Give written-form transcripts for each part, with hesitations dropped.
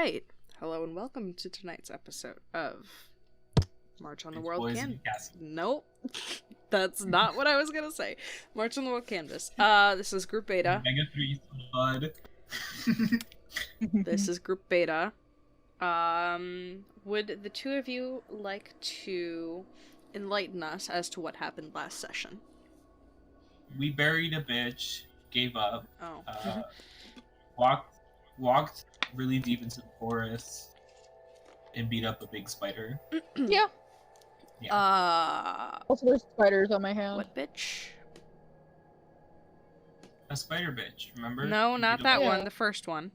Alright, hello and welcome to tonight's episode of March on the World Canvas. Nope, that's not what I was gonna say. March on the World Canvas. This is Group Beta. Mega 3 Blood. This is Group Beta. Would the two of you like to enlighten us as to what happened last session? We buried a bitch, gave up, Oh. walked really deep into the forest, and beat up a big spider. Yeah. Also, there's spiders on my hand. What bitch? A spider bitch, remember? No, not that one, the first one.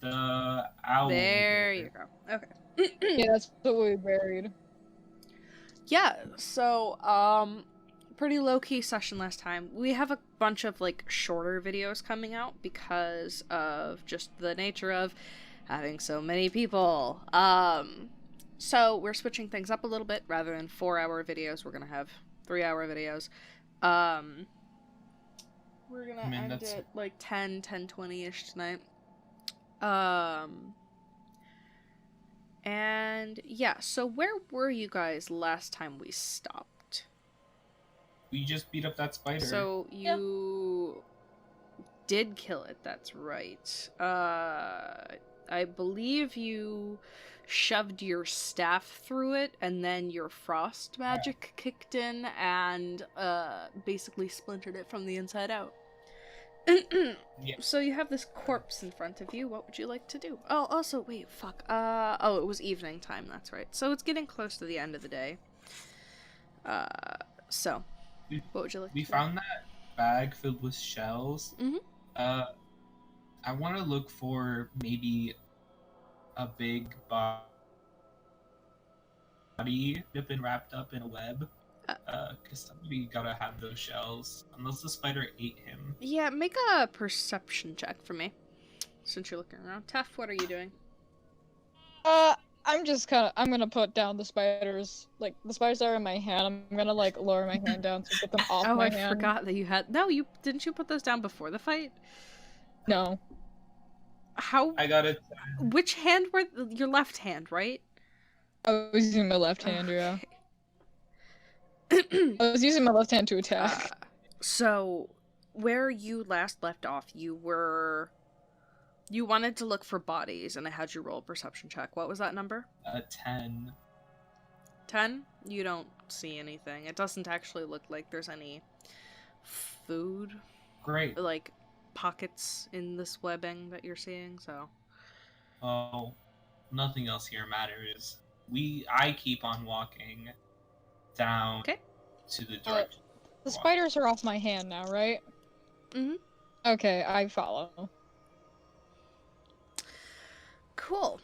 The owl. There you go. Okay. Yeah, that's what we buried. Yeah, so, pretty low-key session last time. We have a bunch of, like, shorter videos coming out because of just the nature of having so many people. So we're switching things up a little bit. Rather than 4-hour videos, we're gonna have 3-hour videos. We're gonna end at, like, 10:20-ish tonight. And yeah, so where were you guys last time we stopped? We just beat up that spider. So you did kill it, that's right. I believe you shoved your staff through it, and then your frost magic kicked in and basically splintered it from the inside out. Yeah. So you have this corpse in front of you. What would you like to do? Oh, also, wait, fuck. Oh, it was evening time, that's right. So it's getting close to the end of the day. So, what would you like to do? We found that bag filled with shells. Mm-hmm. I want to look for maybe a big body that's been wrapped up in a web. Because somebody gotta have those shells. Unless the spider ate him. Yeah, make a perception check for me. Since you're looking around. Tef, what are you doing? I'm gonna put down the spiders. Like, the spiders are in my hand. I'm gonna, like, lower my hand down to get them off my hand. Oh, I forgot that you had... No, didn't you put those down before the fight? No. How... I got it. Which hand were... Your left hand, right? I was using my left hand, yeah. I was using my left hand to attack. So, where you last left off, you wanted to look for bodies, and I had you roll a perception check. What was that number? 10. 10? You don't see anything. It doesn't actually look like there's any food. Great. Like, pockets in this webbing that you're seeing, so... Oh, nothing else here matters. I keep on walking down to the direction. The spiders are off my hand now, right? Mm-hmm. Okay, I follow. Cool.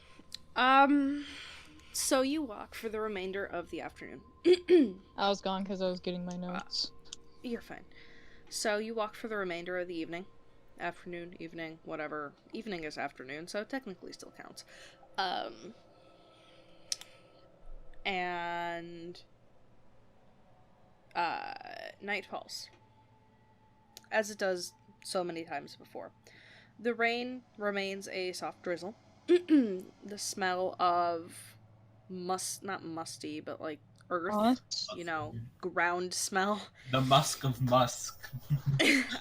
So you walk for the remainder of the afternoon. I was gone because I was getting my notes. You're fine. So you walk for the remainder of the evening. Afternoon, evening, whatever. Evening is afternoon, so it technically still counts. And night falls. As it does so many times before. The rain remains a soft drizzle. The smell of not musty, but like earth, you know, ground smell. The musk of musk.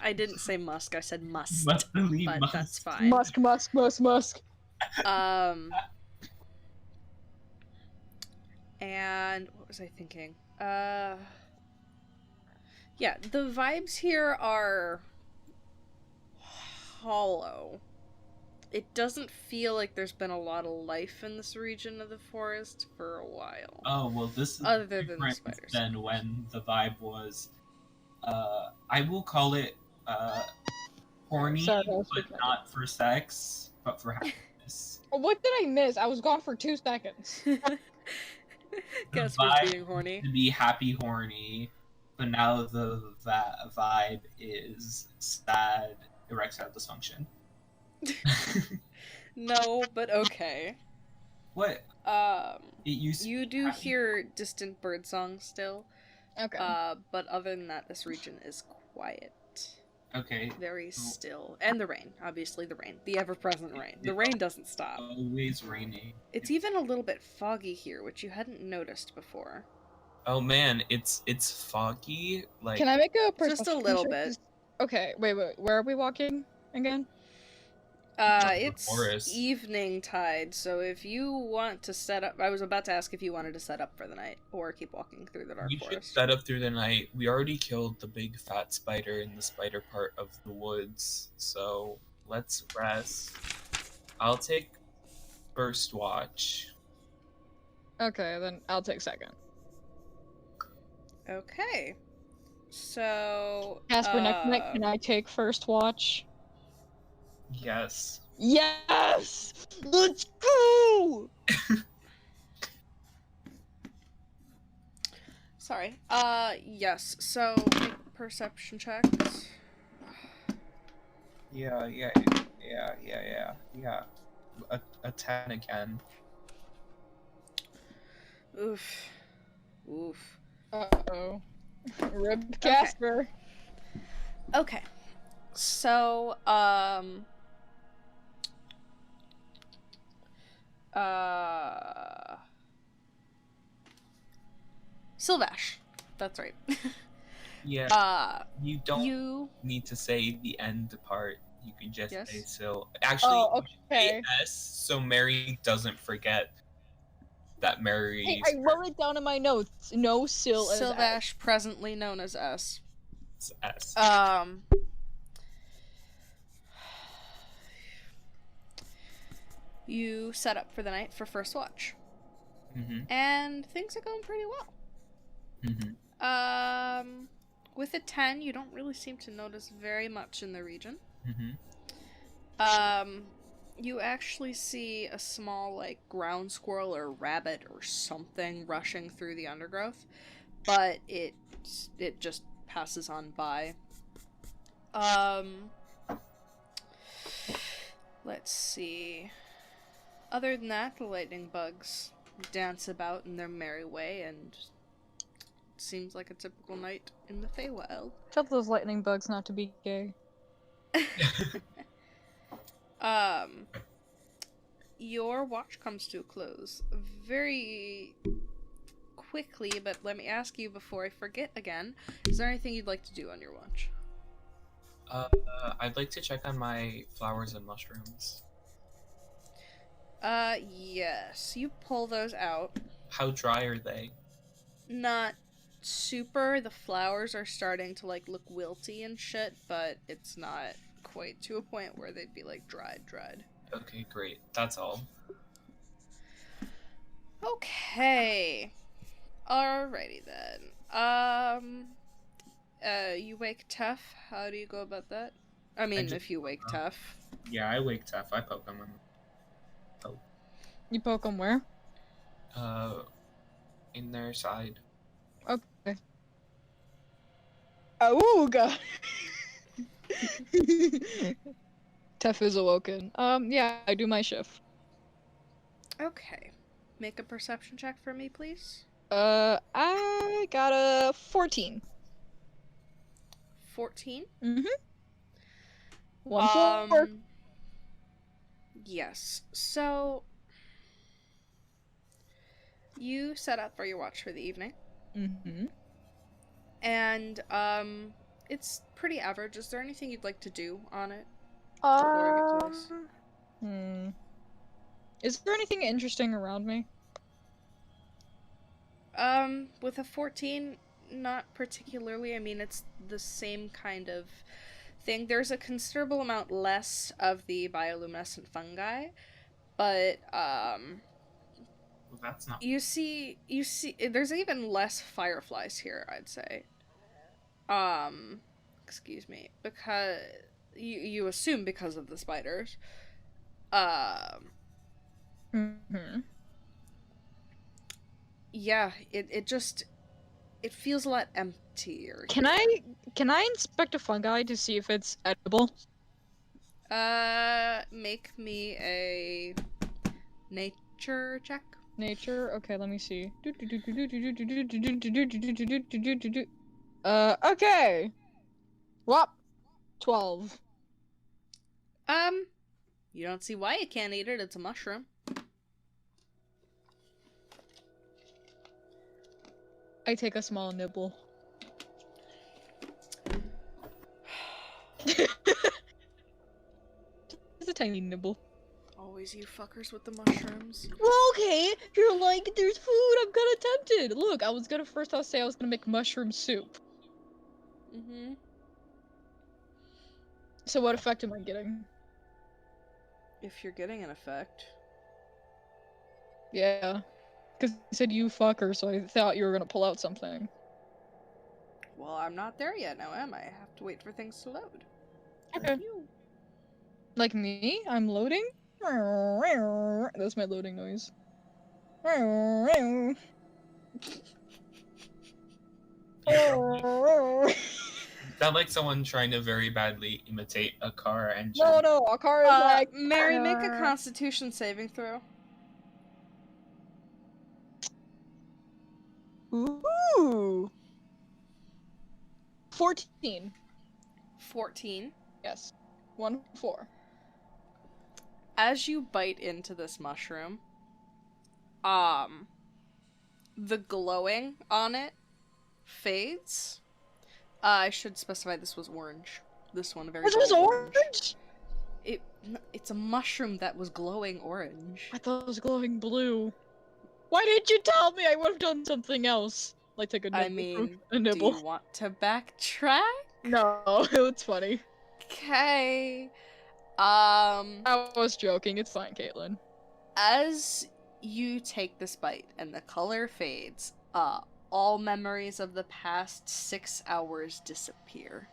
I didn't say musk, I said must. But musk. That's fine. Musk. And what was I thinking? Yeah, the vibes here are hollow. It doesn't feel like there's been a lot of life in this region of the forest for a while. Oh, well, this is other than the different spiders. than when the vibe was, I will call it, horny, but not for sex, but for happiness. What did I miss? I was gone for 2 seconds. Guess we're being horny. To be happy horny, but now the vibe is sad erectile dysfunction. No, but okay. What? You do hear distant bird songs still. Okay. But other than that, this region is quiet. Okay. Very still. And the rain. Obviously the rain. The ever-present rain. The rain doesn't stop. Always raining. It's even a little bit foggy here, which you hadn't noticed before. Oh man, it's foggy. Like, Can I make a just a little bit? Okay, wait. Where are we walking again? It's forest. evening tide, so if you want to set up... I was about to ask if you wanted to set up for the night, or keep walking through the dark We forest. should set up through the night. We already killed the big fat spider in the spider part of the woods, so let's rest. I'll take first watch. Okay, then I'll take second. Okay. So... Kacper, next night, can I take first watch? Yes. Yes! Let's go! Sorry. Yes. So, make perception checks. Yeah. A 10 again. Oof. Oof. Uh-oh. Rip Kacper. Okay. So, Syl-Vash. That's right. Yeah. You don't need to say the end part. You can just say Syl. Actually, okay. S, so Mary doesn't forget that Mary. Hey, I wrote it down in my notes. No Syl as Syl-Vash, presently known as S. It's S. You set up for the night for first watch. Mm-hmm. And things are going pretty well. Mm-hmm. With a 10, you don't really seem to notice very much in the region. Mm-hmm. You actually see a small, like, ground squirrel or rabbit or something rushing through the undergrowth, but it just passes on by. Let's see. Other than that, the lightning bugs dance about in their merry way, and seems like a typical night in the Feywild. Tell those lightning bugs not to be gay. Your watch comes to a close very quickly, but let me ask you before I forget again, is there anything you'd like to do on your watch? I'd like to check on my flowers and mushrooms. Yes. You pull those out. How dry are they? Not super. The flowers are starting to, like, look wilty and shit, but it's not quite to a point where they'd be, like, dried. Okay, great. That's all. Okay. Alrighty then. You wake Tough. How do you go about that? I mean, if you wake Tough. Yeah, I wake Tough. I poke him. You poke them where? In their side. Okay. Awooga! Tef is awoken. Yeah, I do my shift. Okay. Make a perception check for me, please. I got a 14. 14? Mm-hmm. 4. Yes. So, you set up for your watch for the evening. Mm-hmm. And, it's pretty average. Is there anything you'd like to do on it? Before we get to this? Is there anything interesting around me? With a 14, not particularly. I mean, it's the same kind of thing. There's a considerable amount less of the bioluminescent fungi, but, well, that's not... You see, there's even less fireflies here, I'd say. Excuse me, because, you assume because of the spiders. Yeah, it feels a lot emptier. Can I inspect a fungi to see if it's edible? Make me a nature check. Nature? Okay, let me see. Okay. Well, 12. You don't see why you can't eat it. It's a mushroom. I take a small nibble. It's a tiny nibble. Always you fuckers with the mushrooms. Well, okay, you're like, there's food, I'm kinda tempted. Look, I'll say I was gonna make mushroom soup. Mm-hmm. So what effect am I getting? If you're getting an effect. Yeah. Because you said you fucker, so I thought you were gonna pull out something. Well, I'm not there yet now, am I? I have to wait for things to load. Okay. Like me? I'm loading? That's my loading noise. Sound like someone trying to very badly imitate a car engine. No, a car is like... Mary, make a Constitution saving throw. Ooh. 14. 14. Yes. 1, 4. As you bite into this mushroom, the glowing on it fades. I should specify this was orange. This one very. This was orange? It's a mushroom that was glowing orange. I thought it was glowing blue. Why didn't you tell me? I would have done something else. Like take a nibble. I mean, a nibble. do you want to backtrack? No, it's funny. Okay. I was joking. It's fine, Caitlin. As you take this bite and the color fades, all memories of the past 6 hours disappear.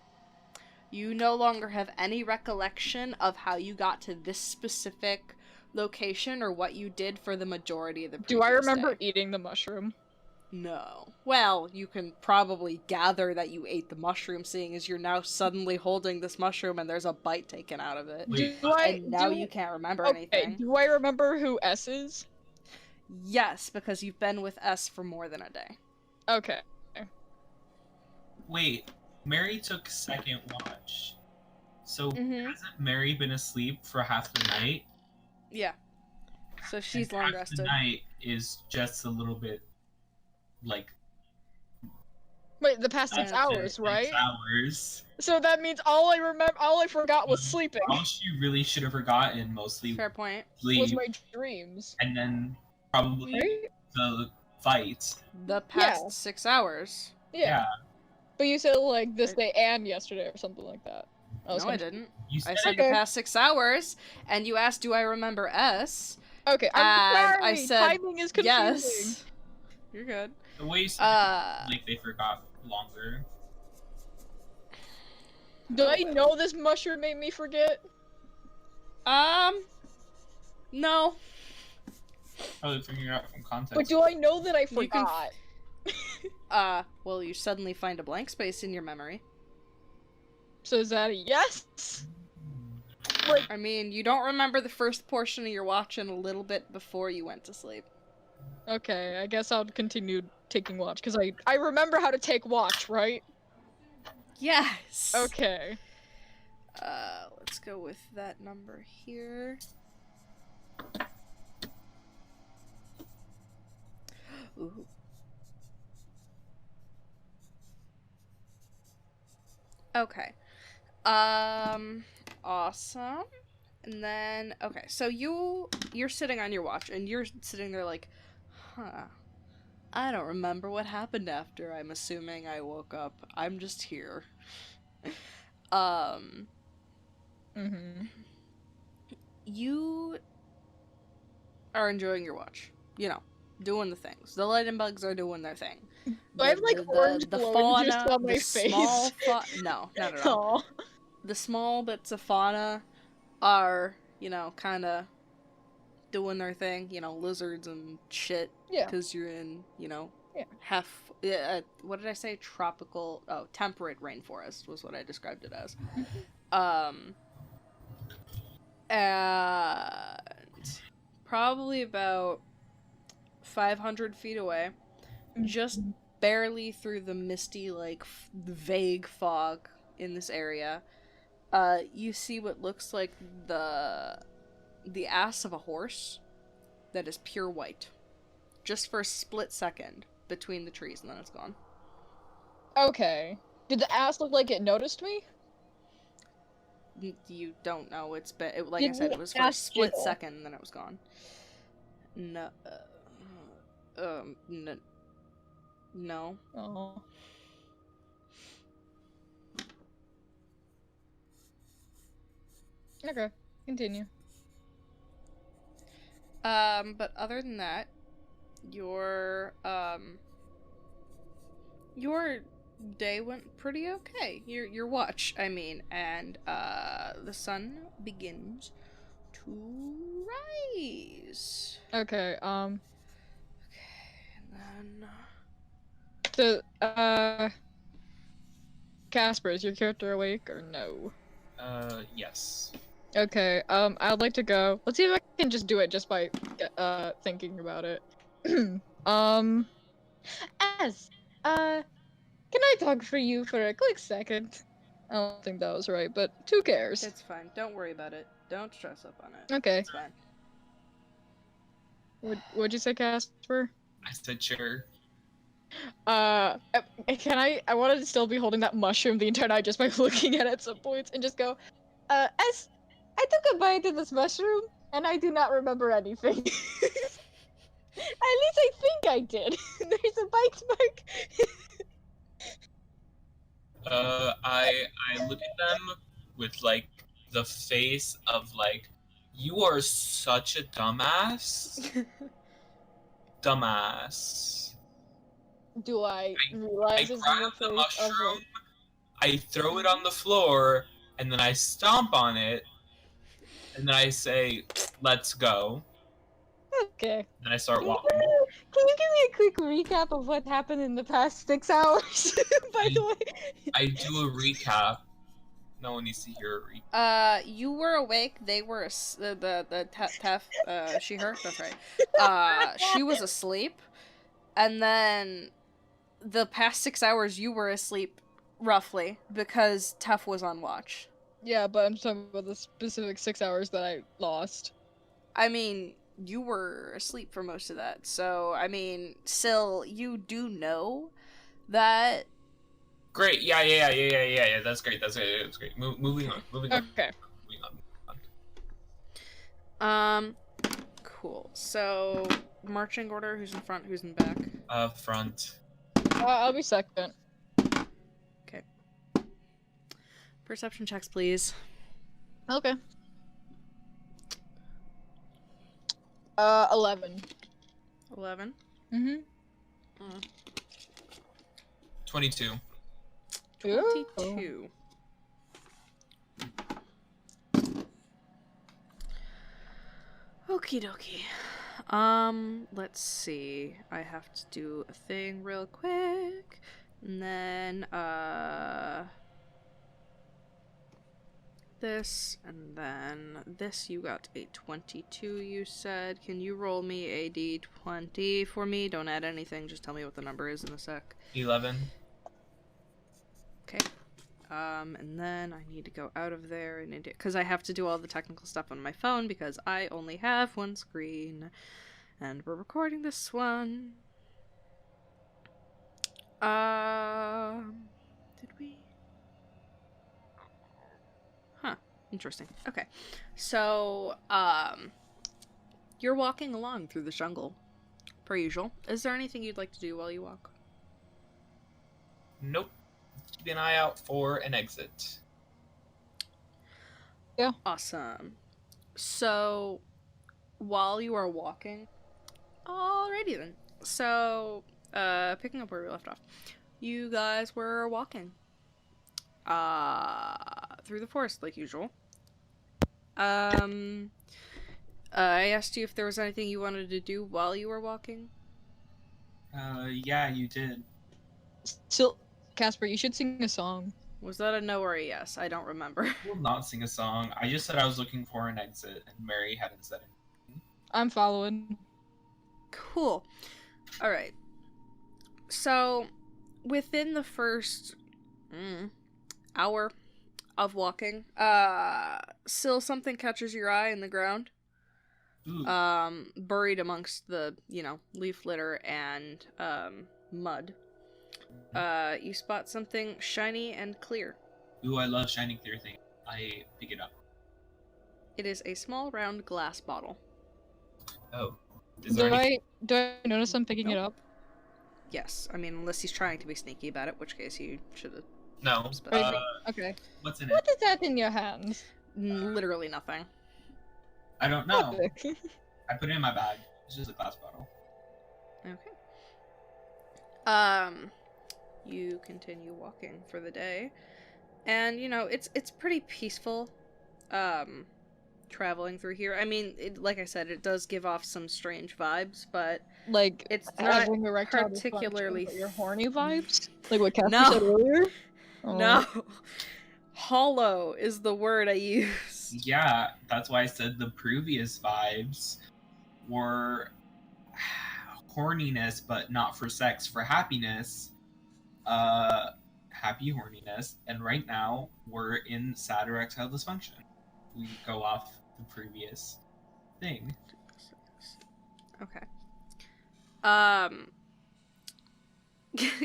You no longer have any recollection of how you got to this specific location or what you did for the majority of the previous Do I remember day. eating the mushroom? No. Well, you can probably gather that you ate the mushroom, seeing as you're now suddenly holding this mushroom and there's a bite taken out of it. And now you can't remember anything. Do I remember who S is? Yes, because you've been with S for more than a day. Okay. Wait, Mary took second watch. So hasn't Mary been asleep for half the night? Yeah. So she's long half rested. The night is just a little bit like. Wait, the past 6 hours, right? 6 hours. So that means all I forgot was sleeping. All she really should have forgotten mostly Fair point. Was my dreams. And then probably the fight. The past 6 hours. Yeah. But you said like this day and yesterday or something like that. No, I didn't. I said okay. the past 6 hours, and you asked, "Do I remember S?" Okay, I'm sorry. I said, timing is confusing. Yes. You're good. The way you said like they forgot longer. Do I know this mushroom made me forget? No. Probably figuring it out from context. But do I know that I forgot? Well, you suddenly find a blank space in your memory. So is that a yes? Like, I mean, you don't remember the first portion of your watch and a little bit before you went to sleep. Okay, I guess I'll continue taking watch, because I remember how to take watch, right? Yes! Okay. Let's go with that number here. Ooh. Okay. Awesome. And then, okay, so you're sitting on your watch, and you're sitting there like, huh, I don't remember what happened after. I'm assuming I woke up. I'm just here. You are enjoying your watch. You know, doing the things. The lightning bugs are doing their thing. Do I have like orange glowing just on my face? No, not at all. The small bits of fauna are, you know, kind of doing their thing. You know, lizards and shit. Yeah. Because you're in, you know, what did I say? Tropical, temperate rainforest was what I described it as. And probably about 500 feet away, just barely through the misty, like, vague fog in this area, you see what looks like the ass of a horse that is pure white. Just for a split second between the trees, and then it's gone. Okay. Did the ass look like it noticed me? You don't know. Like Did I said, the it was for a ass split jiggle? second, and then it was gone. No. No. Oh. Okay. Continue. But other than that, your day went pretty okay. Your watch, I mean, and the sun begins to rise. Okay, Okay, and then Casper, is your character awake or no? Yes. Okay, I'd like to go. Let's see if I can just do it just by, thinking about it. As, can I talk for you for a quick second? I don't think that was right, but who cares? it's fine. Don't worry about it. Don't stress up on it. Okay. It's fine. What'd you say, Casper? I said sure. Can I wanted to still be holding that mushroom the entire night just by looking at it at some points and just go, as I took a bite of this mushroom and I do not remember anything. At least I think I did. There's a bite mark. I look at them with like the face of like, you are such a dumbass. Dumbass. Do I I realize it's in grab the face mushroom, I throw it on the floor, and then I stomp on it, and then I say, "Let's go." Okay. And I start walking. Can you give me a quick recap of what happened in the past 6 hours? By the way. I do a recap. No one needs to hear a recap. You were awake. They were Tef, she, her. That's right. She was asleep, and then the past 6 hours you were asleep, roughly, because Tef was on watch. Yeah, but I'm talking about the specific 6 hours that I lost. I mean, you were asleep for most of that, so I mean, Syl, you do know that. Great. Yeah. That's great. That's great. Moving on. Okay. Moving on. Cool. So, marching order, who's in front, who's in back? Front. I'll be second. Okay. Perception checks, please. Okay. 11. 11. Mm-hmm. 22. 22. Okie dokie. Let's see. I have to do a thing real quick. And then, this, and then this. You got a 22, you said. Can you roll me a d20 for me? Don't add anything, just tell me what the number is in a sec. 11. Okay. And then I need to go out of there and into, because I have to do all the technical stuff on my phone because I only have one screen, and we're recording this one. Did we? Huh. Interesting. Okay. So, you're walking along through the jungle, per usual. Is there anything you'd like to do while you walk? Nope. Keep an eye out for an exit. Yeah. Awesome. So, while you are walking, alrighty then. So, picking up where we left off, you guys were walking, through the forest like usual. I asked you if there was anything you wanted to do while you were walking. Yeah, you did. So, Casper, you should sing a song. Was that a no or a yes? I don't remember. I will not sing a song. I just said I was looking for an exit, and Mary hadn't said anything. I'm following. Cool. Alright. So, within the first hour, of walking. Still something catches your eye in the ground. Ooh. Buried amongst the, leaf litter and, mud. You spot something shiny and clear. Ooh, I love shiny clear things. I pick it up. It is a small round glass bottle. Oh. Is there Do I notice I'm picking it up? Yes, I mean, unless he's trying to be sneaky about it, which case he should have. No. Okay. What's in What it? is that in your hands? Literally nothing. I don't know. Okay. I put it in my bag. It's just a glass bottle. Okay. You continue walking for the day, and it's pretty peaceful. Traveling through here. I mean, like I said, it does give off some strange vibes, but Like it's not having erectile particularly dysfunction, but your horny vibes, like what Kacper No. said earlier. Oh. No. Hollow is the word I use. Yeah, that's why I said the previous vibes were horniness, but not for sex, for happiness. Happy horniness. And right now, we're in sad erectile dysfunction. We go off the previous thing. Okay.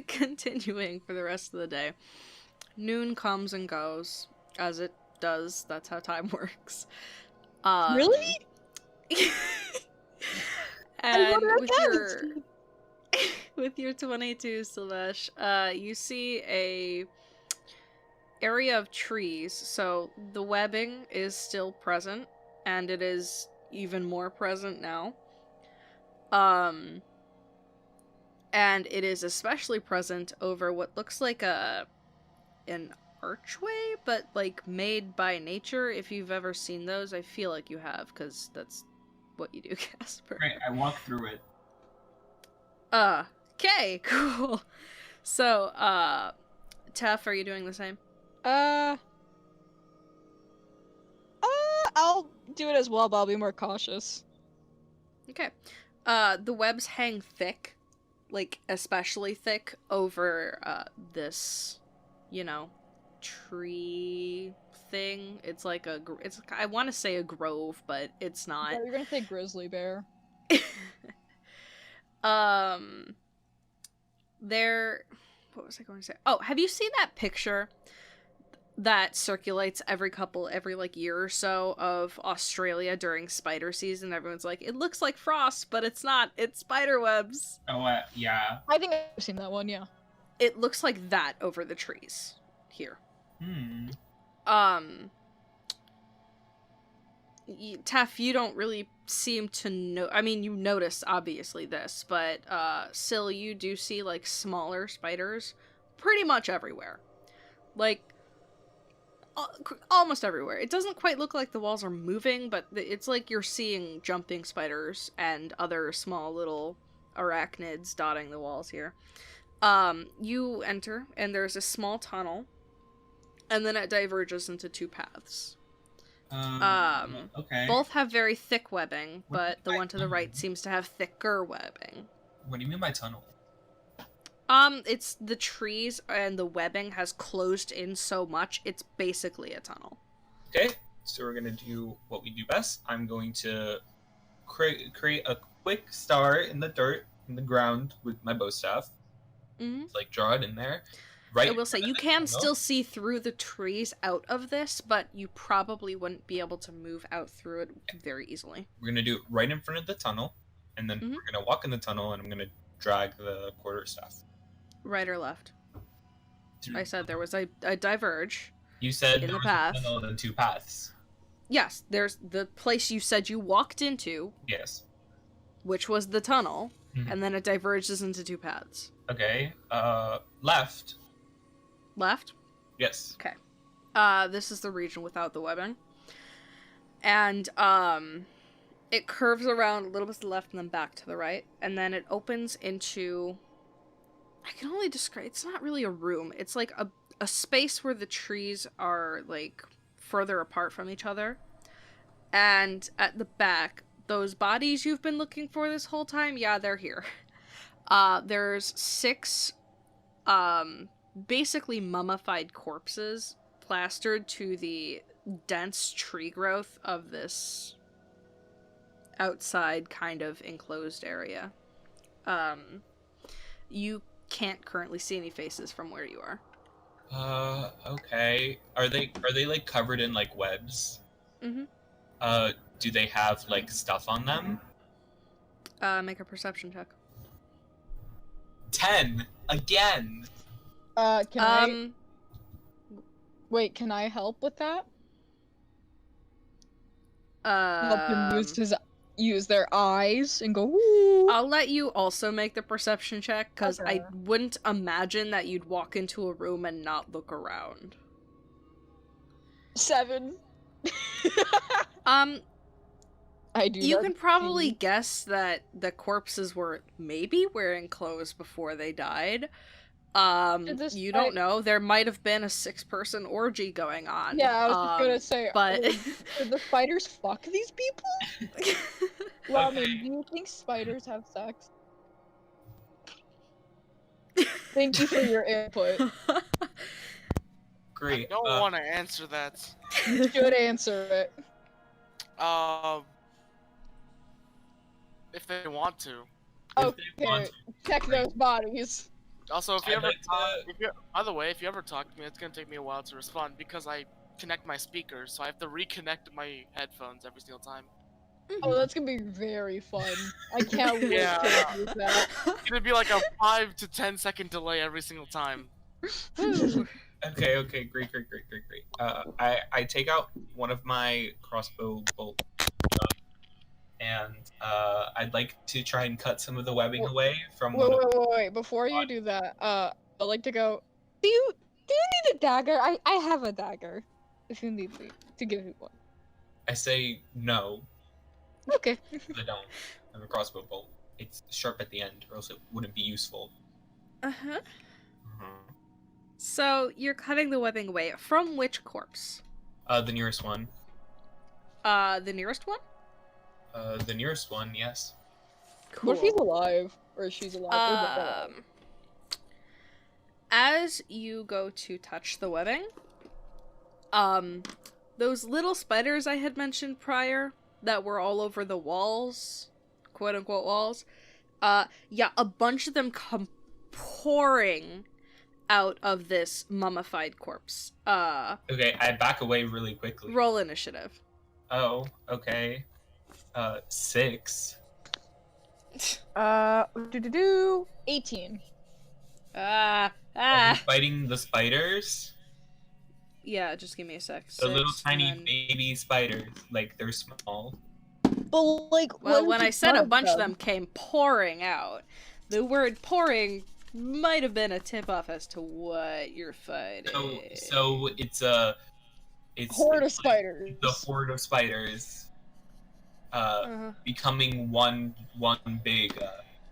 Continuing for the rest of the day. Noon comes and goes, as it does. That's how time works. Really? And with your 22, Syl-Vash, you see a area of trees, so the webbing is still present, and it is even more present now. And it is especially present over what looks like an archway, but like made by nature. If you've ever seen those, I feel like you have, because that's what you do, Kacper. Right, I walk through it. Okay, cool. So, Tef, are you doing the same? I'll do it as well, but I'll be more cautious. Okay. The webs hang thick, like especially thick over this, tree thing. It's like I want to say a grove, but it's not. You're gonna say grizzly bear. What was I going to say? Oh, have you seen that picture that circulates every year or so of Australia during spider season? Everyone's like, it looks like frost, but it's not. It's spider webs. Oh, yeah. I think I've seen that one, yeah. It looks like that over the trees here. Tef, you don't really seem to know. I mean, you notice obviously this, but Syl, you do see like smaller spiders pretty much everywhere, like almost everywhere. It doesn't quite look like the walls are moving, but it's like you're seeing jumping spiders and other small little arachnids dotting the walls here. You enter, and there's a small tunnel, and then it diverges into two paths. Okay. Both have very thick webbing, but the one to the right seems to have thicker webbing. What do you mean by tunnel? It's the trees and the webbing has closed in so much, it's basically a tunnel. Okay, so we're gonna do what we do best. I'm going to create a quick star in the dirt, in the ground, with my bow staff. Mm-hmm. Like, draw it in there. Right. I will say, you can still see through the trees out of this, but you probably wouldn't be able to move out through it very easily. We're going to do it right in front of the tunnel, and then we're going to walk in the tunnel, and I'm going to drag the quarterstaff. Right or left? I said there was a diverge. You said in there the was path. a tunnel and two paths. Yes, there's the place you said you walked into. Yes. Which was the tunnel, and then it diverges into two paths. Okay, left. Left? Yes. Okay. This is the region without the webbing. And, it curves around a little bit to the left and then back to the right. And then it opens into... I can only describe... It's not really a room. It's like a space where the trees are, like, further apart from each other. And at the back, those bodies you've been looking for this whole time, yeah, they're here. There's 6, basically mummified corpses plastered to the dense tree growth of this outside kind of enclosed area. You can't currently see any faces from where you are. Okay. Are they like covered in like webs? Mm-hmm. Do they have like stuff on them? Make a perception check. 10 again. Can I wait, can I help with that? Help him use their eyes and go, ooh. I'll let you also make the perception check, because Okay. I wouldn't imagine that you'd walk into a room and not look around. 7. I do. You not can probably see. guess that the corpses were maybe wearing clothes before they died. You don't know. There might have been a 6-person orgy going on. Yeah, I was just gonna say, but did the spiders fuck these people? Ramen, Okay. do you think spiders have sex? Thank you for your input. Great. I don't want to answer that. You should answer it. If they want to. If they want Okay, check those bodies. Also, if you I'd ever like to- by the way, if you ever talk to me, it's gonna take me a while to respond because I connect my speakers, so I have to reconnect my headphones every single time. Oh, that's gonna be very fun. I can't wait Yeah. to use that. It's gonna be like a 5 to 10 second delay every single time. Okay, great. I take out one of my crossbow bolt, and I'd like to try and cut some of the webbing away from one of Wait. Before you do that, I'd like to go. Do you need a dagger? I have a dagger. If you need me to give you one. I say no, Okay. I don't. I have a crossbow bolt. It's sharp at the end, or else it wouldn't be useful. Uh-huh. Mhm. So, you're cutting the webbing away. From which corpse? The nearest one. The nearest one? The nearest one, yes. Cool. What if he's alive? Or she's alive? As you go to touch the webbing, those little spiders I had mentioned prior that were all over the walls, quote-unquote walls, yeah, a bunch of them come pouring out of this mummified corpse. Okay, I back away really quickly. Roll initiative. Oh, okay. 6. 18. Are you fighting the spiders? Yeah, just give me a sec. The little 6, tiny and then- baby spiders. Like, they're small. But like, Well, when I said a bunch of them came pouring out, the word pouring might have been a tip-off as to what you're fighting. So it's horde of like spiders. the horde of spiders, Uh-huh. becoming one big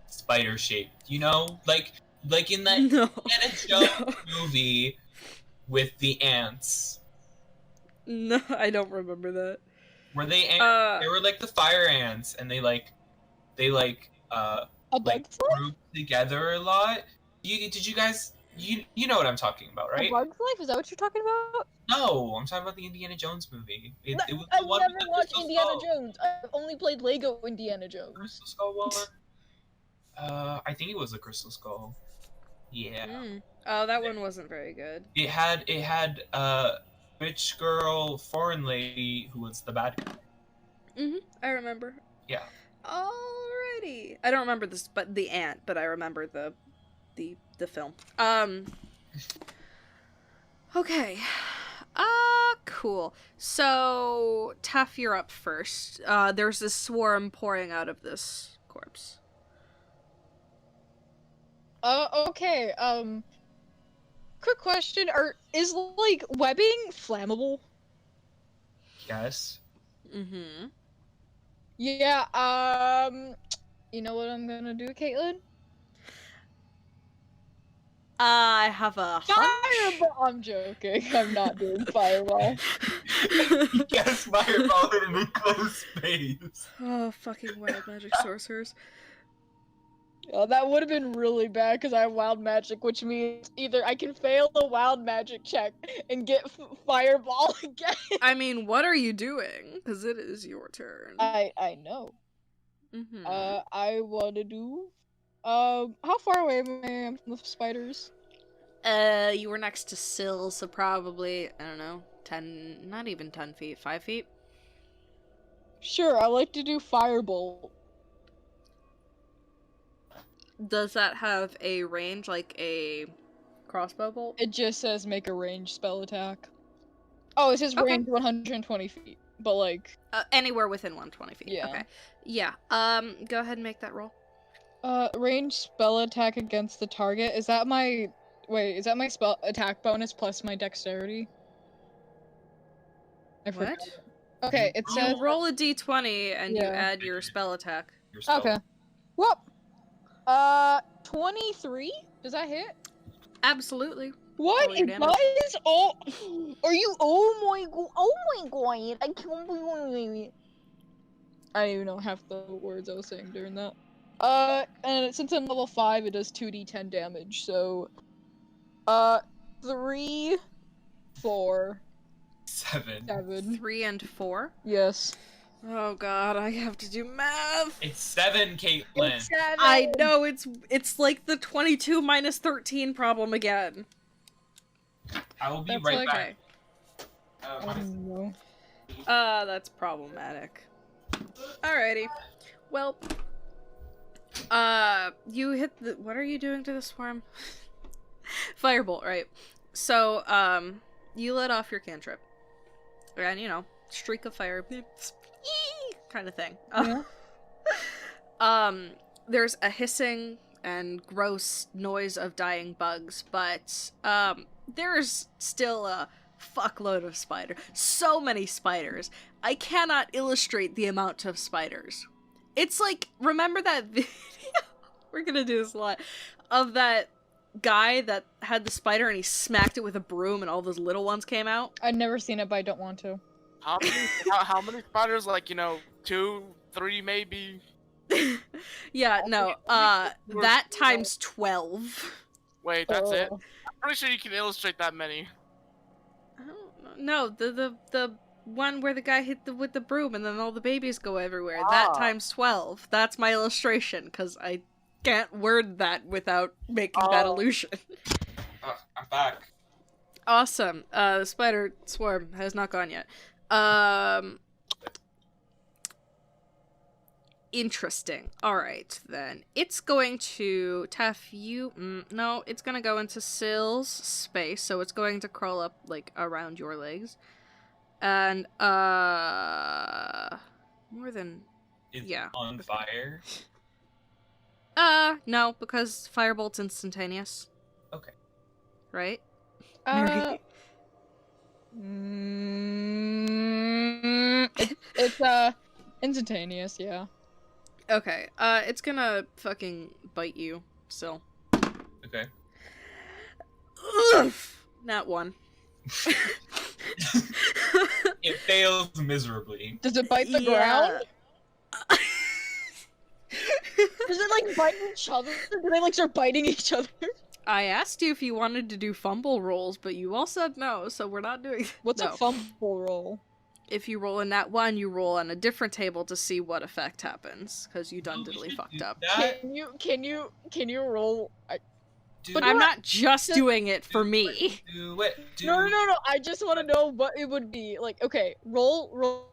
spider shape. You know, like in that No. Indiana Jones movie with the ants. No, I don't remember that. Were they ants? They were like the fire ants, and they A bug life? group together a lot. Did you guys you know what I'm talking about, A right? bug's life? Is that what you're talking about? No, I'm talking about the Indiana Jones movie. It was the I've one never with the watched crystal Indiana skull. Jones. I've only played Lego Indiana Jones. Crystal Skull one? I think it was the Crystal Skull. Yeah. Oh, that one wasn't very good. It had rich girl, foreign lady who was the bad guy. I remember. Yeah. Alrighty. I don't remember this, but the ant, but I remember the film. Okay. Cool. So, Taff, you're up first. There's this swarm pouring out of this corpse. Okay, quick question, is, like, webbing flammable? Yes. Mm-hmm. Yeah, you know what I'm gonna do, Caitlin? I have a hunch. Fireball! I'm joking, I'm not doing fireball. Yes, fireball in an enclosed space. Oh, fucking wild magic sorcerers. Oh, that would have been really bad because I have wild magic, which means either I can fail the wild magic check and get fireball again. I mean, what are you doing? Because it is your turn. I know. Mm-hmm. I want to do. How far away am I from the spiders? You were next to Syl, so probably, I don't know, 10, not even 10 feet, 5 feet? Sure, I like to do firebolt. Does that have a range, like a crossbow bolt? It just says make a ranged spell attack. Oh, it says Okay. range 120 feet, but like... Anywhere within 120 feet. Yeah. Okay. Yeah, go ahead and make that roll. Ranged spell attack against the target. Is that my... Wait, is that my spell attack bonus plus my dexterity? I forgot. What? Okay, it says... You roll a d20 and you Yeah. add your spell attack. Your spell. Okay. Whoop! 23? Does that hit? Absolutely. What? Roll your It damage. does? Oh, are you? Oh my god! I can't believe it. I don't even know half the words I was saying during that. And since I'm level 5, it does 2d10 damage. So, 3, 4, 7. 7. 3 and 4. Yes. Oh god, I have to do math. It's 7, Caitlin. 7. I know, it's like the 22 minus 13 problem again. I will be That's right like- back. I don't know. That's problematic. Alrighty. Well, you hit the... What are you doing to the swarm? Firebolt, right. So, you let off your cantrip. And, you know, streak of fire, kind of thing. Yeah. There's a hissing and gross noise of dying bugs, but, there's still a fuckload of spiders. So many spiders. I cannot illustrate the amount of spiders. It's like, remember that video? We're gonna do this a lot. Of that guy that had the spider and he smacked it with a broom and all those little ones came out? I've never seen it, but I don't want to. How many spiders? Like, 2, 3 maybe? Yeah, no, that times 12. Wait, that's it? Oh. I'm pretty sure you can illustrate that many. I don't know. No, the one where the guy hit with the broom and then all the babies go everywhere. That Ah. times 12. That's my illustration, because I can't word that without making that Oh. illusion. I'm back. Awesome. The spider swarm has not gone yet. Interesting. Alright, then. It's going to... Tef, you... no, it's gonna go into Syl's space, so it's going to crawl up, like, around your legs. And, more than... It's Yeah. on fire. No, because Firebolt's instantaneous. Okay. Right? Uh, it's instantaneous, yeah. Okay, it's gonna fucking bite you, so. Okay. Oof! Not one. It fails miserably. Does it bite the ground? Does it like bite each other? Do they like start biting each other? I asked you if you wanted to do fumble rolls, but you all said no, so we're not doing. What's no. a fumble roll? If you roll in that one, you roll on a different table to see what effect happens, because you done Oh, we diddly should fucked do up. that. Can you roll? Do But I'm you not just just- doing it for me. Do it. Do No. I just want to know what it would be. Like, okay, roll.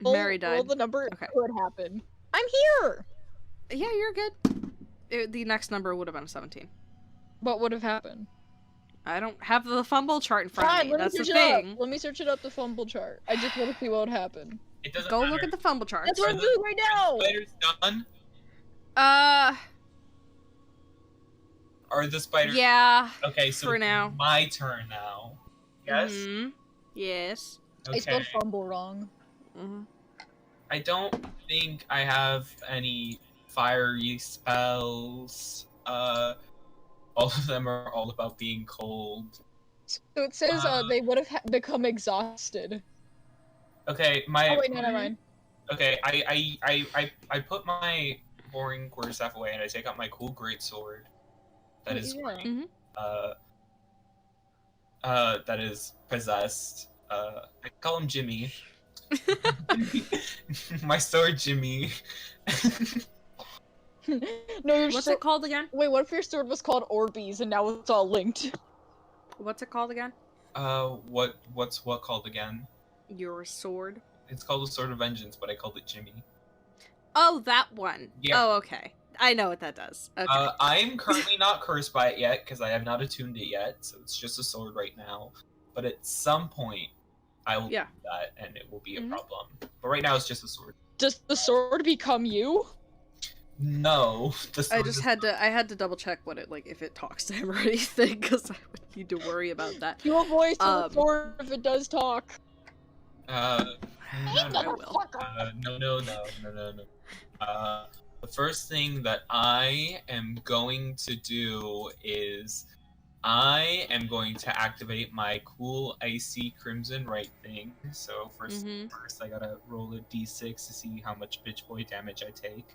Mary Roll died. the number Okay. could happen. I'm here. Yeah, you're good. The next number would have been 17. What would have happened? I don't have the fumble chart in front of Fine, me. let me That's the search it thing. up. Let me search it up the fumble chart. I just want to see what would happen. It doesn't Go matter. look at the fumble chart. That's what Are I'm the- doing right now. Spiders done? Are the spiders? Yeah. Okay, so for it's now. my turn now. Yes. Mhm. Yes. I spelled Okay. fumble wrong. Mhm. I don't think I have any fiery spells. All of them are all about being cold. So it says they would have become exhausted. Okay, my. Oh wait, no, never mind. Okay, I put my boring quarterstaff away, and I take out my cool greatsword. That is great. Mhm. That is possessed. I call him Jimmy. My sword, Jimmy. No, your What's sword. it called again? Wait, what if your sword was called Orbeez and now it's all linked? What's it called again? What's what called again? Your sword. It's called the Sword of Vengeance, but I called it Jimmy. Oh, that one. Yeah. Oh, okay. I know what that does. Okay. I'm currently not cursed by it yet because I have not attuned it yet, so it's just a sword right now. But at some point, I will do that, and it will be a problem. But right now, it's just a sword. Does the sword become you? No, the sword I had to double check what it, like, if it talks to him or anything, because I would need to worry about that. You have voice to the sword if it does talk. No. Motherfucker. No. The first thing that I am going to do is I am going to activate my cool icy crimson right thing. So first I gotta roll a d6 to see how much bitch boy damage I take.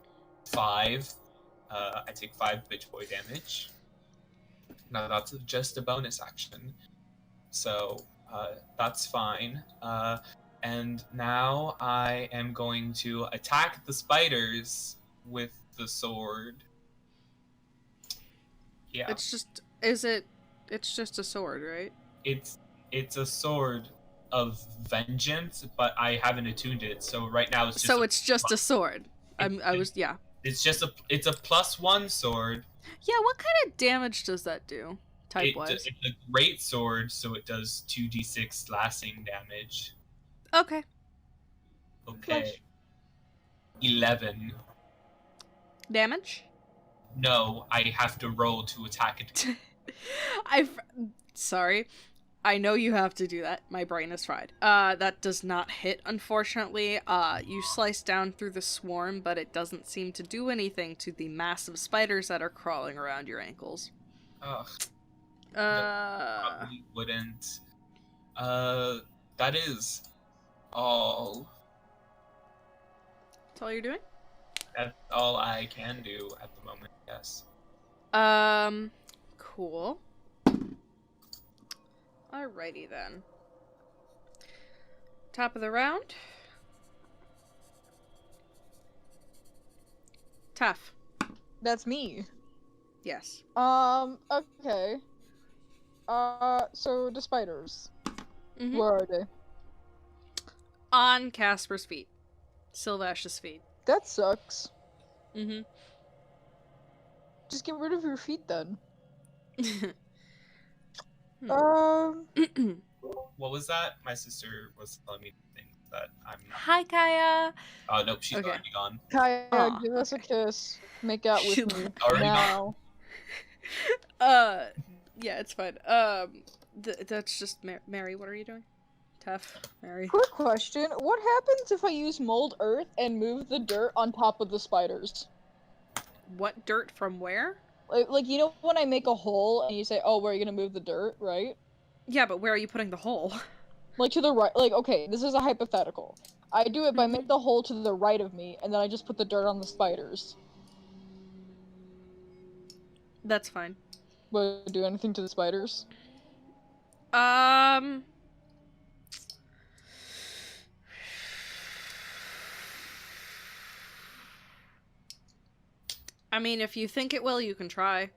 5. I take 5 bitch boy damage. Now that's just a bonus action. So that's fine. And now I am going to attack the spiders with the sword. Yeah. It's just a sword, right? It's a sword of vengeance, but I haven't attuned it, so right now it's just it's just a sword. It's just it's a +1 sword. Yeah, what kind of damage does that do? Type-wise. It's a great sword, so it does 2d6 slashing damage. Okay. Okay. 11. Damage? No, I have to roll to attack it. Sorry. I know you have to do that. My brain is fried. That does not hit, unfortunately. You slice down through the swarm, but it doesn't seem to do anything to the massive spiders that are crawling around your ankles. Ugh. Probably wouldn't. That is all. That's all you're doing? That's all I can do at the moment, yes. Cool. Alrighty then. Top of the round. Tough. That's me. Yes. Okay. So the spiders. Where are they? On Kacper's feet. Syl-Vash's feet. That sucks. Mm-hmm. Just get rid of your feet then. What was that? My sister was telling me things that I'm not. Hi, Kaya. Oh, nope, she's already gone. Kaya, give us a kiss. Make out with me now. Yeah, it's fine. That's just Mary. What are you doing? Tough, Mary. Quick question: what happens if I use mold earth and move the dirt on top of the spiders? What dirt from where? Like you know when I make a hole and you say, "Oh, where are you gonna move the dirt?" Right? Yeah, but where are you putting the hole? Like to the right. Like okay, this is a hypothetical. I do it by make the hole to the right of me, and then I just put the dirt on the spiders. That's fine. Would it do anything to the spiders? I mean, if you think it will, you can try.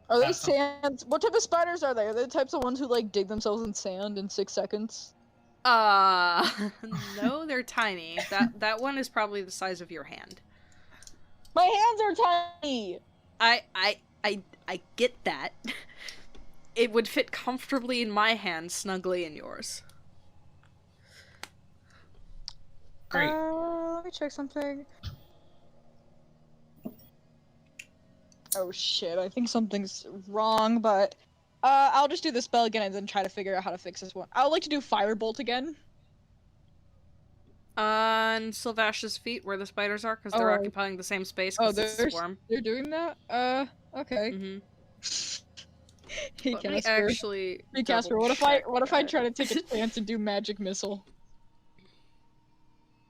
Are they sand? What type of spiders are they? Are they the types of ones who like dig themselves in sand in 6 seconds? No, they're tiny. That one is probably the size of your hand. My hands are tiny! I get that. It would fit comfortably in my hand, snugly in yours. Great. Let me check something. Oh shit, I think something's wrong, but I'll just do the spell again and then try to figure out how to fix this one. I would like to do Firebolt again. On Syl-Vash's feet, where the spiders are, because they're occupying the same space. Oh, it's a swarm. They're doing that? Okay. Hey, Let me Kacper. actually. Hey, Kacper, what if I try to take a chance and do Magic Missile?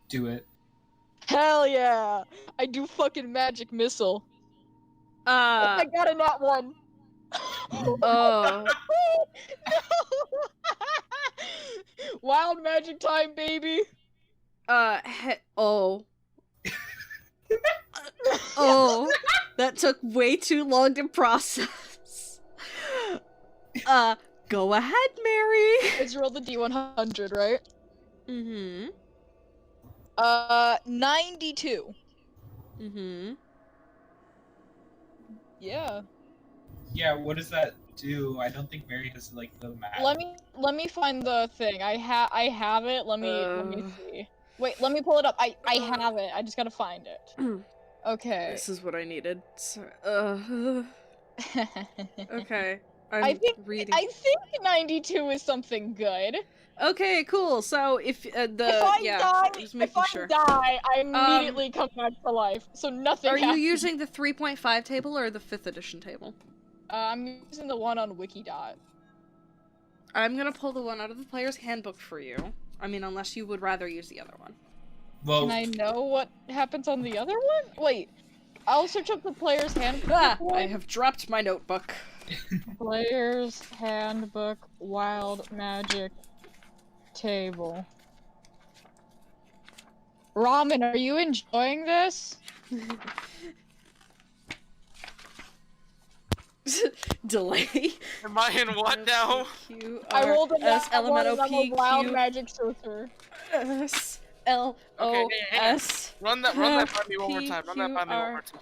Do it. Hell yeah! I do fucking magic missile. I got a nat 1. Oh. Wild magic time, baby. Oh. Oh. That took way too long to process. Go ahead, Mary. Let's roll the D100, right? Mm-hmm. 92. Mm-hmm. Yeah. Yeah, what does that do? I don't think Mary has like the math. Let me find the thing. I have it. Let me see. Wait, let me pull it up. I have it. I just gotta find it. Okay. This is what I needed. Okay. I think reading. I think 92 is something good. Okay, cool. So if If I die, just if making I sure. die, I immediately come back to life. So nothing Are you happens. using the 3.5 table or the 5th edition table? I'm using the one on Wikidot. I'm gonna pull the one out of the player's handbook for you. I mean, unless you would rather use the other one. Well, Can I know what happens on the other one? Wait, I'll search up the player's handbook. Ah, I have dropped my notebook. Player's handbook, wild magic table. Ramen, are you enjoying this? Delay. Am I in what now? I rolled a S nat one and I'm a L-M-N-O-P wild Q magic sorcerer. S L O S Run that by me one more time. Run that by me one more time.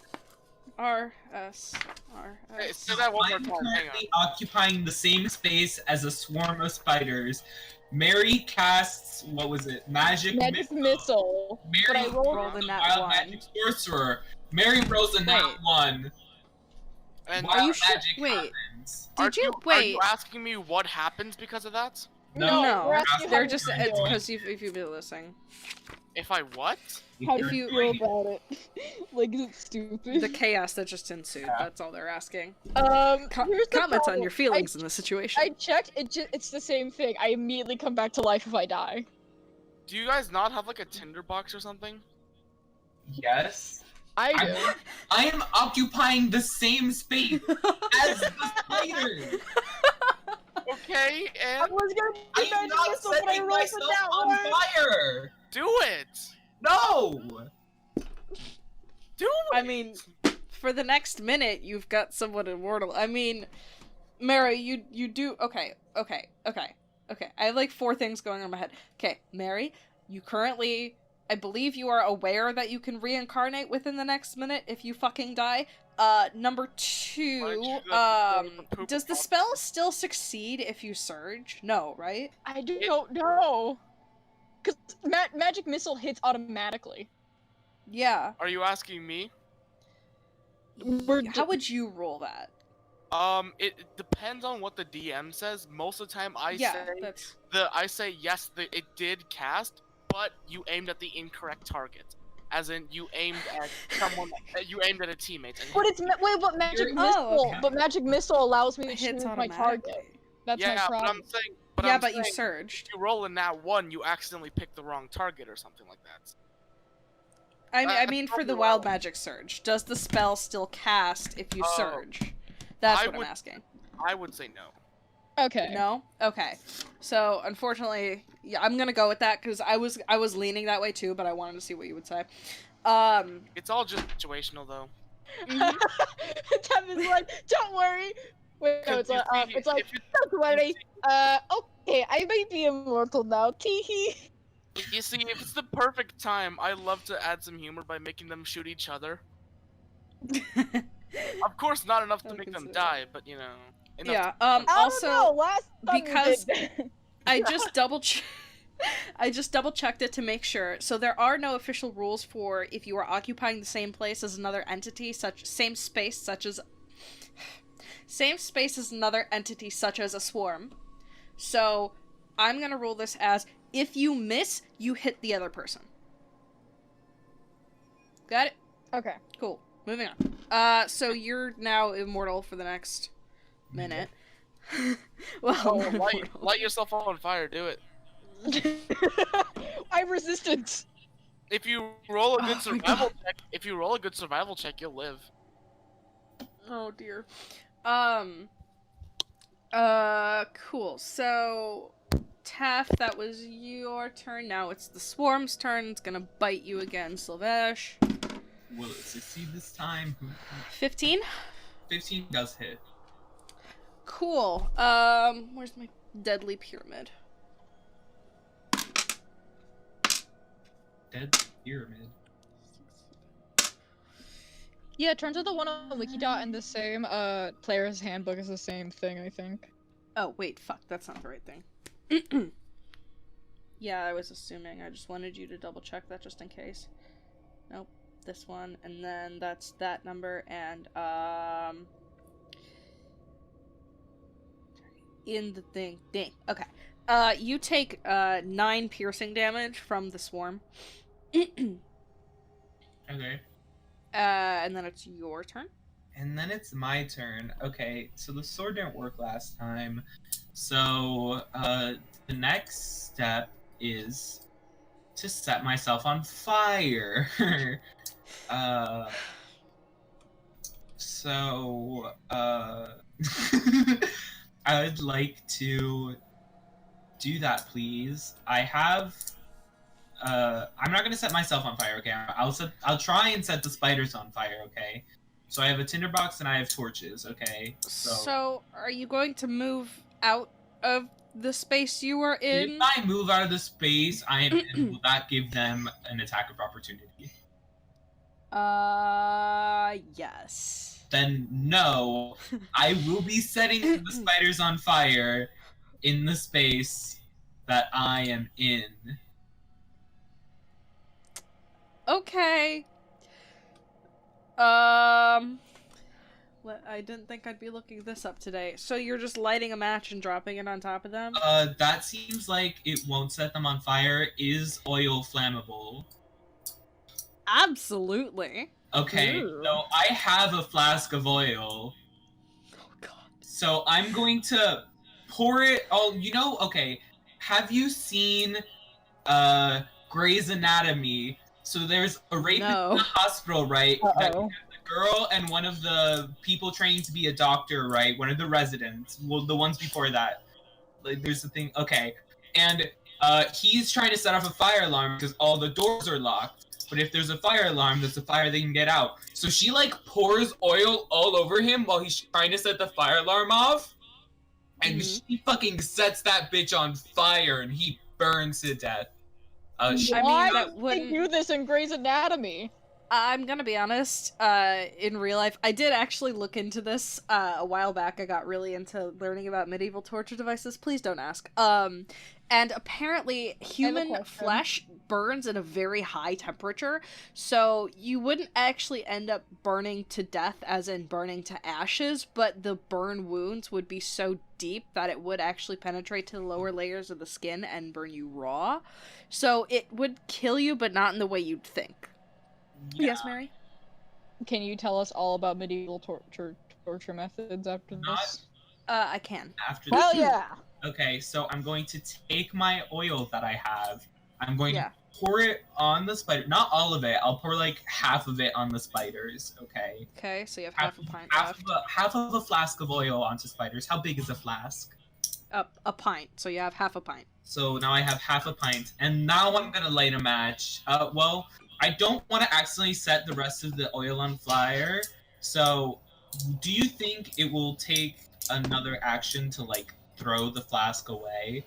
R S R Hey, S. say that one more I'm time. Hang on. currently occupying the same space as a swarm of spiders. Mary casts, what was it? Magic Missile. But I Mary rolled Roll the nat wild 1. magic sorcerer. Mary rolls a nat Wait. 1. And Are you Wild sure? magic Wait. happens. Did you Are wait? you asking me what happens because of that? No, we're asking they're how just you it's feel. because if you've been listening. If I what? How if do you- you feel about it? Like, is it stupid? The chaos that just ensued. Yeah. That's all they're asking. Here's the Comment on problem. your feelings in the situation. I checked. It's the same thing. I immediately come back to life if I die. Do you guys not have like a tinderbox or something? Yes. I do. I am occupying the same space as the spiders. Okay, I and was gonna I do am magic not missile, but I setting rolled myself with that on one. fire. do it. No. Do it. I mean, for the next minute, you've got someone immortal. I mean, Mary, you do okay. I have like 4 things going on in my head. Okay, Mary, you currently, I believe you are aware that you can reincarnate within the next minute if you fucking die. Number 2, does the spell still succeed if you surge? No, right? I don't know. Cause magic missile hits automatically. Yeah. Are you asking me? How would you roll that? It depends on what the DM says. Most of the time, I say yes, it did cast, but you aimed at the incorrect target. As in, you aimed at someone. You aimed at a teammate. And But it's but magic Oh, missile. okay. But magic missile allows me to Hits choose my target. automatically. That's my yeah, problem. but I'm saying. But Yeah, I'm but you saying, surged. if you roll a nat 1, you accidentally pick the wrong target or something like that. I mean, for probably the wild wrong. magic surge, does the spell still cast if you Oh. surge? That's I what I'm would- asking. I would say no. Okay. No? Okay. So, unfortunately, yeah, I'm gonna go with that, because I was leaning that way too, but I wanted to see what you would say. It's all just situational, though. Devin's like, don't worry. Wait, no, it's like, If you- don't worry. Okay, I might be immortal now. Teehee. You see, if it's the perfect time, I love to add some humor by making them shoot each other. Of course, not enough to I'll make them consider die, but you know. Enough Yeah. I don't Also, know. Last time because- we did. I just double checked it to make sure. So there are no official rules for if you are occupying the same place as another entity, same space as another entity such as a swarm. So I'm gonna rule this as if you miss, you hit the other person. Got it? Okay. Cool. Moving on. So you're now immortal for the next minute. Well, Oh, not immortal. light yourself on fire. Do it. I'm resistant. If you roll a Oh good my survival God. check, you'll live. Oh dear. Cool. So, Taff, that was your turn. Now it's the swarm's turn. It's gonna bite you again, Syl-Vash. Will it succeed this time? 15? 15 does hit. Cool. Where's my deadly pyramid? Dead pyramid. Yeah, it turns out the one on Wikidot and the same player's handbook is the same thing, I think. Oh, wait, fuck, that's not the right thing. Yeah, I was assuming. I just wanted you to double check that just in case. Nope, this one, and then that's that number, and, in the thing. Dang, okay. You take, 9 piercing damage from the swarm. Okay. And then it's your turn. And then it's my turn. Okay, so the sword didn't work last time. So, the next step is to set myself on fire. So, I would like to do that, please. I have, I'm not gonna set myself on fire, okay? I'll try and set the spiders on fire, okay? So I have a tinderbox and I have torches, okay? So, are you going to move out of the space you were in? If I move out of the space I am in, will that give them an attack of opportunity? Yes. Then no, I will be setting the spiders on fire in the space that I am in. Okay. I didn't think I'd be looking this up today. So you're just lighting a match and dropping it on top of them? That seems like it won't set them on fire. Is oil flammable? Absolutely. Okay, Ooh. so I have a flask of oil. Oh god. So I'm going to pour it. Oh, you know, okay. Have you seen Grey's Anatomy? So there's a rape in the hospital, right? That the girl and one of the people training to be a doctor, right? One of the residents. Well, the ones before that. Like, there's a thing. Okay, and he's trying to set off a fire alarm because all the doors are locked. But if there's a fire alarm, there's a fire they can get out. So she like pours oil all over him while he's trying to set the fire alarm off. And she fucking sets that bitch on fire and he burns to death. Why that did wouldn't... they do this in Grey's Anatomy? I'm gonna be honest, in real life, I did actually look into this, a while back. I got really into learning about medieval torture devices. Please don't ask. And apparently human flesh burns at a very high temperature, so you wouldn't actually end up burning to death, as in burning to ashes, but the burn wounds would be so deep that it would actually penetrate to the lower layers of the skin and burn you raw. So it would kill you, but not in the way you'd think. Yeah. Yes, Mary? Can you tell us all about medieval torture methods after this? I can. After Hell this. yeah! Okay, so I'm going to take my oil that I have. I'm going to pour it on the spider. Not all of it. I'll pour like half of it on the spiders, okay? Okay, so you have half a pint half left. half of a flask of oil onto spiders. How big is a flask? A pint, so you have half a pint. So now I have half a pint, and now I'm gonna light a match. Well, I don't want to accidentally set the rest of the oil on fire, so do you think it will take another action to, like, throw the flask away?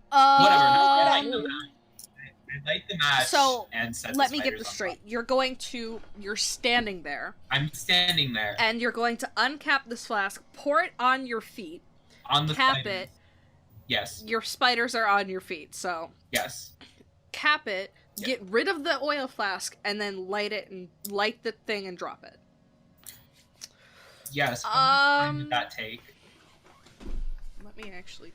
Whatever, no, I light the match and set the let me get spiders this on straight. fire. You're standing there. I'm standing there. And you're going to uncap this flask, pour it on your feet, on the cap spiders. it. Yes. Your spiders are on your feet, so. Yes. Cap it, get rid of the oil flask, and then light the thing and drop it. Yes. How much time did that take? Let me actually.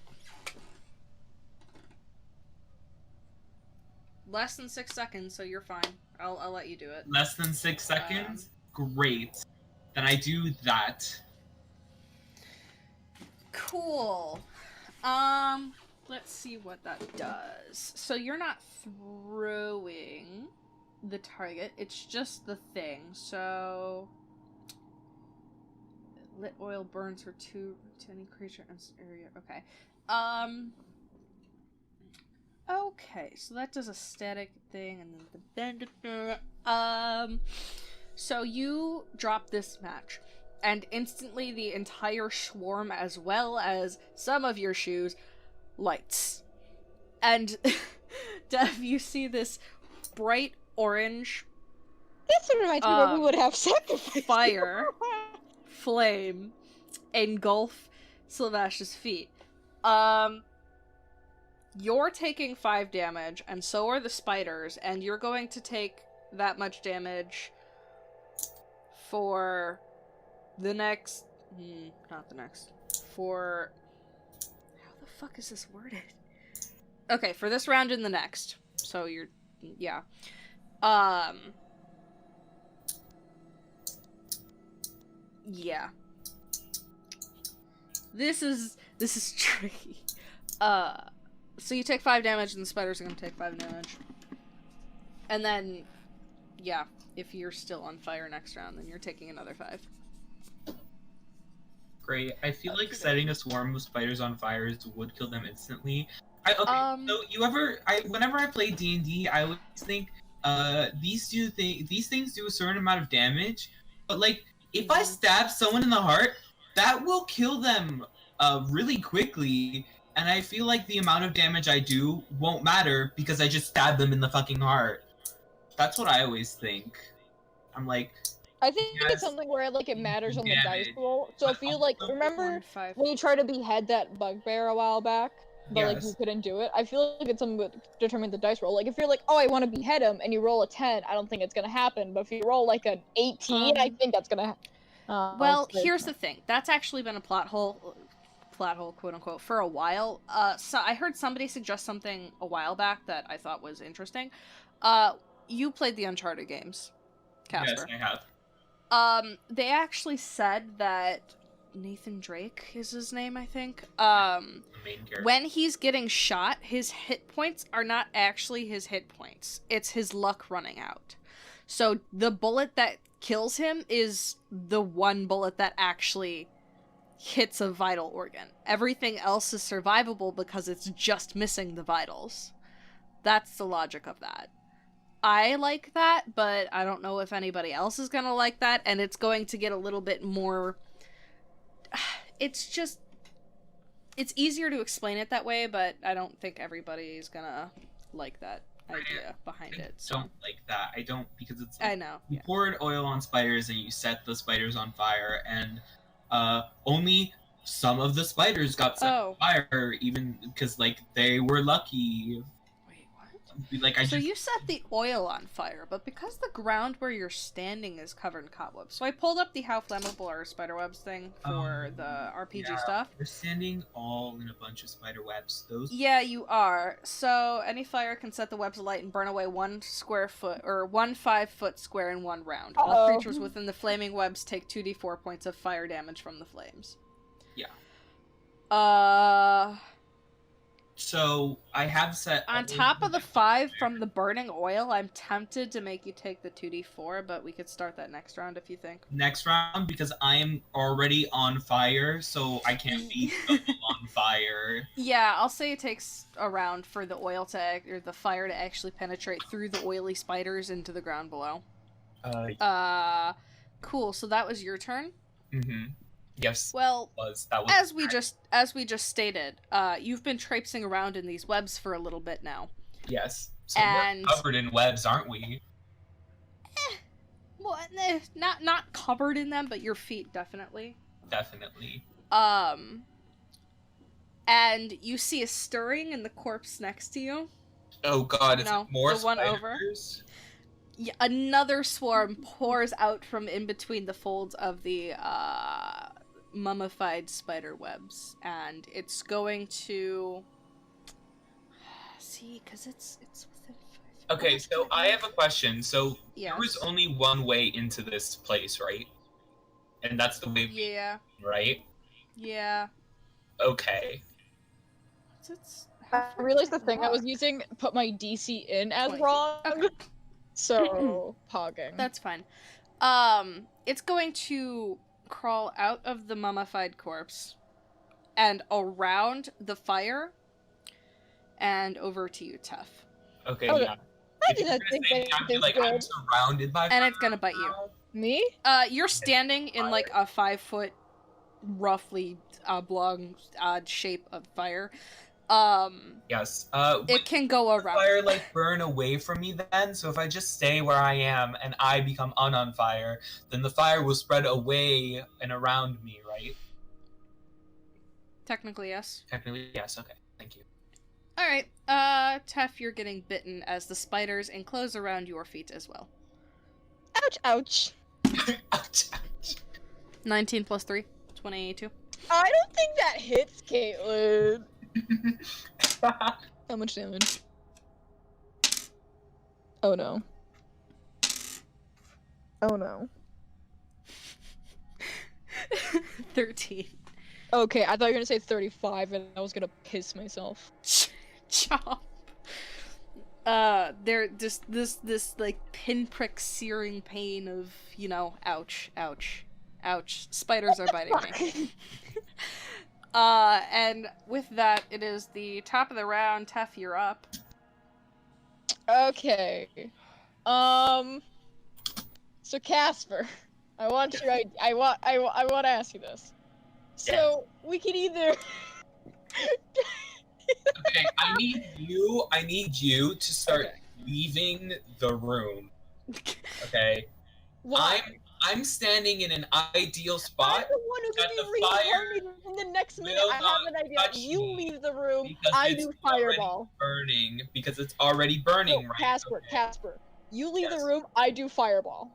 Less than 6 seconds, so you're fine. I'll let you do it. Less than 6 seconds? Great. Then I do that. Cool. let's see what that does. So you're not throwing the target, it's just the thing. So lit oil burns for 2 to any creature in this area. Okay. Okay, so that does a static thing, and then the so you drop this match, and instantly the entire swarm, as well as some of your shoes, lights. And Dev, you see this bright orange This reminds me where we would have sacrificed fire flame engulf Syl-Vash's feet. You're taking 5 damage, and so are the spiders, and you're going to take that much damage for the next... not the next. For... How the fuck is this worded? Okay, for this round and the next. So you're... Yeah. Yeah. This is tricky. So you take 5 damage, and the spiders are gonna take 5 damage. And then, yeah, if you're still on fire next round, then you're taking another 5. Great. I feel like setting a swarm of spiders on fire would kill them instantly. So whenever I play D&D, I always think, these things do a certain amount of damage, but like, if I stab someone in the heart, that will kill them, really quickly. And I feel like the amount of damage I do won't matter because I just stabbed them in the fucking heart. That's what I always think. I'm like... I think it's something where, like, it matters on the dice roll. So if you, like, remember when you tried to behead that bugbear a while back, but, like, you couldn't do it? I feel like it's something that determines the dice roll. Like, if you're like, oh, I want to behead him, and you roll a 10, I don't think it's gonna happen. But if you roll, like, an 18, I think that's gonna happen. Well, here's the thing. That's actually been a plot hole, quote unquote, for a while. So I heard somebody suggest something a while back that I thought was interesting. You played the Uncharted games, Kacper. Yes, I have. They actually said that Nathan Drake is his name, I think. When he's getting shot, his hit points are not actually his hit points. It's his luck running out. So the bullet that kills him is the one bullet that actually hits a vital organ. Everything else is survivable because it's just missing the vitals. That's the logic of that. I like that, but I don't know if anybody else is gonna like that, and it's going to get a little bit more... It's just... It's easier to explain it that way, but I don't think everybody's gonna like that idea behind it. So. I don't like that. I don't, because it's like, I know. You poured oil on spiders and you set the spiders on fire, and only some of the spiders got set on fire, even because, like, they were lucky. Wait, what? So you set the oil on fire, but because the ground where you're standing is covered in cobwebs. So I pulled up the how flammable are spiderwebs thing for the RPG stuff. We're standing all in a bunch of spider webs. Yeah, you are. So any fire can set the webs alight and burn away 1 square foot, or 1 5-foot square in 1 round. All creatures within the flaming webs take 2d4 points of fire damage from the flames. Yeah. So I have set... On top of the 5 from the burning oil, I'm tempted to make you take the 2d4, but we could start that next round if you think. Next round, because I am already on fire, so I can't be on fire. Yeah, I'll say it takes a round for the oil to, or the fire to actually penetrate through the oily spiders into the ground below. Cool, so that was your turn? Mm-hmm. Yes. Well, that was as we just stated, you've been traipsing around in these webs for a little bit now. Yes. So and we're covered in webs, aren't we? Well, not covered in them, but your feet definitely. Definitely. And you see a stirring in the corpse next to you. Oh God! It's more the one over. Yeah, another swarm pours out from in between the folds of the mummified spider webs, and it's going to see, because it's within 5. Okay, so I have a question. So there was only one way into this place, right? And that's the way we, right? Yeah. Okay. I realized the thing I was using put my DC in as wrong. Okay. So, pogging. That's fine. It's going to crawl out of the mummified corpse and around the fire and over to you, Tef. Okay, Okay. yeah. I didn't think I'm like, I'm surrounded by And it's gonna bite you. Me? You're standing in like a 5-foot, roughly oblong, odd shape of fire. Yes. It can go around. Fire like burn away from me then, so if I just stay where I am and I become on fire, then the fire will spread away and around me, right? Technically, yes. Technically, yes. Okay, thank you. Alright, Tef, you're getting bitten as the spiders enclose around your feet as well. Ouch, ouch. Ouch, ouch. 19 plus 3, 22. I don't think that hits, Caitlin. How much damage? Oh no. Oh no. 13. Okay, I thought you were gonna say 35 and I was gonna piss myself. Chop. There just this like pinprick searing pain of, you know, ouch, ouch, ouch. Spiders are biting me. And with that, it is the top of the round. Tef, you're up. Okay. So Kacper, I want to ask you this. So we can either Okay, I need you to start leaving the room. Okay? Why? I'm standing in an ideal I'm spot. the one who that can the be reincarnated in the next minute. will I have an not idea. touch You me leave the room. because I it's do fireball. burning because it's already burning, No, right? Kacper, Okay. Kacper. You leave Yes. the room. I do fireball.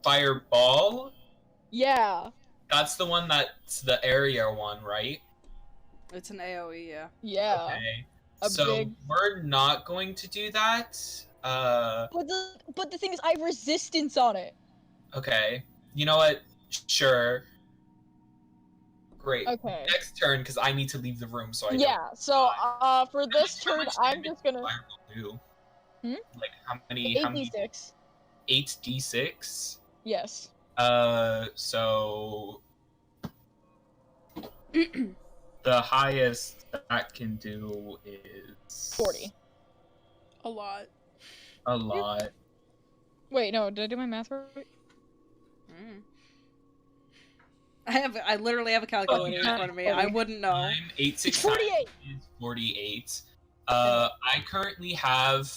Fireball? Yeah. That's the one that's the area one, right? It's an AoE, yeah. Yeah. Okay. A So big- we're not going to do that. But the thing is, I have resistance on it. Okay. You know what? Sure. Great. Okay. Next turn, because I need to leave the room, so I Yeah. So for this How turn, much I'm damage just gonna does Fireball do? Hmm? Like how many? 8d6. 8d6. Yes. So the highest that can do is 40. A lot. A lot. Wait, no. Did I do my math right? I literally have a calculator in front of me. I wouldn't know. I'm 8 6 48. is 48. I currently have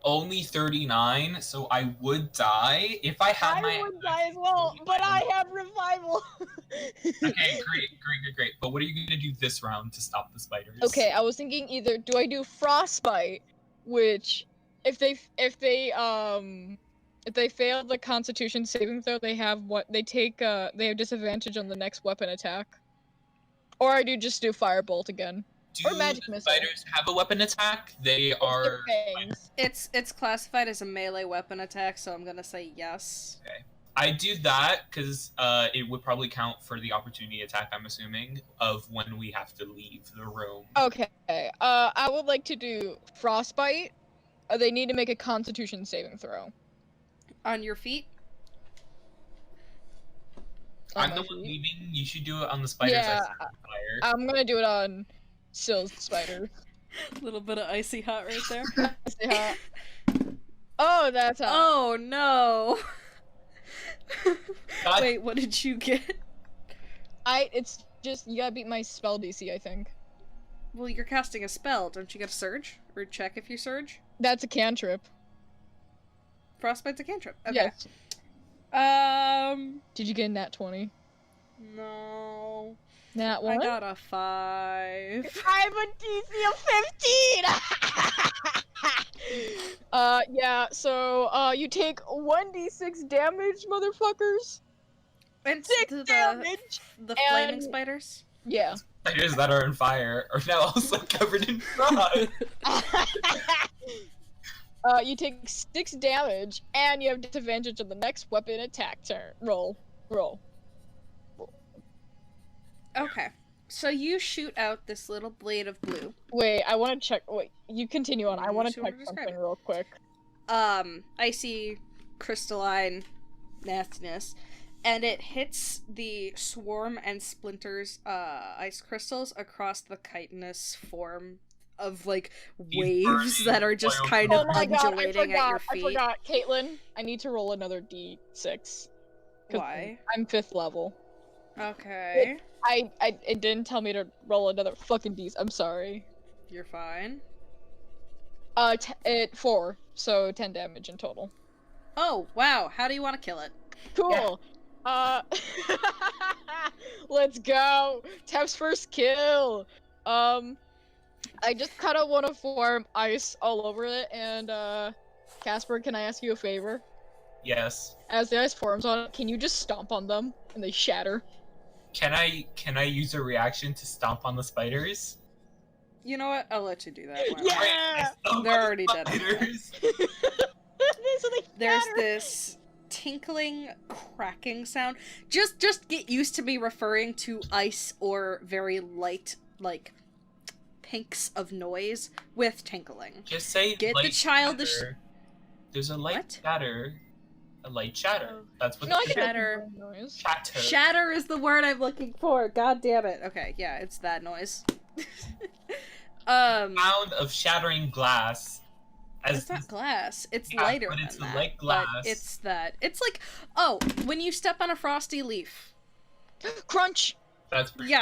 only 39, so I would die if I had my. I would die as well, but I have revival. Okay, great. But what are you gonna do this round to stop the spiders? Okay, I was thinking either do I do frostbite, which if they fail the Constitution saving throw, they have they have disadvantage on the next weapon attack, or I just do firebolt again. Or magic the missile. spiders have a weapon attack? They are. Fangs. It's classified as a melee weapon attack, so I'm gonna say yes. Okay. I do that because it would probably count for the opportunity attack, I'm assuming, of when we have to leave the room. Okay. I would like to do frostbite. They need to make a Constitution saving throw. On your feet? On I'm my the one feet. leaving. You should do it on the spiders. I Yeah. set on fire. I'm gonna do it on Syl's spider. A little bit of icy hot right there. See how- Oh, that's how. Oh no! God. Wait, what did you get? It's just you gotta beat my spell DC, I think. Well, you're casting a spell. Don't you get a surge? Or check if you surge? That's a cantrip. Frostbite's a cantrip. Okay. Yes. Um. Did you get a nat 20? No. Nat 1? I got a 5. I'm a DC of 15! Yeah, so, you take 1d6 damage, motherfuckers. And 6 the damage! flaming and- spiders? Yeah. Spiders that are on fire are now also covered in frost. You take 6 damage, and you have disadvantage on the next weapon attack turn. Roll. Okay. So you shoot out this little blade of blue. Wait, I want to check. Wait, you continue on. I want to check something real quick. Icy, crystalline nastiness, and it hits the swarm and splinters ice crystals across the chitinous form of like waves that are just kind of undulating at your feet. I forgot, Caitlin. I need to roll another d6. Why? I'm 5th level. Okay. It didn't tell me to roll another fucking d. I'm sorry. You're fine. 4, so 10 damage in total. Oh wow! How do you want to kill it? Cool. Yeah. Let's go. Tep's first kill. I just kind of want to form ice all over it, and Kacper, can I ask you a favor? Yes. As the ice forms on it, can you just stomp on them and they shatter? Can I use a reaction to stomp on the spiders? You know what? I'll let you do that. Yeah! They're already dead. So There's this tinkling, cracking sound. Just get used to me referring to ice or very light, like, pinks of noise with tinkling. Just say get light the childish. Shatter. There's a light what? shatter. A light shatter. That's what shatter. Shatter. Shatter is the word I'm looking for. God damn it. Okay, yeah, it's that noise. Sound of shattering glass. It's not glass. It's lighter but than it's that. like glass. But it's that. It's like, oh, when you step on a frosty leaf. Crunch. That's pretty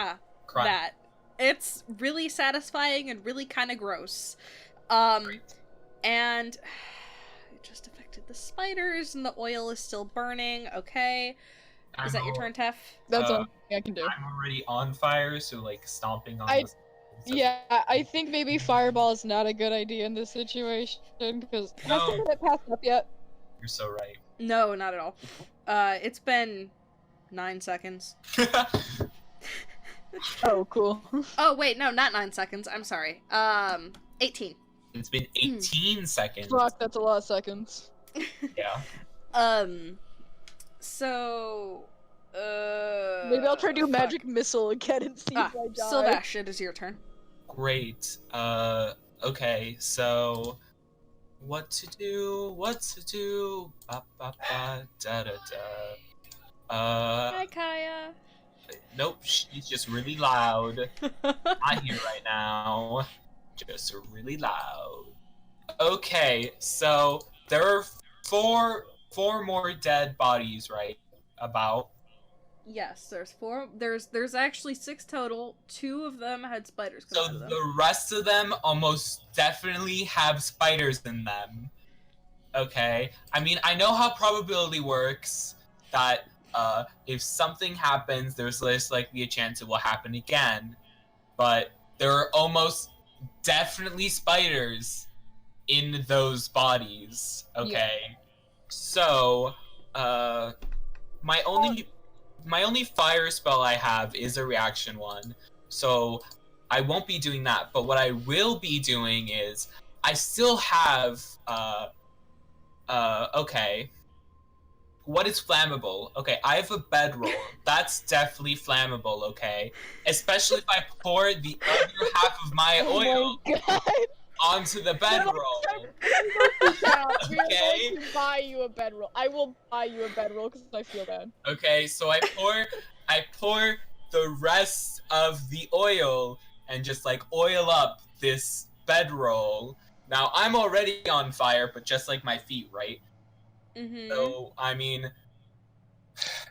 crunch. That. It's really satisfying and really kind of gross. And it just affected the spiders, and the oil is still burning. Okay. Is that your turn, Tef? That's all I can do. I'm already on fire, so like stomping on the... Yeah, I think maybe fireball is not a good idea in this situation, because hasn't it passed up yet? You're so right. No, not at all. It's been 9 seconds. Oh, cool. Oh, wait, no, not 9 seconds. I'm sorry. 18. It's been 18 seconds. Fuck, that's a lot of seconds. Yeah. So... maybe I'll try to do magic missile again and see if I die. Syl-Vash, it is your turn. Great. Okay, so... What to do? Ba, ba, ba, da, da, da. Hi, Kaya. Nope, she's just really loud. Not here right now. Just really loud. Okay, so there are four more dead bodies, right? About. Yes, there's 4. There's actually 6 total. 2 of them had spiders come out of them. The rest of them almost definitely have spiders in them. Okay? I mean, I know how probability works, that if something happens, there's less likely a chance it will happen again. But there are almost definitely spiders in those bodies. Okay? Yeah. So, my only fire spell I have is a reaction one, so I won't be doing that. But what I will be doing is, I still have, okay. What is flammable? Okay, I have a bedroll. That's definitely flammable, okay? Especially if I pour the other half of my oil onto the bedroll. Okay? I'm going to buy you a bedroll. I will buy you a bedroll because I feel bad. Okay, so I pour the rest of the oil and just like oil up this bedroll. Now I'm already on fire, but just like my feet, right? Mm-hmm. So I mean,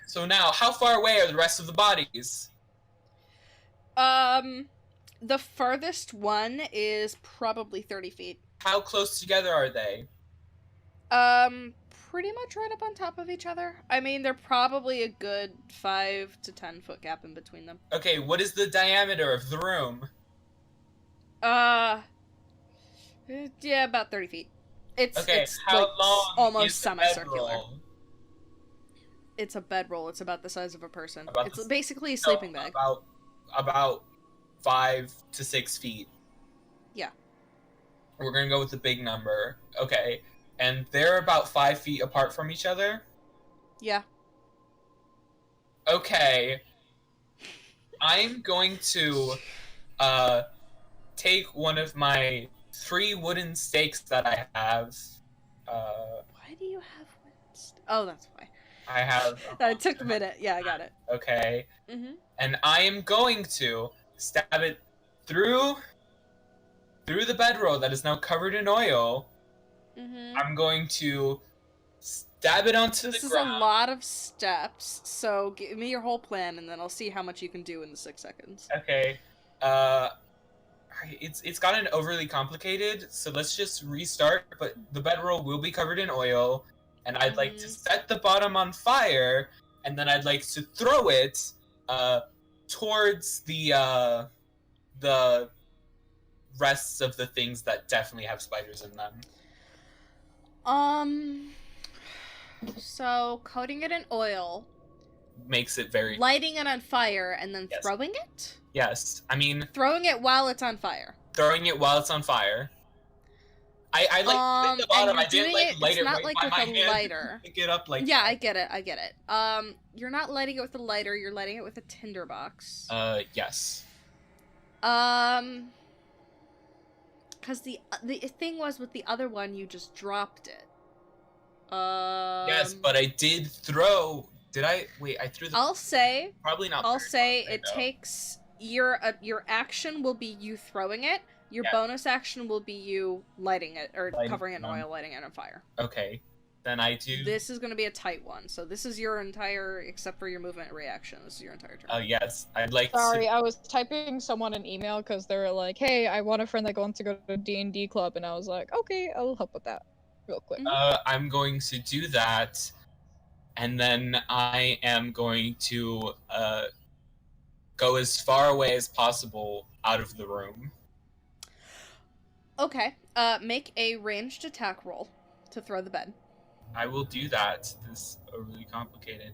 so now how far away are the rest of the bodies? The farthest one is probably 30 feet. How close together are they? Pretty much right up on top of each other. I mean, they're probably a good 5 to 10 foot gap in between them. Okay, what is the diameter of the room? Yeah, about 30 feet. It's how like long almost is the semicircular. bedroll? It's a bedroll. It's about the size of a person. About it's basically a sleeping bag. About 5 to 6 feet. Yeah. We're gonna go with the big number. Okay. And they're about 5 feet apart from each other? Yeah. Okay. I'm going to take one of my 3 wooden stakes that I have. Why do you have wooden Oh, that's why. I have. It took a minute. Yeah, I got it. Okay. Mm-hmm. And I am going to stab it through the bedroll that is now covered in oil. Mm-hmm. I'm going to stab it onto the ground. This is a lot of steps, so give me your whole plan, and then I'll see how much you can do in the 6 seconds. Okay. It's gotten overly complicated, so let's just restart. But the bedroll will be covered in oil, and I'd like to set the bottom on fire, and then I'd like to throw it towards the rests of the things that definitely have spiders in them. So coating it in oil Makes it very... lighting it on fire, and then throwing it? Yes. I mean... throwing it while it's on fire. Throwing it while it's on fire. I like the bottom. I didn't like light it not right like by with my a hand. lighter. Pick it up like... Yeah, I get it. You're not lighting it with a lighter, you're lighting it with a tinderbox. Yes. Because the thing was with the other one, you just dropped it. Yes, but I did throw... Did I? Wait, I threw the... I'll say... Probably not... I'll say it takes... Your action will be you throwing it. Your bonus action will be you lighting it, or covering it in oil, lighting it on fire. Okay. Then I do... This is going to be a tight one. So this is your entire... Except for your movement and reaction. This is your entire turn. Oh, yes. I'd like Sorry, I was typing someone an email because they were like, hey, I want a friend that wants to go to a D&D club. And I was like, okay, I'll help with that real quick. I'm going to do that. And then I am going to go as far away as possible out of the room. Okay. Make a ranged attack roll to throw the bed. I will do that. This is overly complicated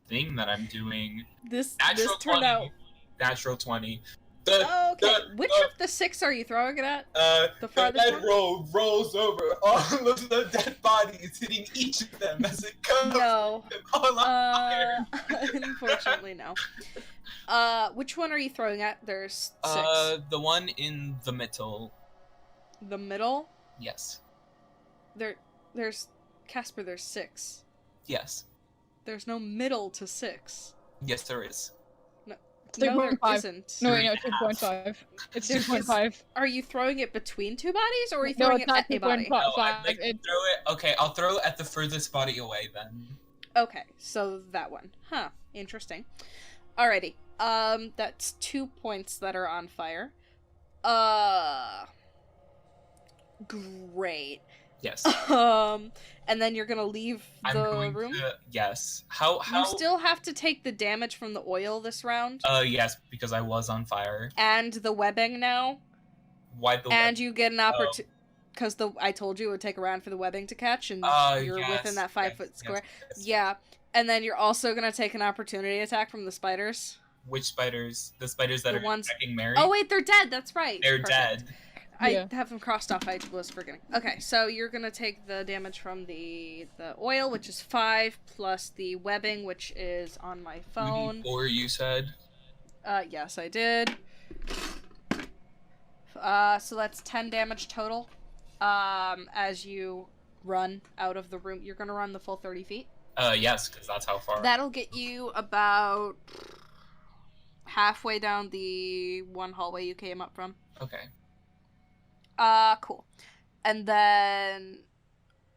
thing that I'm doing. This Natural turned 20. out... Natural 20. Okay. Which of the 6 are you throwing it at? The bedroll rolls over all of the dead bodies, hitting each of them as it comes. No. All on fire. Unfortunately, no. Which one are you throwing at? There's 6. The one in the middle. The middle? Yes. There's... Kacper, there's 6. Yes. There's no middle to 6. Yes, there is. No, there isn't. No, wait, no, 2.5. It's 2.5. Are you throwing it between 2 bodies, or are you throwing it at a body? No, I'd like to throw it... Okay, I'll throw it at the furthest body away, then. Okay, so that one. Huh, interesting. Alrighty. That's 2 points that are on fire. Great. Yes. And then you're gonna leave the room? Yes. How... You still have to take the damage from the oil this round? Yes, because I was on fire. And the webbing now? Why the And you get an opportunity... Because I told you it would take a round for the webbing to catch, and you're within that 5-foot square. Yes. Yeah. And then you're also gonna take an opportunity attack from the spiders. Which spiders? The spiders that are attacking Mary? Oh wait, they're dead, that's right. They're dead. I have them crossed off, I was forgetting. Okay, so you're gonna take the damage from the oil, which is 5, plus the webbing, which is on my phone. 4, you said? Yes, I did. So that's 10 damage total. As you run out of the room. You're gonna run the full 30 feet? Yes, because that's how far. That'll get you about halfway down the one hallway you came up from. Okay. Cool. And then...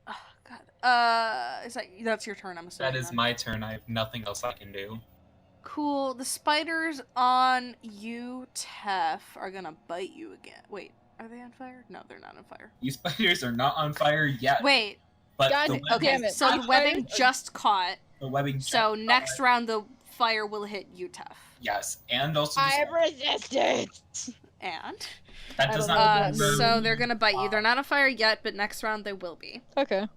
Oh, God. That's your turn, I'm assuming. That is my turn. I have nothing else I can do. Cool. The spiders on you, Tef, are gonna bite you again. Wait, are they on fire? No, they're not on fire. You spiders are not on fire yet. Wait. But God, okay, so the webbing just caught. The webbing So next round, the fire will hit you, Tef. Yes, and also... I resisted! And? That does not... So they're gonna bite you. They're not on fire yet, but next round they will be. Okay.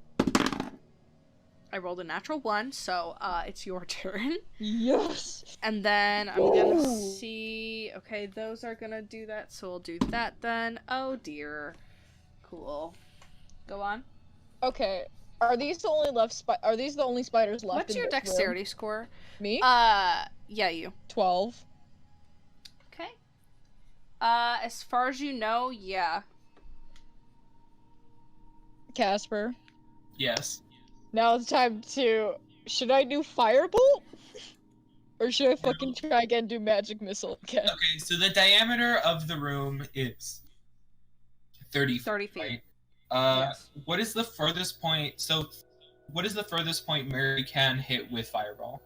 I rolled a natural 1, so it's your turn. Yes! And then I'm gonna see... Okay, those are gonna do that, so we'll do that then. Oh dear. Cool. Go on. Okay, Are these the only are these the only spiders left? What's in your this dexterity room? score? Me? Yeah, you. 12. Okay. As far as you know, yeah. Kacper. Yes. Now it's time to. Should I do firebolt? Or should I fucking try again and do magic missile again? Okay, so the diameter of the room is 30 feet. 30 feet. Right? Yes. What is the furthest point? So, what is the furthest point Mary can hit with fireball?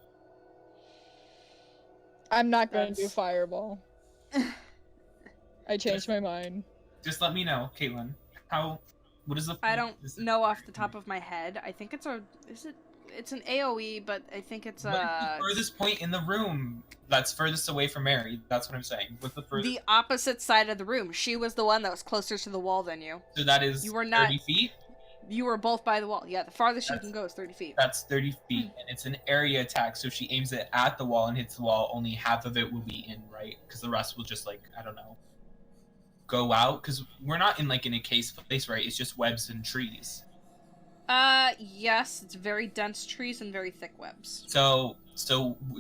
I'm not gonna do fireball. I changed Just- my mind. Just let me know, Caitlin. What is the? I don't know off the top of my head. I think it's it's an AoE, but I think it's What is the furthest point in the room that's furthest away from Mary? That's what I'm saying. What's the furthest? the opposite side of the room. She was the one that was closer to the wall than you. So that is You were not- 30 feet? You were both by the wall. Yeah, the farthest you can go is 30 feet. That's 30 feet, and it's an area attack, so if she aims it at the wall and hits the wall, only half of it will be in, right? Because the rest will just, like, I don't know, go out? Because we're not in, like, in a case place, right? It's just webs and trees. Yes, it's very dense trees and very thick webs. So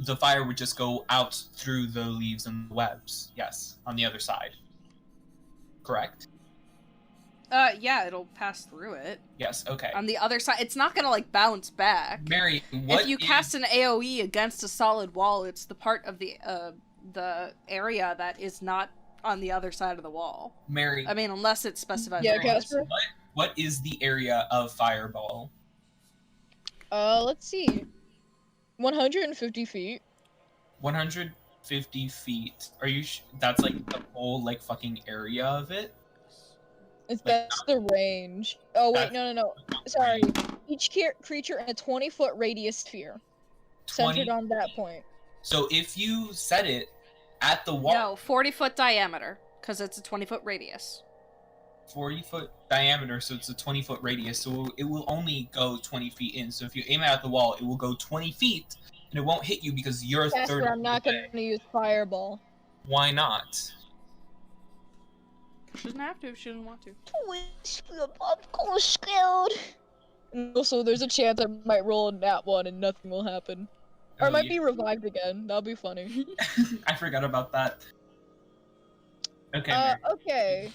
the fire would just go out through the leaves and the webs, yes, on the other side. Correct? Yeah, it'll pass through it. Yes, okay. On the other side, it's not gonna, like, bounce back. Mary, If you cast an AoE against a solid wall, it's the part of the area that is not on the other side of the wall. Mary. I mean, unless it's specified. Yeah, otherwise. Kacper? What is the area of fireball? Let's see. 150 feet. 150 feet. Are you that's like the whole like fucking area of it? That's the range. Oh wait, no. Sorry. Each creature in a 20-foot radius sphere. 20 Centered on that point. So if you set it at the wall, No, 40-foot diameter, because it's a 20-foot radius. 40-foot diameter, so it's a 20-foot radius, so it will only go 20 feet in. So if you aim it at the wall, it will go 20 feet, and it won't hit you because you're 30 Kacper, I'm not away. gonna use fireball. Why not? She doesn't have to if she doesn't want to. I'm scared. Also, there's a chance I might roll a nat one and nothing will happen. Or I might be revived again. That'll be funny. I forgot about that. Okay. Mary. Okay.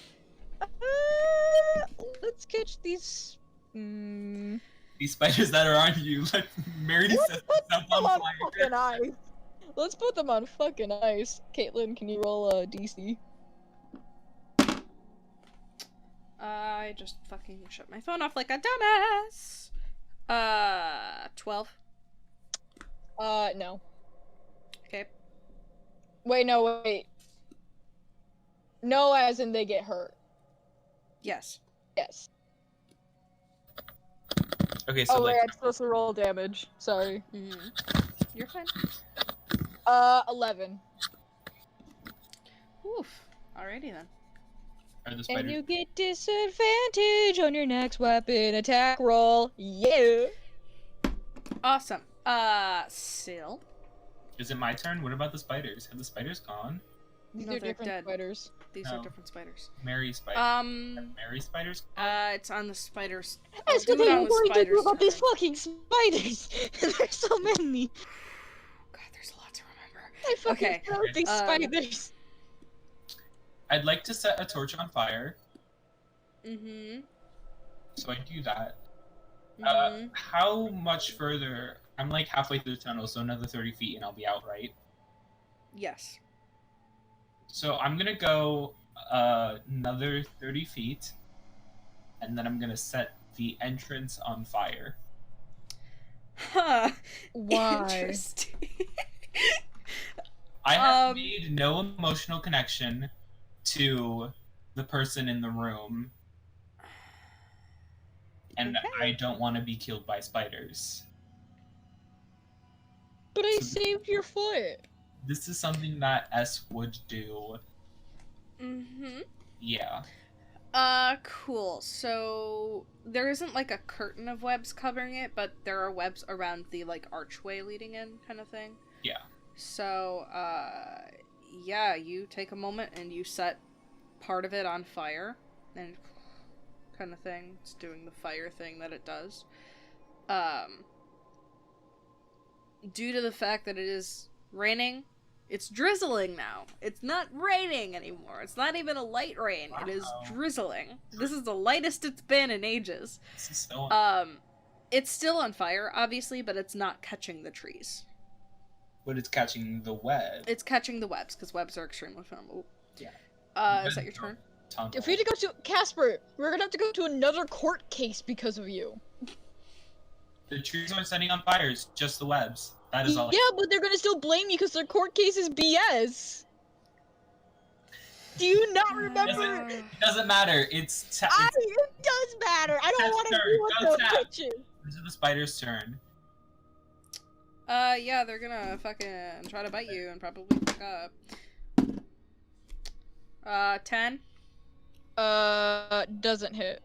Let's catch these. These spiders that are on you, like Mary Let's says, put stuff them on on fire. fucking ice. Let's put them on fucking ice. Caitlin, can you roll a DC? I just fucking shut my phone off like a dumbass. 12. No. Okay. Wait, no, wait. No, as in they get hurt. Yes. Yes. Okay, so Oh, like wait, I'm supposed to roll damage. Sorry. You're fine. 11. Oof. Alrighty then. are the spiders. And you get disadvantage on your next weapon attack roll. Yeah. Awesome. Syl. Is it my turn? What about the spiders? Have the spiders gone? These No, are they're different dead. spiders. These No. are different spiders. Mary spiders. Have Mary spiders gone? It's on the spiders. That's Do what it I'm on the going to do spiders about these turn. fucking spiders. There's so many. God, there's a lot to remember. I fucking Okay, love these spiders. I'd like to set a torch on fire, Mm-hmm. so I do that. Mm-hmm. How much further? I'm like halfway through the tunnel, so another 30 feet and I'll be out, right? Yes. So I'm gonna go another 30 feet, and then I'm gonna set the entrance on fire. Huh. Why? Interesting. I have made no emotional connection to the person in the room, and Okay. I don't want to be killed by spiders. But I So- saved your foot. This is something that S would do. Mm-hmm. Yeah. Cool. So there isn't like a curtain of webs covering it, but there are webs around the like archway leading in kind of thing. Yeah. So, yeah, you take a moment and you set part of it on fire and kind of thing. It's doing the fire thing that it does. due to the fact that it is raining, it's drizzling now. It's not raining anymore. It's not even a light rain. It is drizzling. This is the lightest it's been in ages. This is so It's still on fire, obviously, but it's not catching the trees. But it's catching the web. It's catching the webs, because webs are extremely flammable. Yeah. Is that your turn? If we had to go to Kacper, we're gonna have to go to another court case because of you. The trees aren't setting on fires, just the webs. That is all. Yeah, but they're gonna still blame you because their court case is BS. Do you not remember? It doesn't matter. It does matter. I don't want to deal with those bitches. This is the spider's turn. Yeah, they're gonna fucking try to bite you and probably fuck up. 10? Doesn't hit.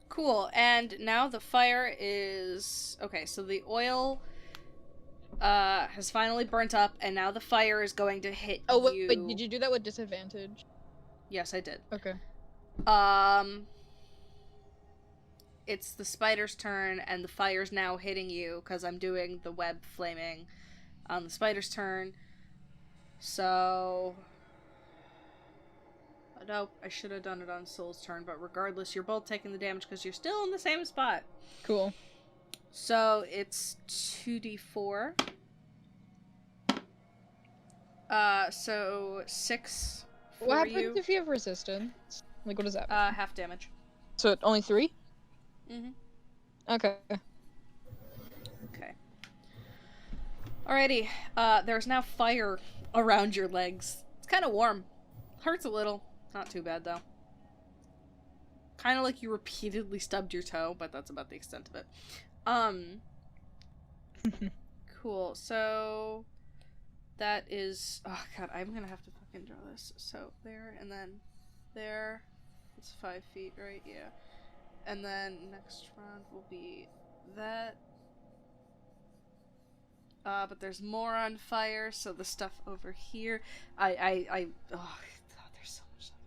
Cool, and now the fire is... Okay, so the oil, has finally burnt up, and now the fire is going to hit you... Wait, did you do that with disadvantage? Yes, I did. Okay. It's the spider's turn, and the fire's now hitting you, because I'm doing the web flaming on the spider's turn. So... Nope, I should have done it on Soul's turn, but regardless, you're both taking the damage because you're still in the same spot. Cool. So, it's 2d4. So 6 for What happens you. if you have resistance? Like, what does that mean? Half damage. So, only 3? Mm-hmm. Okay. Okay. Alrighty, there's now fire around your legs. It's kind of warm. Hurts a little. Not too bad, though. Kind of like you repeatedly stubbed your toe, but that's about the extent of it. Cool, so... That is... Oh, God, I'm gonna have to fucking draw this. So, there, and then there. It's 5 feet, right? Yeah. And then next round will be that. But there's more on fire, so the stuff over here... Oh, there's so much stuff.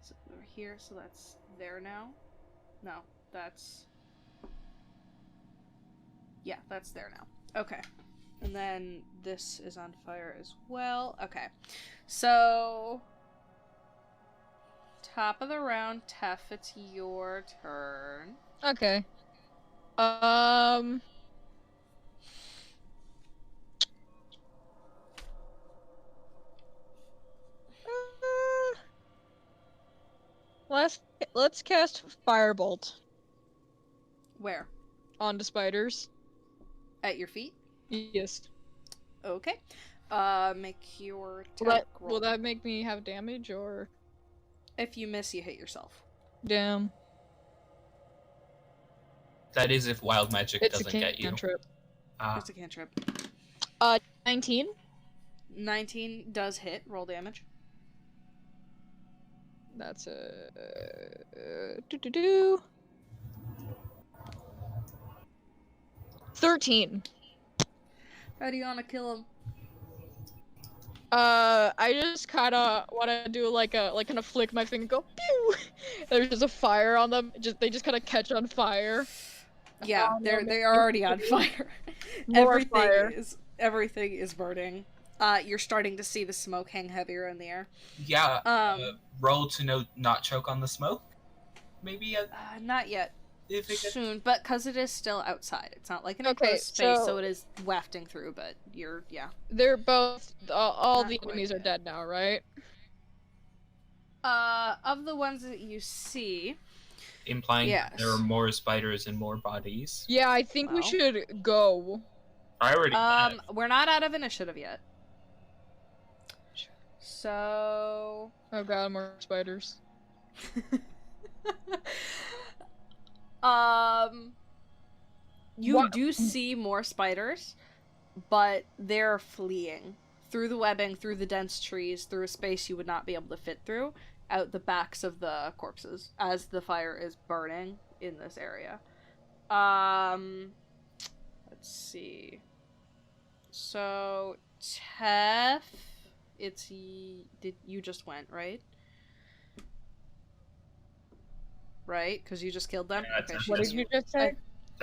So over here, so that's there now. No, that's... Yeah, that's there now. Okay. And then this is on fire as well. Okay. So... Top of the round, Tef, it's your turn. Okay. Let's cast Firebolt Where? onto spiders. At your feet? Yes. Okay. Make your attack roll. Will that make me have damage, or...? If you miss, you hit yourself. Damn. That is if wild magic It's doesn't a get you. cantrip. It's a cantrip. 19? 19 does hit. Roll damage. That's a... 13. How do you want to kill him? I just kinda wanna do kinda flick my finger and go pew! There's just a fire on them. They just kinda catch on fire. Yeah, they're already on fire. More fire. Everything is burning. You're starting to see the smoke hang heavier in the air. Yeah. Roll to not choke on the smoke. Maybe. Not yet. If it gets... Soon, but because it is still outside. It's not like an enclosed space, so it is wafting through. But yeah. They're both all Not the quite enemies are yet. dead now, right? Of the ones that you see, Implying Yes. there are more spiders and more bodies. Yeah, I think we Well. should go. I already. we're not out of initiative yet. So. Oh god, more spiders. You What- do see more spiders, but they're fleeing through the webbing, through the dense trees, through a space you would not be able to fit through, out the backs of the corpses as the fire is burning in this area. Let's see. So, Tef, you just went, right? Right? Because you just killed them? Yeah, Okay, Tef she What just did you just say?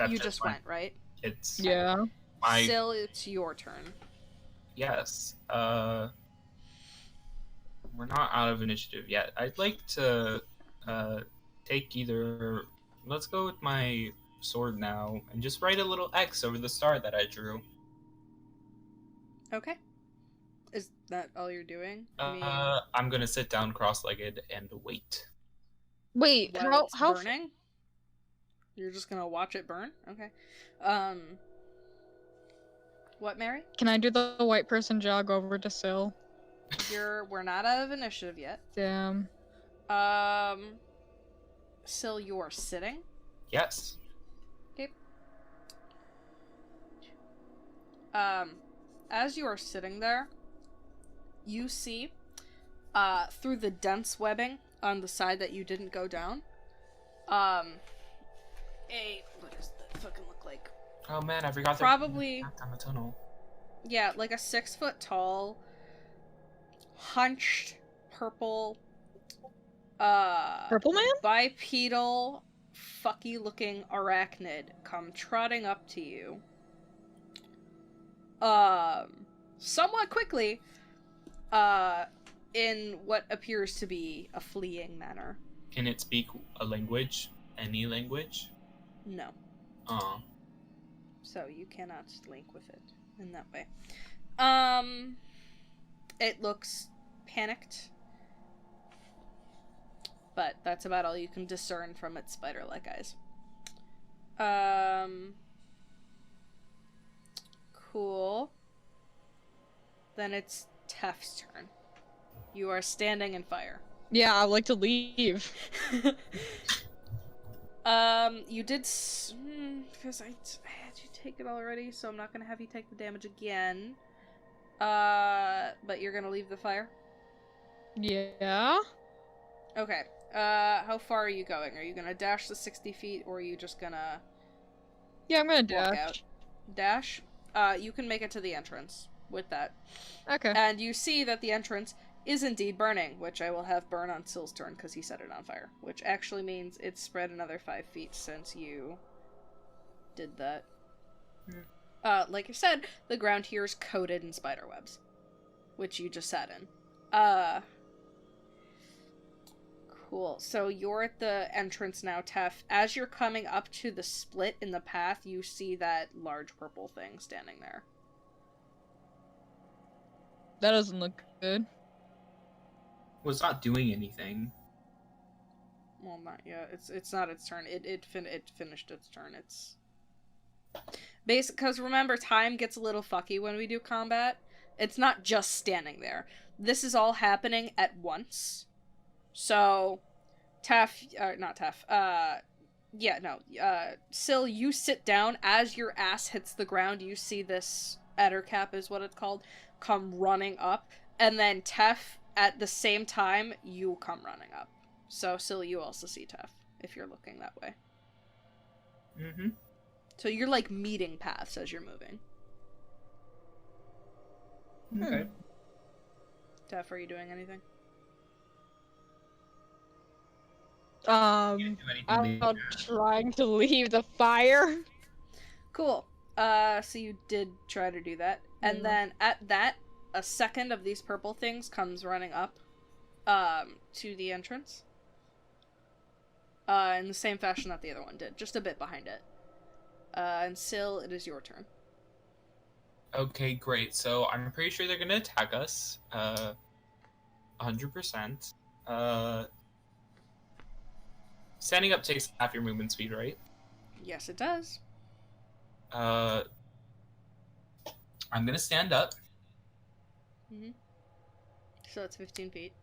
You just went, right? It's Yeah. Syl, it's your turn. Yes. We're not out of initiative yet. I'd like to take either. Let's go with my sword now and just write a little X over the star that I drew. Okay. Is that all you're doing? I'm gonna sit down cross-legged and wait. Wait, While it's burning? You're just gonna watch it burn? Okay. What, Mary? Can I do the white person jog over to Syl? We're not out of initiative yet. Damn. Syl, you're sitting? Yes. Okay. As you are sitting there, you see, through the dense webbing on the side that you didn't go down, what does that fucking look like? Oh man, I forgot. Probably down the tunnel. Yeah, like a 6 foot tall, hunched, purple, Purple man? bipedal, fucky looking arachnid come trotting up to you. Somewhat quickly, in what appears to be a fleeing manner. Can it speak a language? Any language? No. So you cannot link with it in that way. It looks panicked, but that's about all you can discern from its spider-like eyes. Cool. Then it's Tef's turn. You are standing in fire. Yeah, I'd like to leave. You did, because I had you take it already, so I'm not gonna have you take the damage again. But you're gonna leave the fire? Yeah. Okay. How far are you going? Are you gonna dash the 60 feet, or are you just gonna... Yeah, I'm gonna walk dash. out? Dash? You can make it to the entrance with that. Okay. And you see that the entrance is indeed burning, which I will have burn on Syl's turn because he set it on fire. Which actually means it's spread another 5 feet since you did that. Like I said, the ground here is coated in spider webs, which you just sat in. Cool. So you're at the entrance now, Tef. As you're coming up to the split in the path, you see that large purple thing standing there. That doesn't look good. Well, it's not doing anything. Well, not yet. It's not its turn. It finished its turn. It's basic, because remember, time gets a little fucky when we do combat. It's not just standing there. This is all happening at once. So, Syl, you sit down. As your ass hits the ground, you see this Ettercap is what it's called, come running up. And then Tef, at the same time, you come running up. So, Syl, you also see Tef, if you're looking that way. Mm-hmm. So you're, like, meeting paths as you're moving. Okay. Tef, are you doing anything? I'm not trying to leave the fire. Cool. So you did try to do that. And then at that, a second of these purple things comes running up to the entrance. In the same fashion that the other one did, just a bit behind it. And Syl, it is your turn. Okay, great. So I'm pretty sure they're gonna attack us. 100%. Standing up takes half your movement speed, right? Yes, it does. I'm gonna stand up. Mm-hmm. So it's 15 feet.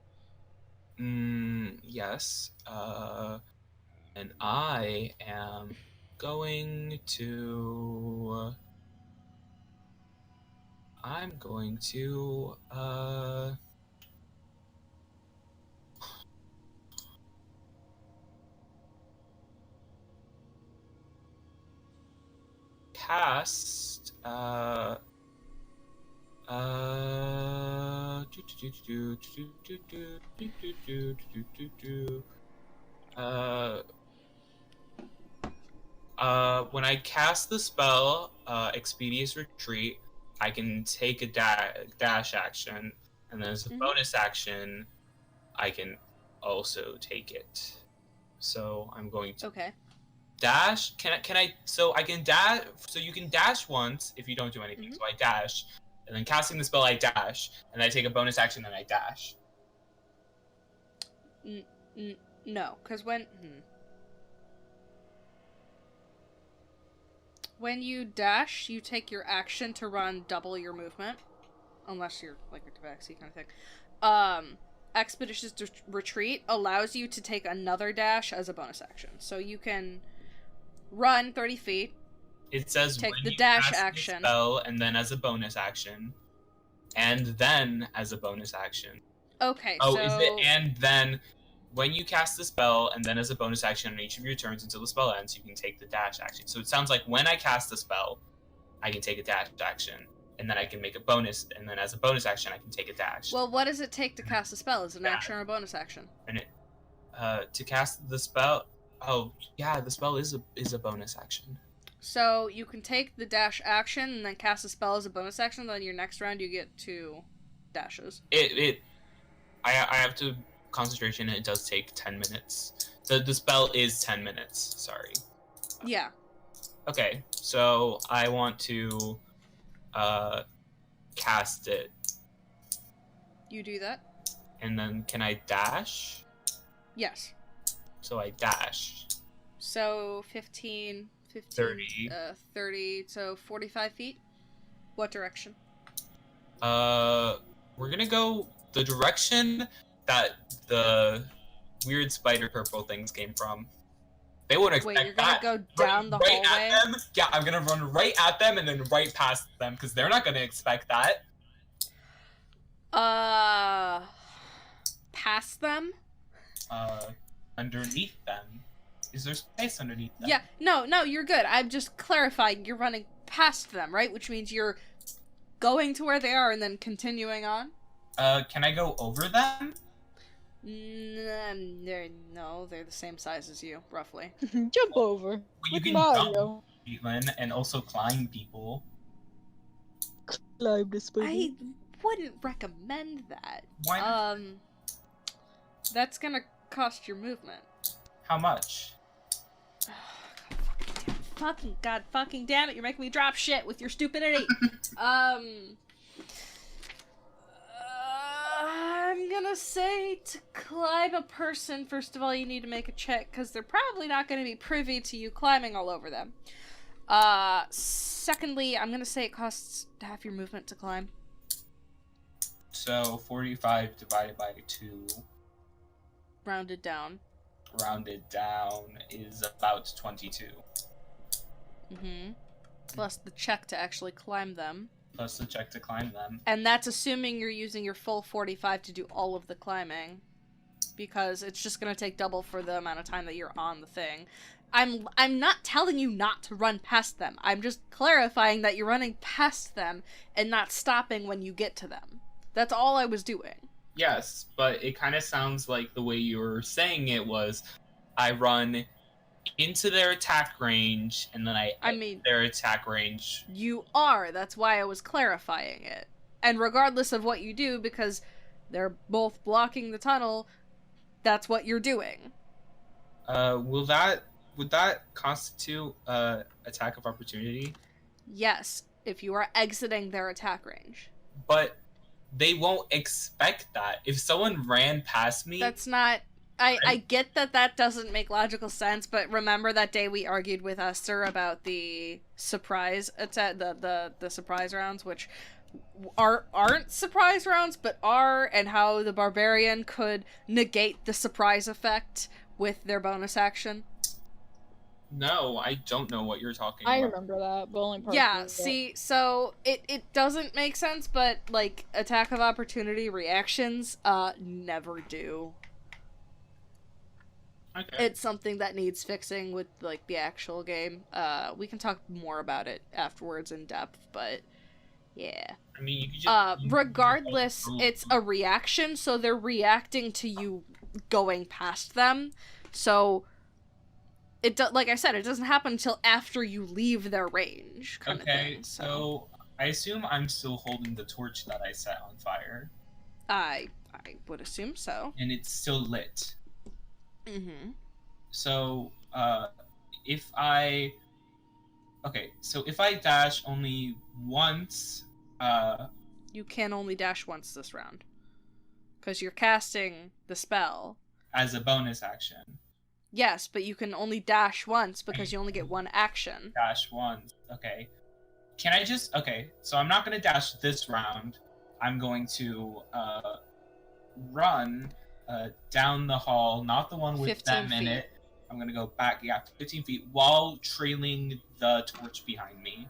Yes. And I am going to... cast when I cast the spell, Expeditious Retreat, I can take a dash action, and then as a bonus action, I can also take it. So I'm going to dash. Can I? So I can dash. So you can dash once if you don't do anything. So I dash, and then casting the spell, I dash, and I take a bonus action, then I dash. No, because when you dash, you take your action to run double your movement, unless you're like a tabaxi kind of thing. Expeditious Retreat allows you to take another dash as a bonus action, so you can run 30 feet. It says take when the you dash cast action, the spell, and then as a bonus action, and then as a bonus action. Okay. Oh, so... is it and then? When you cast the spell, and then as a bonus action on each of your turns until the spell ends, you can take the dash action. So it sounds like when I cast the spell, I can take a dash action, and then I can make a bonus, and then as a bonus action, I can take a dash. Well, what does it take to cast a spell? Is it an action or a bonus action? And it, to cast the spell, oh yeah, the spell is a bonus action. So you can take the dash action and then cast a spell as a bonus action. Then your next round you get 2 dashes. I have to. Concentration, and it does take 10 minutes. The spell is 10 minutes, sorry. Yeah. Okay, so I want to cast it. You do that? And then can I dash? Yes. So I dash. So 15, 30. 30, so 45 feet? What direction? We're gonna go the direction that the weird spider purple things came from. They wouldn't expect that. Wait, you're gonna go down the hallway? At them? Yeah, I'm gonna run right at them and then right past them, because they're not gonna expect that. Past them? Underneath them. Is there space underneath them? Yeah, no, you're good. I'm just clarifying you're running past them, right? Which means you're going to where they are and then continuing on? Can I go over them? No, they're the same size as you, roughly. Jump over. Well, you with can Mario. jump, Caitlin, and also climb people. Climb the spider. I wouldn't recommend that. Why not? That's gonna cost your movement. How much? God fucking damn it, you're making me drop shit with your stupidity. I'm gonna say to climb a person, first of all, you need to make a check, because they're probably not gonna be privy to you climbing all over them. Secondly, I'm gonna say it costs half your movement to climb. So, 45 divided by 2. Rounded down. Rounded down is about 22. Plus the check to actually climb them. Plus the check to climb them. And that's assuming you're using your full 45 to do all of the climbing. Because it's just gonna take double for the amount of time that you're on the thing. I'm not telling you not to run past them. I'm just clarifying that you're running past them and not stopping when you get to them. That's all I was doing. Yes, but it kind of sounds like the way you were saying it was, I run into their attack range, and then I mean their attack range. You are. That's why I was clarifying it. And regardless of what you do, because they're both blocking the tunnel, that's what you're doing. Would that constitute attack of opportunity? Yes, if you are exiting their attack range. But they won't expect that. If someone ran past me... That's not... I get that doesn't make logical sense, but remember that day we argued with Esther about the surprise attack, the surprise rounds, which aren't surprise rounds, but are, and how the barbarian could negate the surprise effect with their bonus action? No, I don't know what you're talking about. I remember that, but only part. Yeah, see, so it doesn't make sense, but, like, attack of opportunity reactions, never do. Okay. It's something that needs fixing with, like, the actual game. We can talk more about it afterwards in depth, but, yeah. I mean, you could just... regardless, it's a reaction, so they're reacting to you going past them, so like I said, it doesn't happen until after you leave their range, kind of thing. So I assume I'm still holding the torch that I set on fire. I would assume so. And it's still lit. Mm-hmm. So, if I dash only once, you can only dash once this round. Because you're casting the spell. As a bonus action. Yes, but you can only dash once because you only get one action. Dash once. Okay. Can I just... Okay, so I'm not going to dash this round. I'm going to run down the hall, not the one with them in it. I'm going to go back, 15 feet, while trailing the torch behind me.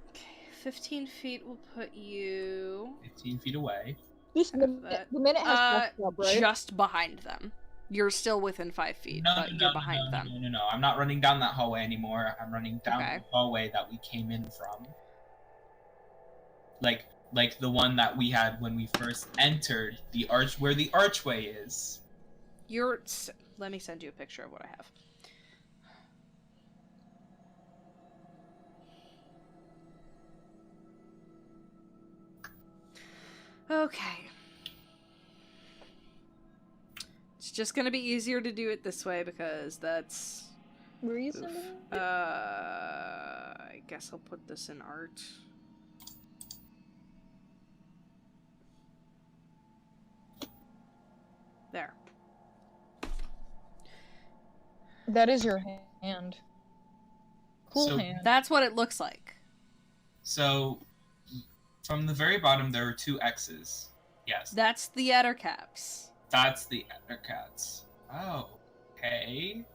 Okay, 15 feet will put you... 15 feet away. The minute has up, right? Just behind them. You're still within 5 feet, but you're behind them. No. I'm not running down that hallway anymore. I'm running down the hallway that we came in from. Like the one that we had when we first entered the arch, where the archway is. Let me send you a picture of what I have. Okay. It's just gonna be easier to do it this way because that's... Reason? I guess I'll put this in art. There. That is your hand. Cool hand. That's what it looks like. So, from the very bottom, there are 2 X's. Yes. That's the Ettercaps. That's the Ettercats. Oh, okay.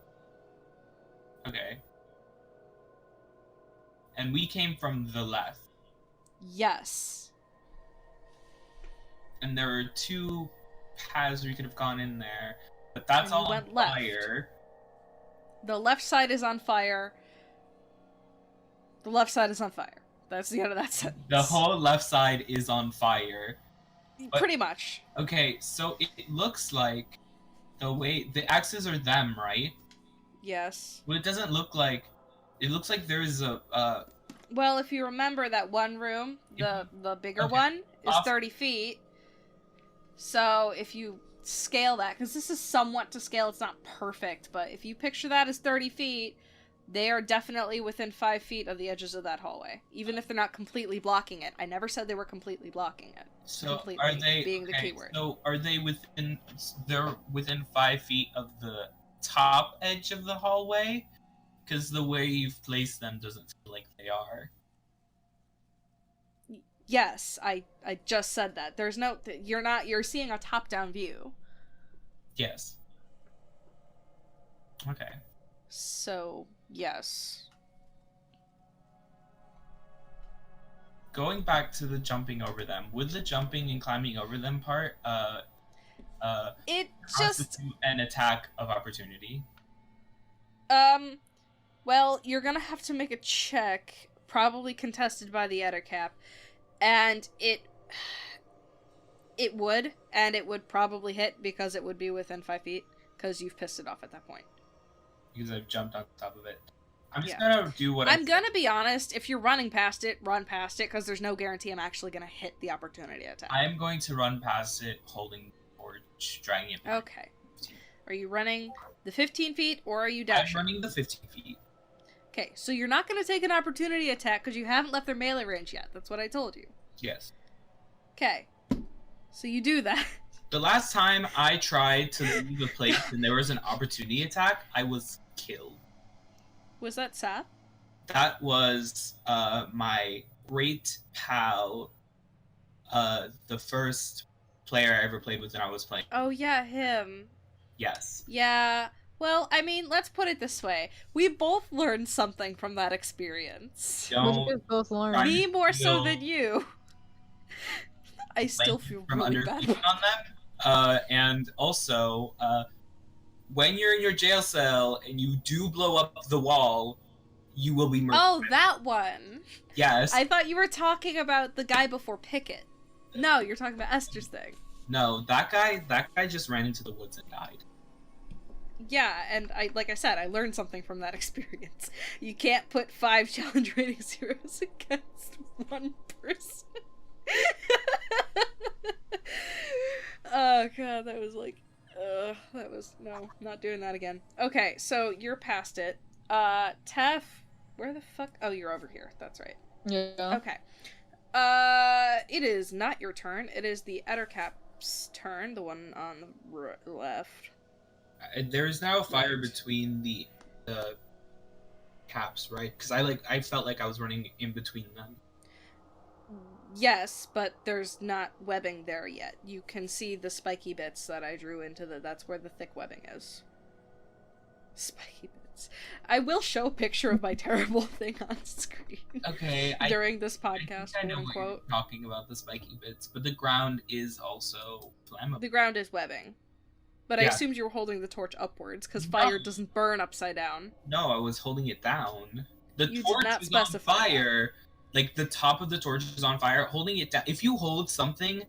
Okay. And we came from the left. Yes. And there are 2 paths where you could have gone in there, but that's all on fire. The left side is on fire. The left side is on fire. That's the end of that sentence. The whole left side is on fire. But, pretty much. Okay, so it looks like the X's are them, right? Yes. Well, it doesn't look like... It looks like there's a... Well, if you remember that one room, the bigger one, is 30 feet. So if you scale that, because this is somewhat to scale, it's not perfect, but if you picture that as 30 feet, they are definitely within 5 feet of the edges of that hallway, even if they're not completely blocking it. I never said they were completely blocking it. So completely are they being the keyword? So are they within? They're within 5 feet of the top edge of the hallway, because the way you've placed them doesn't feel like they are. Yes, I just said that. There's no... You're seeing a top-down view. Yes. Okay. So, yes. Going back to the jumping over them, would the jumping and climbing over them part, it constitute an attack of opportunity? Well, you're gonna have to make a check, probably contested by the Ettercap. And it would probably hit because it would be within 5 feet, because you've pissed it off at that point. Because I've jumped on top of it. I'm just gonna do what I'm gonna be honest, if you're running past it, run past it, because there's no guarantee I'm actually gonna hit the opportunity attack. I'm going to run past it, holding the torch, dragging it back. Okay. Are you running the 15 feet, or are you dashing? I'm running the 15 feet. Okay, so you're not going to take an opportunity attack because you haven't left their melee range yet. That's what I told you. Yes. Okay. So you do that. The last time I tried to leave a place and there was an opportunity attack, I was killed. Was that Seth? That was my great pal, the first player I ever played with when I was playing. Oh yeah, him. Yes. Yeah. Well, I mean, let's put it this way. We both learned something from that experience. Both learned. Me more so than you. I still feel really bad on them. And also, when you're in your jail cell and you do blow up the wall, you will be murdered. Oh, that one. Yes. I thought you were talking about the guy before Pickett. No, you're talking about Esther's thing. No, that guy just ran into the woods and died. Yeah, and like I said, I learned something from that experience. You can't put 5 challenge rating zeros against one person. Oh god, that was like, no, not doing that again. Okay, so you're past it. Tef, where the fuck? Oh, you're over here. That's right. Yeah. Okay. It is not your turn. It is the Ettercap's turn, the one on the left. There is now a fire between the caps, right? Because I felt like I was running in between them. Yes, but there's not webbing there yet. You can see the spiky bits that I drew into that's where the thick webbing is. Spiky bits. I will show a picture of my terrible thing on screen. Okay. During this podcast, I know what you're talking about, the spiky bits, but the ground is also flammable. The ground is webbing. But Yeah. I assumed you were holding the torch upwards, because fire doesn't burn upside down. No, I was holding it down. The You torch did not is on specify fire. Like, the top of the torch is on fire. Holding it down. If you hold something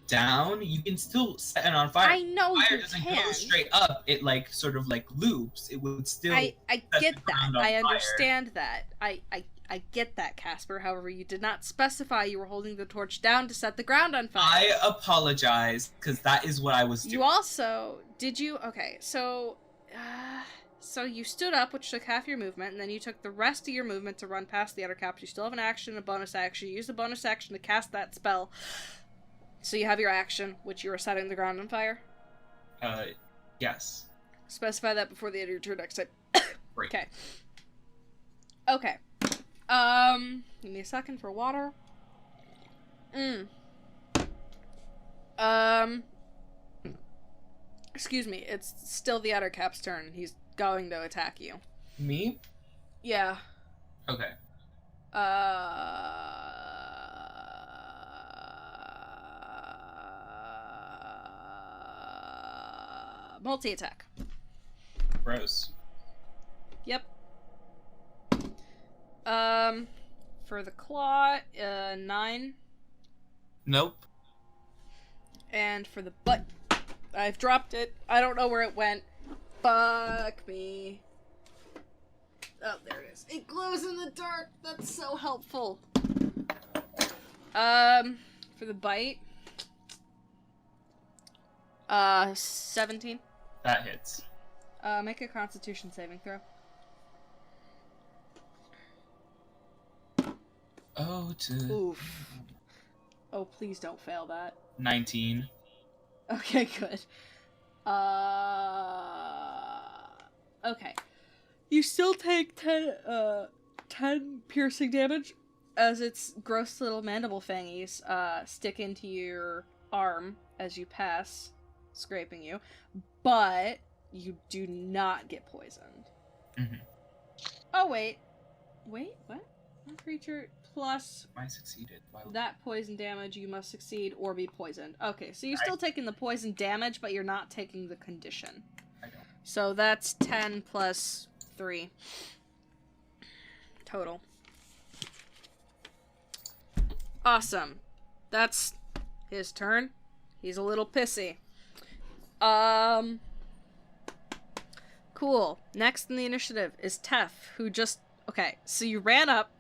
down, you can still set it on fire. I know Fire you doesn't can. go straight up. It, like, sort of, like, loops. It would still... I set get the that. ground on I fire. understand that. I get that, Kacper. However, you did not specify you were holding the torch down to set the ground on fire. I apologize, because that is what I was doing. You also... Did you... Okay, so... so you stood up, which took half your movement, and then you took the rest of your movement to run past the other caps. You still have an action and a bonus action. You use the bonus action to cast that spell. So you have your action, which you are setting the ground on fire. Yes. Specify that before the end of your turn next time. Great. Okay. Okay. Give me a second for water. Excuse me, it's still the other cap's turn. He's going to attack you. Me? Yeah. Okay. Multi-attack. Gross. Yep. For the claw, 9. Nope. And for the butt, I've dropped it. I don't know where it went. Fuck me. Oh, there it is. It glows in the dark. That's so helpful. For the bite, 17. That hits. Make a Constitution saving throw. Oh, Oof. Oh, please don't fail that. 19. Okay, good. Okay. You still take 10 piercing damage as its gross little mandible fangies stick into your arm as you pass, scraping you, but you do not get poisoned. Mm-hmm. Oh, wait. Wait, what? One creature plus I succeeded. Wow. that poison damage, you must succeed or be poisoned. Okay, so you're still taking the poison damage, but you're not taking the condition. I don't. So that's 10 plus 3 total. Awesome. That's his turn. He's a little pissy. Cool. Next in the initiative is Tef, who just... Okay, so you ran up,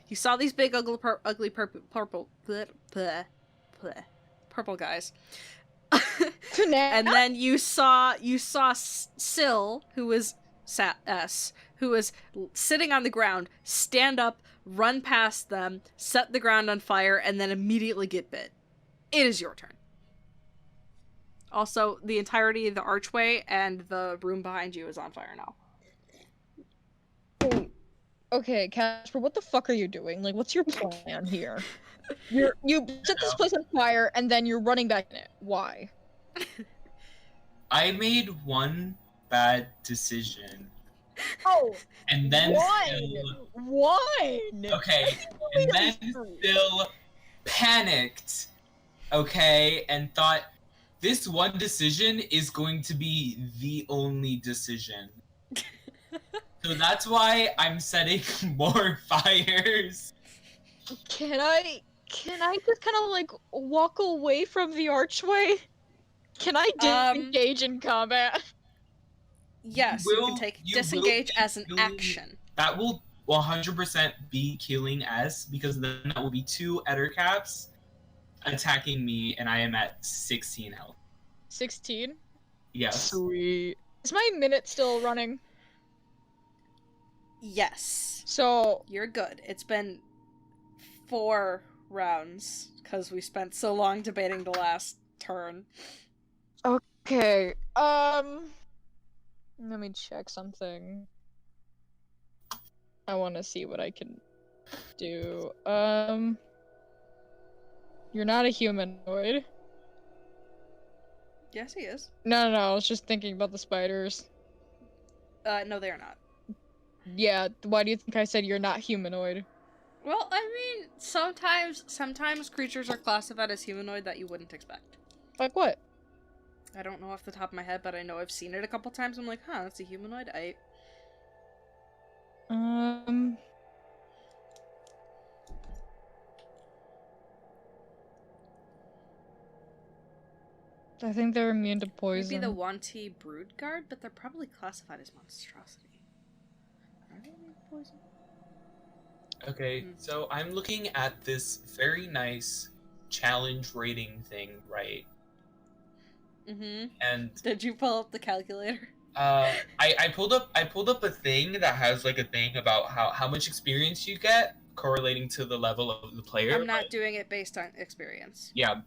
you saw these big ugly purple guys. And then you saw Syl, who was who was sitting on the ground, stand up, run past them, set the ground on fire, and then immediately get bit. It is your turn. Also, the entirety of the archway and the room behind you is on fire now. Okay, Kacper, what the fuck are you doing? Like, what's your plan here? You set this place on fire, and then you're running back in it. Why? I made one bad decision. Oh, And then one! Okay, and then still panicked, okay, and thought this one decision is going to be the only decision. So that's why I'm setting more fires. Can I just kind of like walk away from the archway? Can I disengage in combat? Yes, you can take disengage as an killing, action. That will 100% be killing S, because then that will be 2 Ettercaps attacking me, and I am at 16 health. 16? Yes. Sweet. Is my minute still running? Yes. So You're good. It's been 4 rounds, because we spent so long debating the last turn. okay. Let me check something. I want to see what I can do. You're not a humanoid. Yes, he is. No, I was just thinking about the spiders. No, they're not. Yeah, why do you think I said you're not humanoid? Well, I mean, sometimes creatures are classified as humanoid that you wouldn't expect. Like what? I don't know off the top of my head, but I know I've seen it a couple times. I'm like, huh, that's a humanoid. I think they're immune to poison. Maybe the Wanty Brood Guard, but they're probably classified as monstrosity. Are they immune to poison? Okay, so I'm looking at this very nice challenge rating thing, right? Mm-hmm. And did you pull up the calculator? I pulled up a thing that has like a thing about how much experience you get correlating to the level of the player. I'm not doing it based on experience. Yeah.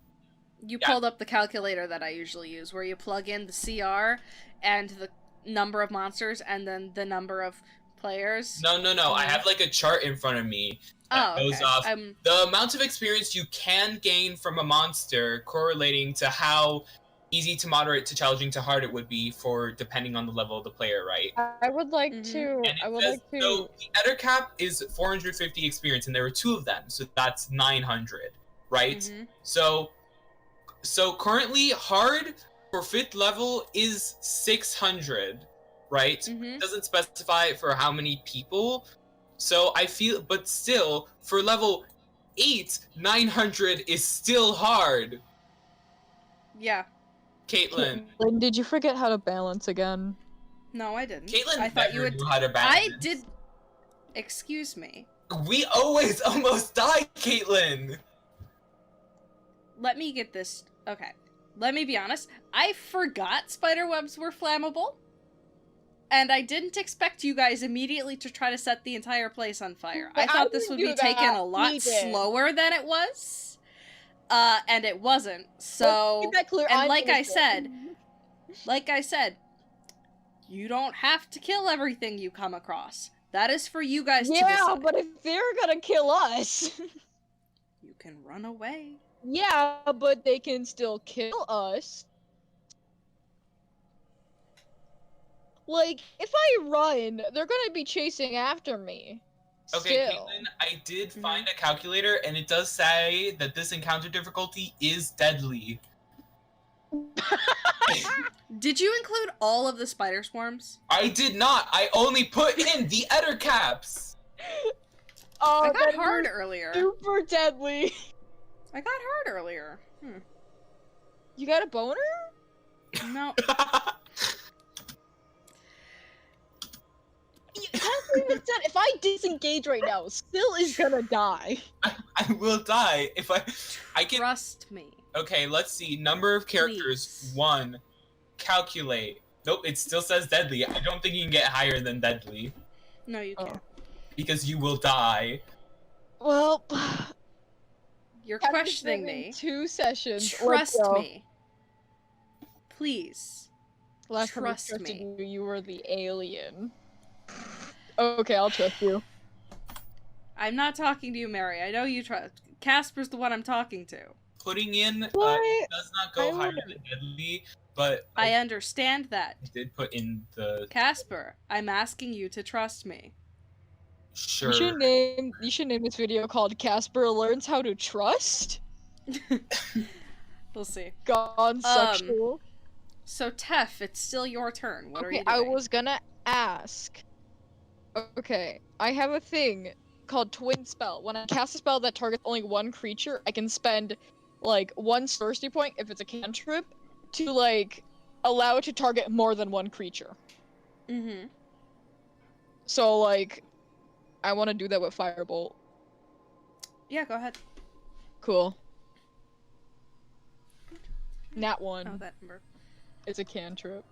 You pulled up the calculator that I usually use, where you plug in the CR and the number of monsters and then the number of players. No. I have like a chart in front of me that goes off the amount of experience you can gain from a monster correlating to how easy to moderate to challenging to hard it would be for depending on the level of the player, right? I would like to. So the Eder cap is 450 experience, and there were 2 of them, so that's 900, right? Mm-hmm. So currently hard for 5th level is 600, right? Mm-hmm. It doesn't specify for how many people. So I feel, but still, for level 8, 900 is still hard. Yeah. Caitlin, did you forget how to balance again? No, I didn't. Caitlin I thought you would knew how to balance. I did. Excuse me. We always almost die, Caitlin. Let me get this. Okay. Let me be honest. I forgot spider webs were flammable. And I didn't expect you guys immediately to try to set the entire place on fire. I thought this would be taken a lot slower than it was. And it wasn't. So, and like I said, you don't have to kill everything you come across. That is for you guys to decide. Yeah, but if they're gonna kill us... you can run away. Yeah, but they can still kill us. Like, if I run, they're gonna be chasing after me. Okay, Still. Caitlin, I did find a calculator, and it does say that this encounter difficulty is deadly. Did you include all of the spider swarms? I did not. I only put in the Eder caps. Oh, I got hard earlier. Super deadly. I got hard earlier. You got a boner? No. If I disengage right now, Syl is gonna die. I will die if I can. Trust me. Okay, let's see. Number of characters. Please. 1. Calculate. Nope, it still says deadly. I don't think you can get higher than deadly. No, you can't. Because you will die. Well, you're questioning me. 2 sessions. Trust me. Please. Last Trust time I trusted me. you were the alien. Okay, I'll trust you. I'm not talking to you, Mary. I know you trust. Casper's the one I'm talking to. Putting in does not go higher than deadly, but I understand that. I did put in the Kacper, I'm asking you to trust me. Sure. You should name this video called Kacper Learns How to Trust. We'll see. Gone sexual. So Tef, it's still your turn. What are you doing? I was gonna ask. Okay, I have a thing called Twin Spell. When I cast a spell that targets only one creature, I can spend, like, 1 sorcery point, if it's a cantrip, to, like, allow it to target more than one creature. Mm-hmm. So, like, I want to do that with Firebolt. Yeah, go ahead. Cool. Nat 1. Oh, that number. It's a cantrip.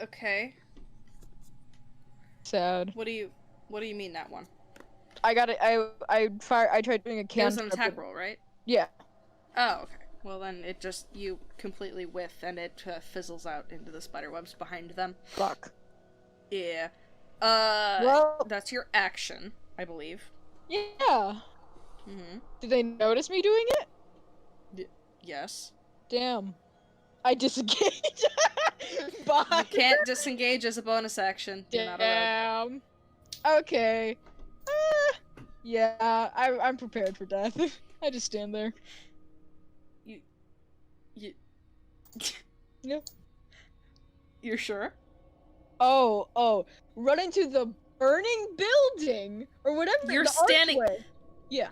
Okay. Sad. What do you mean that one? I got it. I tried doing a It was cantrip. an attack roll, right? Yeah. Oh, okay. Well, then it just, you completely whiff and it fizzles out into the spider webs behind them. Fuck. Yeah. Well, that's your action, I believe. Yeah. Mm-hmm. Did they notice me doing it? Yes. Damn. I disengage. Bye. You can't disengage as a bonus action. You're not a rogue. Damn. Okay. Yeah, I'm prepared for death. I just stand there. You... Yeah. You're sure? Oh. Run into the burning building! Or whatever. You're the standing... archway. Yeah.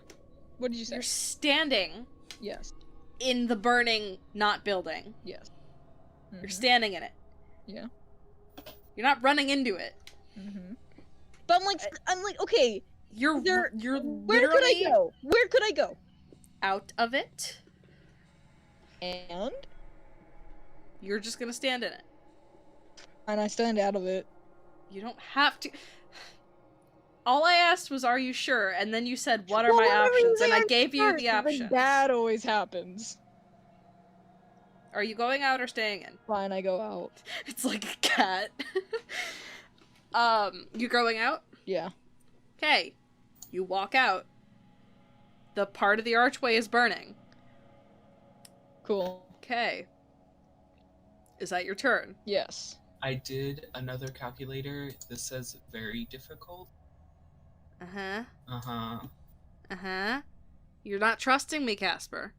What did you say? You're standing... Yes. in the burning, not building. Yes. Mm-hmm. You're standing in it. Yeah. You're not running into it. Mm-hmm. But I'm like, okay. You're where literally could I go? Where could I go? out of it. And You're just gonna stand in it. I stand out of it. You don't have to. All I asked was, "Are you sure?" And then you said, "What are my options?" And I gave you the option. That always happens. Are you going out or staying in? Fine, I go out. It's like a cat. You're going out? Yeah. Okay. You walk out. The part of the archway is burning. Cool. Okay. Is that your turn? Yes. I did another calculator. This says very difficult. Uh-huh. Uh-huh. Uh-huh. You're not trusting me, Kacper.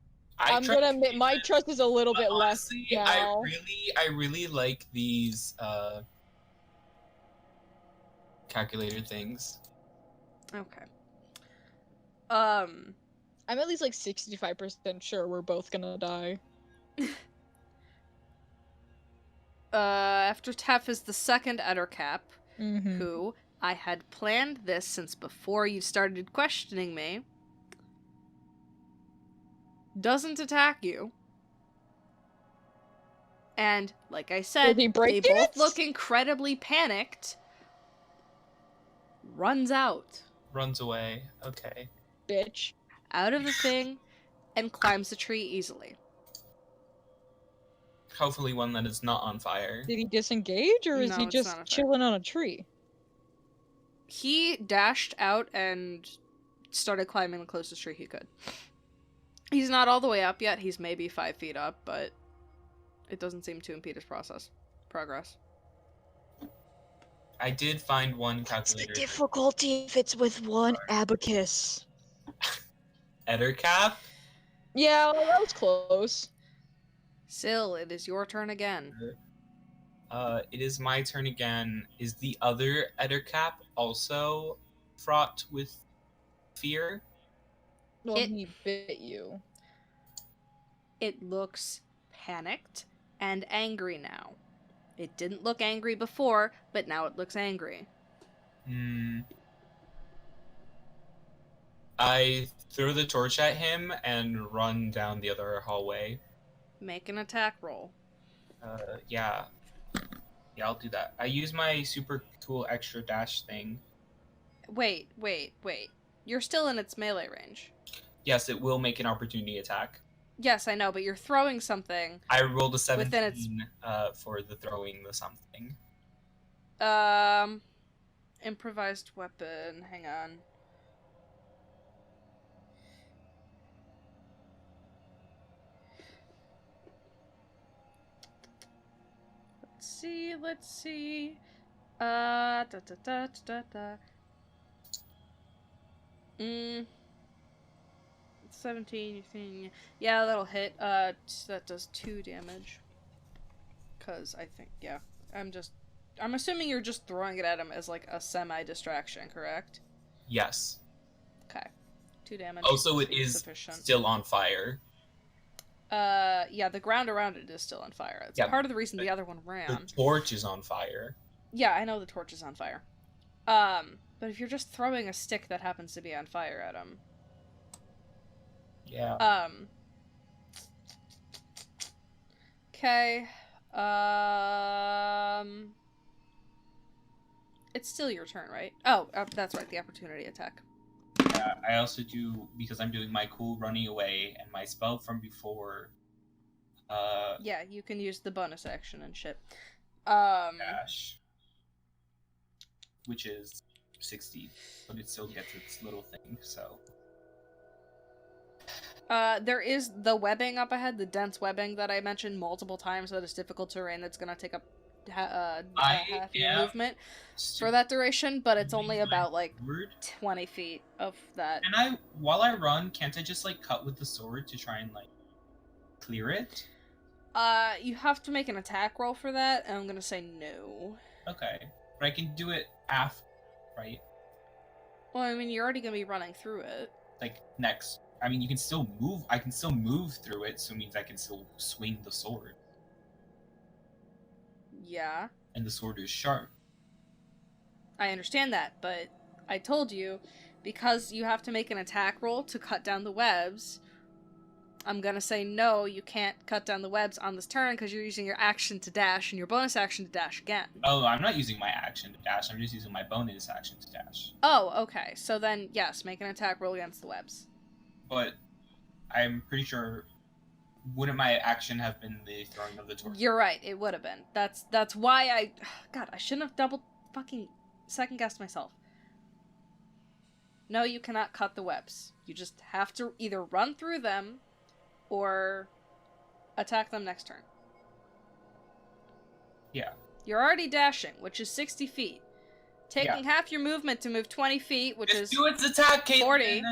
I'm gonna admit my trust is a little bit honestly, less now. I really like these calculator things. Okay. I'm at least like 65% sure we're both gonna die. After Tef is the second Ettercap, Mm-hmm. who I had planned this since before you started questioning me. Doesn't attack you. And, like I said, Did he break they both it? look incredibly panicked. Runs out. Runs away. Okay. Bitch. Out of the thing, and climbs the tree easily. Hopefully one that is not on fire. Did he disengage or is No, he it's just not a fire. chilling on a tree? He dashed out and started climbing the closest tree he could. He's not all the way up yet. He's maybe 5 feet up, but it doesn't seem to impede his progress. I did find one What's calculator. the difficulty if it's with one abacus? Ettercap? Yeah, well, that was close. Syl, it is your turn again. It is my turn again. Is the other Ettercap also fraught with fear? Well, he bit you. It looks panicked and angry now. It didn't look angry before, but now it looks angry. I throw the torch at him and run down the other hallway. Make an attack roll. Yeah. Yeah, I'll do that. I use my super cool extra dash thing. Wait. You're still in its melee range. Yes, it will make an opportunity attack. Yes, I know, but you're throwing something. I rolled a 17 Within its- for the throwing the something. Improvised weapon. Hang on. Let's see. 17, you think? Yeah, that'll hit. That does 2 damage. Cause I think, yeah. I'm assuming you're just throwing it at him as like a semi-distraction, correct? Yes. Okay. 2 damage. Also, it is sufficient. still on fire. Yeah, the ground around it is still on fire. It's part of the reason the other one ran. The torch is on fire. Yeah, I know the torch is on fire. But if you're just throwing a stick that happens to be on fire at him... Yeah. Okay. It's still your turn, right? Oh, that's right, the opportunity attack. Yeah, I also do, because I'm doing my cool running away and my spell from before. Yeah, you can use the bonus action and shit. Dash. Which is 60, but it still gets its little thing, so. There is the webbing up ahead, the dense webbing that I mentioned multiple times that is difficult terrain that's gonna take up half your movement for that duration, but it's only about, like, 20 feet of that. And while I run, can't I just, like, cut with the sword to try and, like, clear it? You have to make an attack roll for that, and I'm gonna say no. Okay. But I can do it after, right? Well, I mean, you're already gonna be running through it. Like, next. I mean, you can still move. I can still move through it, so it means I can still swing the sword. Yeah. And the sword is sharp. I understand that, but I told you, because you have to make an attack roll to cut down the webs, I'm gonna say no, you can't cut down the webs on this turn because you're using your action to dash and your bonus action to dash again. Oh, I'm not using my action to dash. I'm just using my bonus action to dash. Oh, okay. So then, yes, make an attack roll against the webs. But I'm pretty sure, wouldn't my action have been the throwing of the torch? You're right, it would have been. That's why God, I shouldn't have double fucking second-guessed myself. No, you cannot cut the webs. You just have to either run through them or attack them next turn. Yeah. You're already dashing, which is 60 feet. Taking half your movement to move 20 feet, which is... Just do its attack, Caitlin! 40.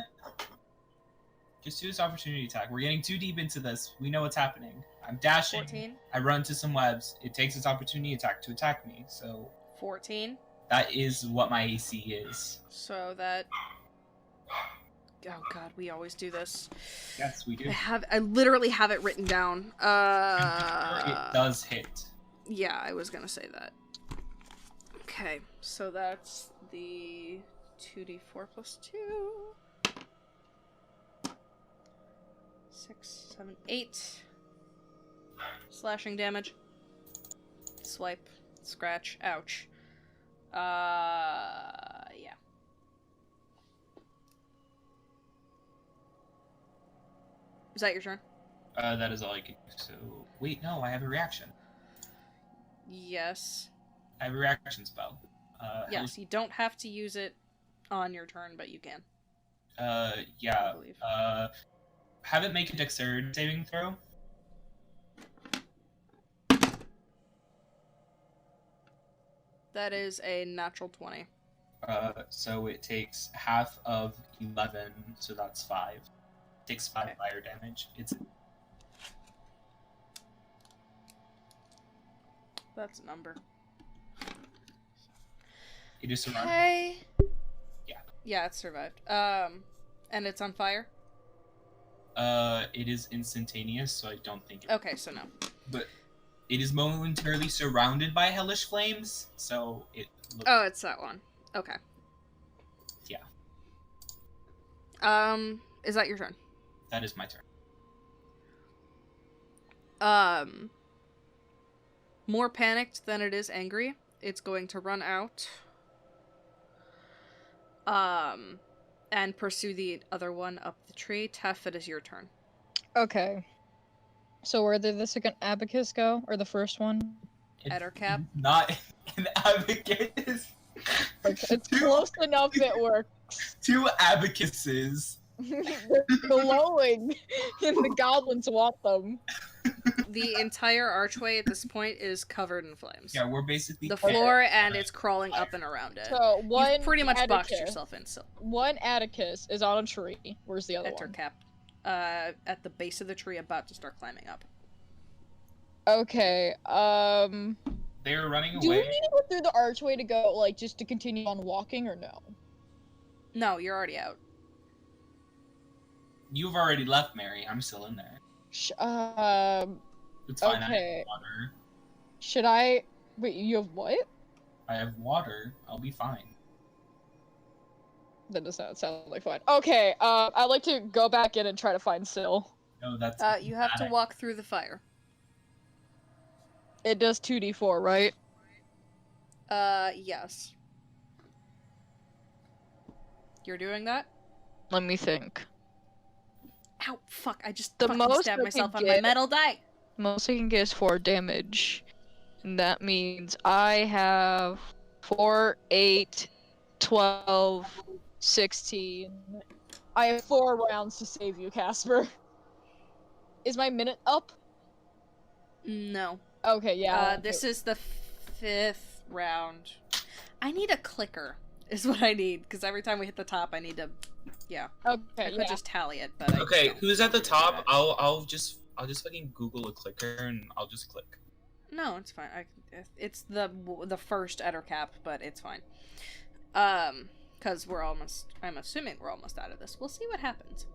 Just do this opportunity attack. We're getting too deep into this. We know what's happening. I'm dashing. 14. I run to some webs. It takes its opportunity attack to attack me, so... 14. That is what my AC is. So that... Oh god, we always do this. Yes, we do. I literally have it written down. It does hit. Yeah, I was gonna say that. Okay, so that's the 2d4 plus 2. 6, 7, 8. Slashing damage. Swipe. Scratch. Ouch. Yeah. Is that your turn? That is all I can do. So, wait, no, I have a reaction. Yes. I have a reaction spell. Yes, you don't have to use it on your turn, but you can. Yeah. Have it make a dexterity saving throw. That is a natural 20. So it takes half of 11, so that's 5. It takes 5 fire damage. That's a number. It is survived. Okay. Yeah. Yeah, it survived. And it's on fire? It is instantaneous, so I don't think it... Okay, so no. But it is momentarily surrounded by hellish flames, so it looks... Oh, it's that one. Okay. Yeah. Is that your turn? That is my turn. More panicked than it is angry. It's going to run out. And pursue the other one up the tree. Tef, it is your turn. Okay. So where did the second abacus go? Or the first one? Ettercap. Not an abacus. It's close enough it works. 2 abacuses. They're glowing, and the goblins want them. The entire archway at this point is covered in flames. Yeah, we're basically... The floor, and it's crawling up and around it. So one You've pretty much Atticus, boxed yourself in. So. One Atticus is on a tree. Where's the other one? Ettercap. At the base of the tree, about to start climbing up. Okay, They were running away. do we need to go through the archway to go, like, just to continue on walking, or no? No, you're already out. You've already left, Mary. I'm still in there. Sh It's fine. I Okay. have water. Should I? Wait, you have what? I have water. I'll be fine. That does not sound like fun. Okay, I'd like to go back in and try to find Syl. No, that's. You have to walk through the fire. It does 2d4, right? Yes. You're doing that? Let me think. Ow, fuck, I just The fucking most stabbed I myself could on my get- metal die! Most I can get is 4 damage. And that means I have 4, 8, 12, 16. I have 4 rounds to save you, Kacper. Is my minute up? No. Okay, yeah. This is the 5th round. I need a clicker, is what I need, because every time we hit the top, I need to, yeah. Okay, I could yeah. just tally it, but I Okay, don't who's at the really do top? that. I'll just fucking Google a clicker and I'll just click. No, it's fine. It's the first Ettercap, but it's fine. Because I'm assuming we're almost out of this. We'll see what happens.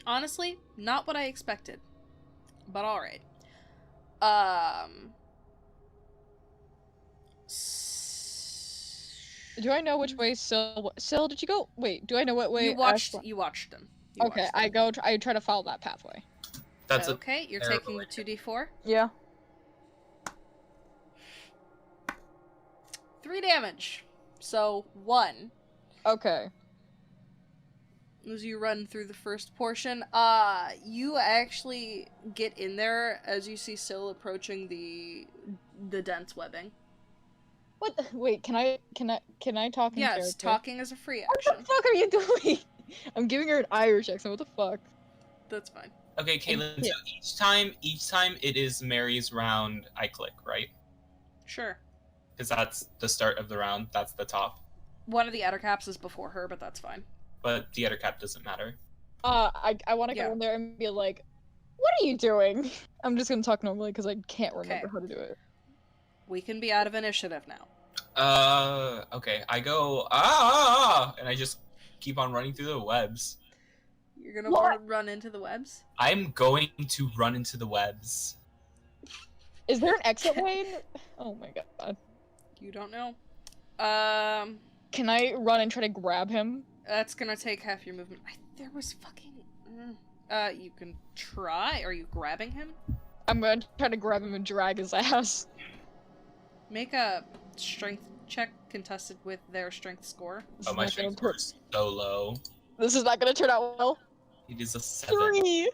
Honestly, not what I expected. But alright. Do I know which way Syl did you go? Wait, do I know what way? You watched them. You watched Okay, them. I try to follow that pathway. That's okay, you're taking the 2d4. Yeah. 3 damage. So, 1. Okay. As you run through the first portion, you actually get in there as you see Syl approaching the dense webbing. What? Wait, can I talk in Yes, character? talking is a free What action. the fuck are you doing? I'm giving her an Irish accent. What the fuck? That's fine. Okay, Caitlin. Yeah. So each time it is Mary's round, I click, right? Sure. Because that's the start of the round. That's the top. One of the Ettercaps is before her, but that's fine. But the other cap doesn't matter. I want to go in there and be like, what are you doing? I'm just gonna talk normally because I can't remember how to do it. We can be out of initiative now. Okay. I go and I just keep on running through the webs. You're gonna want to run into the webs? I'm going to run into the webs. Is there an exit lane? Oh my god. You don't know. Can I run and try to grab him? That's gonna take half your movement. There was fucking... you can try. Are you grabbing him? I'm gonna try to grab him and drag his ass. Make a strength check contested with their strength score. Oh, my strength score is so low. This is not gonna turn out well. It is a 7. 3!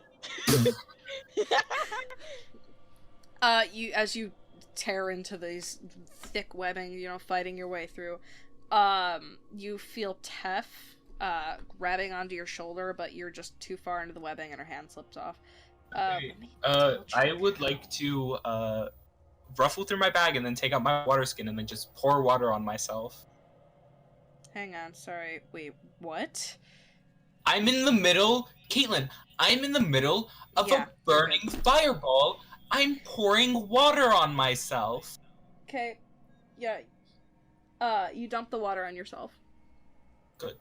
As you tear into these thick webbing, fighting your way through, you feel Tef, grabbing onto your shoulder, but you're just too far into the webbing and her hand slips off. Okay. I would like to, ruffle through my bag and then take out my water skin and then just pour water on myself. Hang on, sorry. Wait, what? I'm in the middle, Caitlin, I'm in the middle of a burning fireball. I'm pouring water on myself. Okay. Yeah. You dump the water on yourself. Good.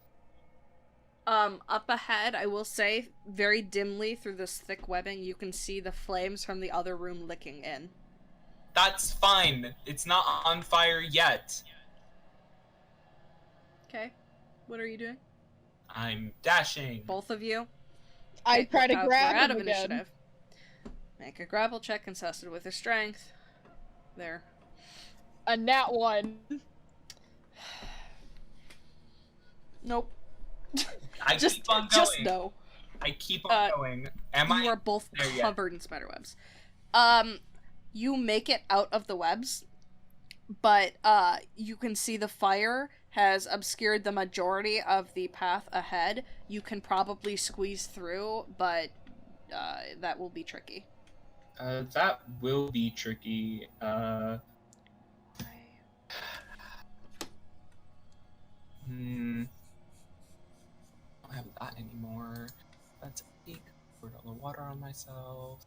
Up ahead, I will say, very dimly through this thick webbing, you can see the flames from the other room licking in. That's fine. It's not on fire yet. Okay. What are you doing? I'm dashing. Both of you? I try to grab we're him out of again. initiative. Make a grapple check contested with your strength. There. A nat 1. Nope. I keep on going. Just no. I keep on going. You are both covered in spider webs. You make it out of the webs, but you can see the fire has obscured the majority of the path ahead. You can probably squeeze through, but that will be tricky. That will be tricky. I don't have that anymore. That's a poured all the water on myself.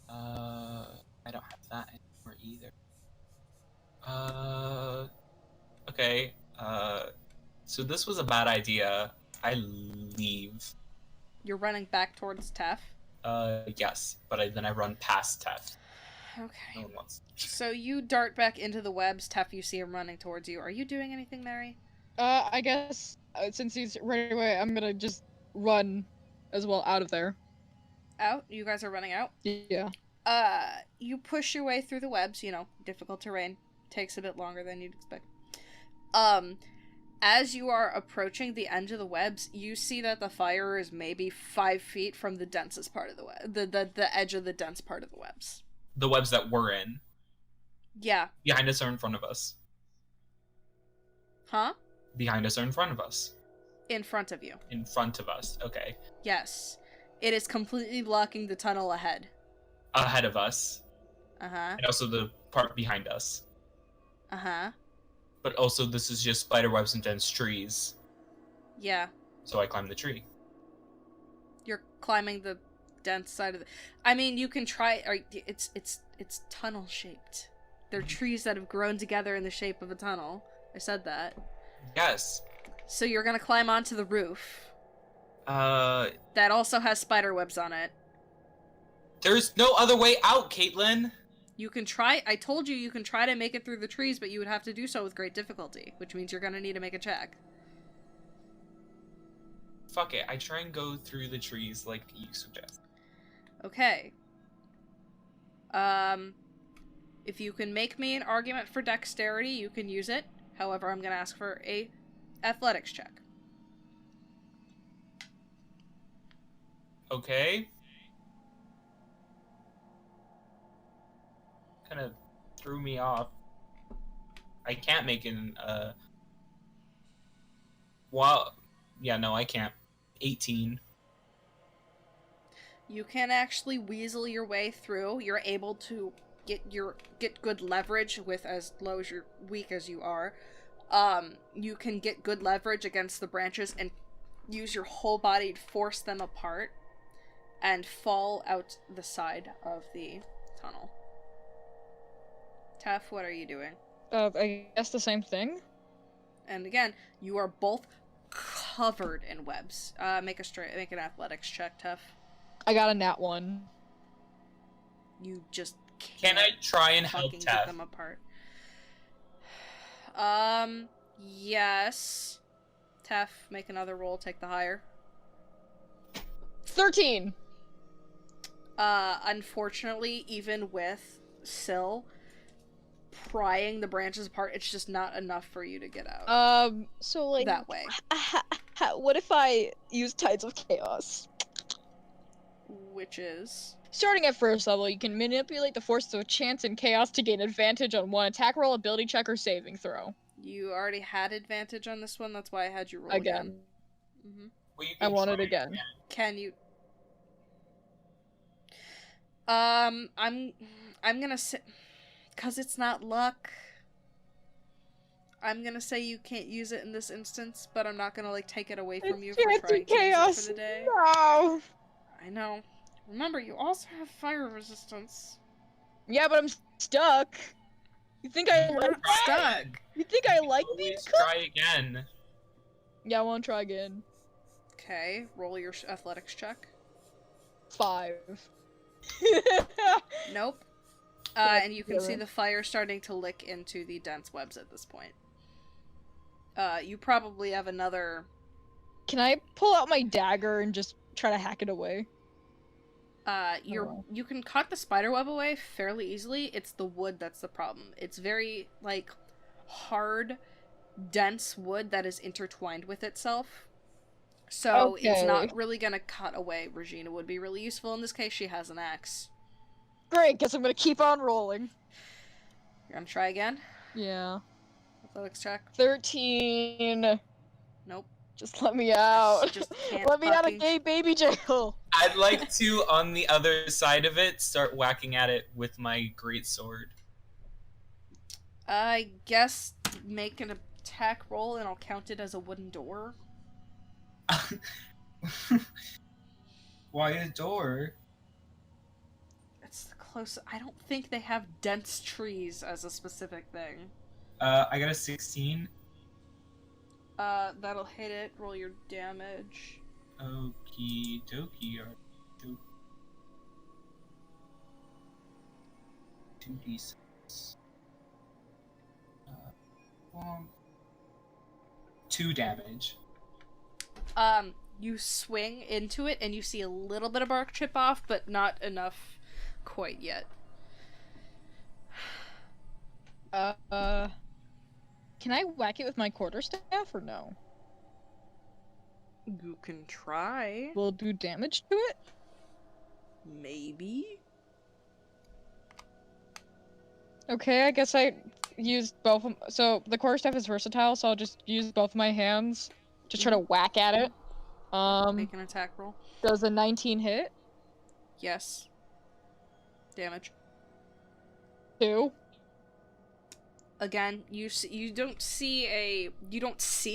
I don't have that anymore either. Okay. So this was a bad idea. I leave. You're running back towards Tef? Yes, but then I run past Tef. Okay. No one wants. So you dart back into the webs. Tef, you see him running towards you. Are you doing anything, Mary? I guess, since he's right away, I'm gonna just run as well out of there. Out? You guys are running out? Yeah. You push your way through the webs, you know, difficult terrain. Takes a bit longer than you'd expect. As you are approaching the end of the webs, you see that the fire is maybe 5 feet from the densest part of the web. The edge of the dense part of the webs. The webs that we're in. Yeah. Behind us or in front of us? Huh? Behind us or in front of us? In front of you. In front of us, okay. Yes. It is completely blocking the tunnel ahead. Ahead of us. Uh-huh. And also the part behind us. Uh-huh. But also this is just spider webs and dense trees. Yeah. So I climb the tree. You're climbing the dense side of the... I mean, you can try... It's tunnel-shaped. They're trees that have grown together in the shape of a tunnel. I said that. Yes. So you're gonna climb onto the roof. That also has spider webs on it. There's no other way out, Caitlin! You can try... I told you can try to make it through the trees, but you would have to do so with great difficulty, which means you're gonna need to make a check. Fuck it, I try and go through the trees like you suggest. Okay. If you can make me an argument for dexterity, you can use it. However, I'm gonna ask for a athletics check. Okay. Kind of threw me off. I can't make an, Well, yeah, no, I can't. 18. You can actually weasel your way through. You're able to get good leverage with as low as you're weak as you are. You can get good leverage against the branches and use your whole body to force them apart and fall out the side of the tunnel. Tef, what are you doing? I guess the same thing. And again, you are both covered in webs. Make an athletics check, Tef. I got a nat 1. You just Can I try and help get Tef? them apart. Yes. Tef, make another roll, take the higher. 13! Unfortunately, even with Syl prying the branches apart, it's just not enough for you to get out. So like... that way. What if I use Tides of Chaos? Which is... Starting at first level, you can manipulate the forces of chance and chaos to gain advantage on one attack roll, ability check, or saving throw. You already had advantage on this one, that's why I had you roll again. Mm-hmm. Well, you I can want try it again. Can you... I'm gonna say... Because it's not luck. I'm gonna say you can't use it in this instance, but I'm not gonna, like, take it away from you for trying to use it for the day. No! I know. Remember, you also have fire resistance. Yeah, but I'm stuck. You think I You're like not stuck. You think I like being Please stuck? try again. Yeah, I want to try again. Okay, roll your athletics check. 5. Nope. And you can see the fire starting to lick into the dense webs at this point. You probably have another... Can I pull out my dagger and just try to hack it away? You can cut the spider web away fairly easily. It's the wood that's the problem. It's very, like, hard, dense wood that is intertwined with itself. So it's not really gonna cut away. Regina would be really useful. In this case, she has an axe. Great, guess I'm gonna keep on rolling. You're gonna try again? Yeah. Athletics check. 13. Nope. Just let me out. Just can't let me out of fucking- gay baby jail. I'd like to, on the other side of it, start whacking at it with my greatsword. I guess make an attack roll and I'll count it as a wooden door. Why a door? It's close. I don't think they have dense trees as a specific thing. I got a 16. That'll hit it. Roll your damage. Okie dokie. 2d6. 2 damage. You swing into it and you see a little bit of bark chip off, but not enough quite yet. Can I whack it with my quarterstaff or no? You can try. Will it do damage to it? Maybe. Okay, I guess I used both of so the quarterstaff is versatile, so I'll just use both of my hands to try to whack at it. Make an attack roll. Does a 19 hit? Yes. Damage. 2. Again, you don't see a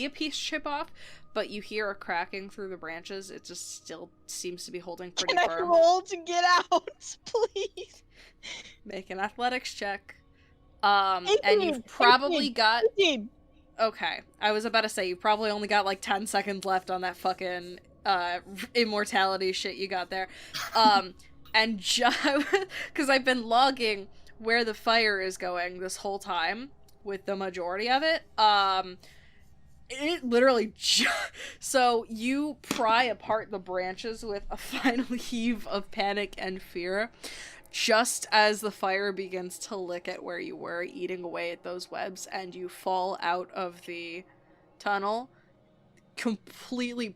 piece chip off, but you hear a cracking through the branches. It just still seems to be holding pretty Can firm. I roll to get out, please? Make an athletics check. And you've probably got 18. Okay, I was about to say, you probably only got like 10 seconds left on that fucking, immortality shit you got there. And because I've been logging where the fire is going this whole time, with the majority of it, it literally so you pry apart the branches with a final heave of panic and fear, just as the fire begins to lick at where you were, eating away at those webs, and you fall out of the tunnel,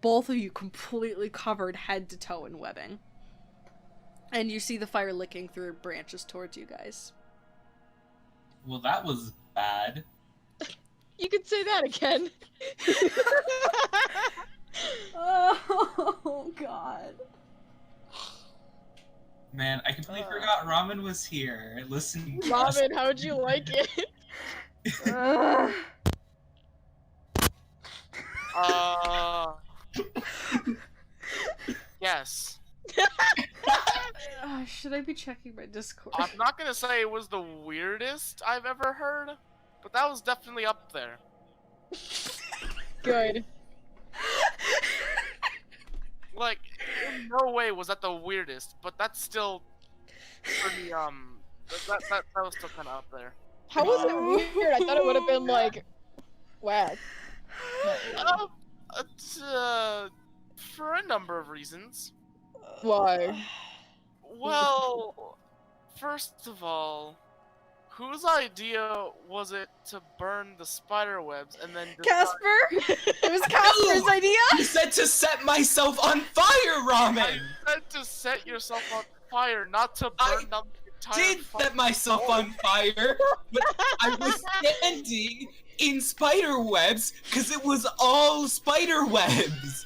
both of you completely covered head to toe in webbing. And you see the fire licking through branches towards you guys. Well, that was bad. You could say that again. Oh, God. Man, I completely forgot Ramen was here, listening to us. Ramen, how'd you like it? Yes. Should I be checking my Discord? I'm not gonna say it was the weirdest I've ever heard, but that was definitely up there. Good. Like, in no way was that the weirdest, but that's still pretty, that was still kind of up there. How was it weird? I thought it would have been like, whack. For a number of reasons. Why? Well, first of all, whose idea was it to burn the spider webs and then Kacper? It was Kacper's idea? You said to set myself on fire, Ramen! I said to set yourself on fire, not to burn down the entire did set myself on fire, but I was standing in spider webs because it was all spider webs.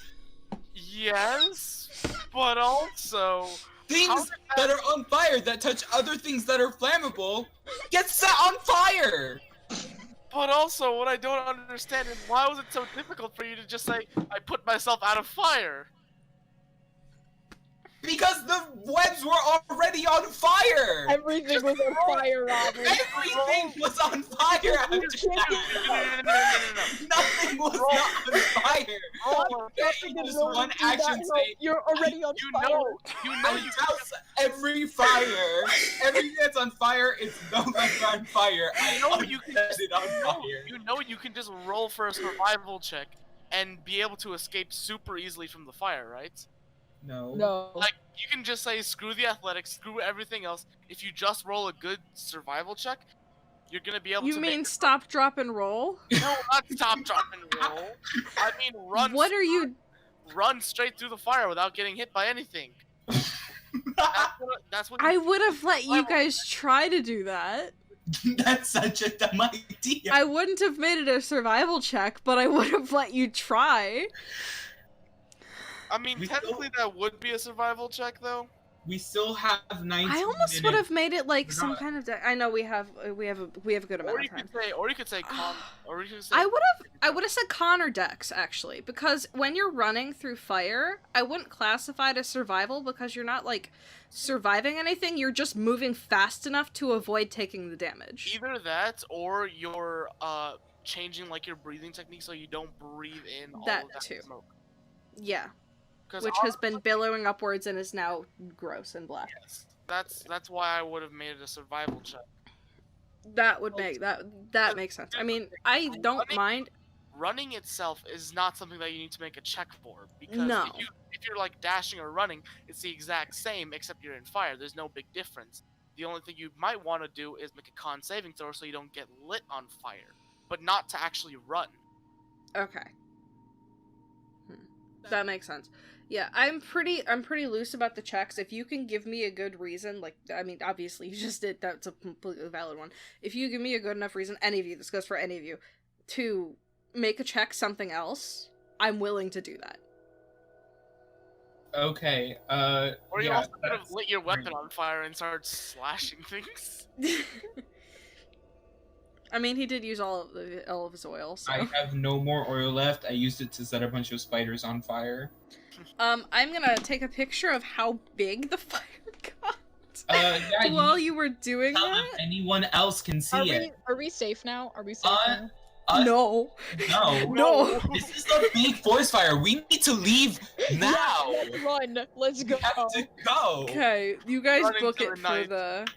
Yes, but also things that are on fire that touch other things that are flammable get set on fire. But also, what I don't understand is why was it so difficult for you to just say, "I put myself out of fire"? Because the webs were already on fire! Everything was on fire, Robert. Everything was on fire after that! Nothing was not on fire! Just one action say, you're already on fire. You know I douse every fire! Everything that's on fire is no longer on fire. I know you can set it on fire. You know you can just roll for a survival check and be able to escape super easily from the fire, right? No. Like, you can just say, screw the athletics, screw everything else. If you just roll a good survival check, you're gonna be able to. You mean stop, drop, and roll? No, not stop, drop, and roll. I mean run. What are you? Run straight through the fire without getting hit by anything. That's what I would have let you guys try to do that. That's such a dumb idea. I wouldn't have made it a survival check, but I would have let you try. I mean, technically that would be a survival check, though. We still have 19 I almost would have made it like some not. kind of. I know we have a good amount of time. Or you could say con. Or you could say. I would have said con or dex actually, because when you're running through fire, I wouldn't classify it as survival because you're not like surviving anything. You're just moving fast enough to avoid taking the damage. Either that, or you're changing like your breathing technique so you don't breathe in all of that too. smoke. Yeah. which has been billowing upwards and is now gross and black. Yes, that's why I would have made it a survival check. That would make that makes sense. I mean, I don't mind. Running itself is not something that you need to make a check for, because No. if you're like dashing or running, it's the exact same except you're in fire. There's no big difference. The only thing you might want to do is make a con saving throw so you don't get lit on fire, but not to actually run. Okay. That makes sense. Yeah, I'm pretty loose about the checks. If you can give me a good reason, like, I mean, obviously you just did, that's a completely valid one. If you give me a good enough reason, any of you, this goes for any of you, to make a check something else, I'm willing to do that. Okay, Or you yeah, also could have lit your weapon on fire and started slashing things. I mean, he did use all of his oil, so. I have no more oil left. I used it to set a bunch of spiders on fire. I'm gonna take a picture of how big the fire got. Yeah, while you were doing tell that? if anyone else can see it. Are we safe now? Are we safe now? No. No. No. This is a big forest fire. We need to leave now. Yeah, let's run. Let's go. We have to go. Okay, you guys Running book to it the for night. the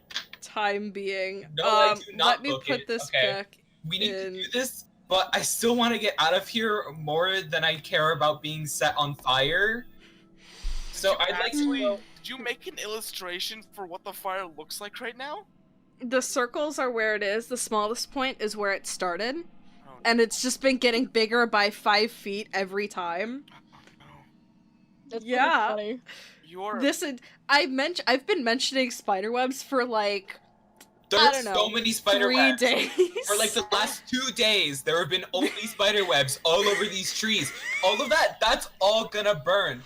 time being. No, I do not let me book put it. this Okay. back. We need in... to do this, but I still want to get out of here more than I care about being set on fire. So I'd like to go. Did you make an illustration for what the fire looks like right now? The circles are where it is. The smallest point is where it started. Oh, And it's just been getting bigger by 5 feet every time. That's Yeah. Funny. You're I've been mentioning spiderwebs for like There I are don't know, so many spider 3 webs. days. For like the last 2 days, there have been only spider webs all over these trees. All of that's all gonna burn.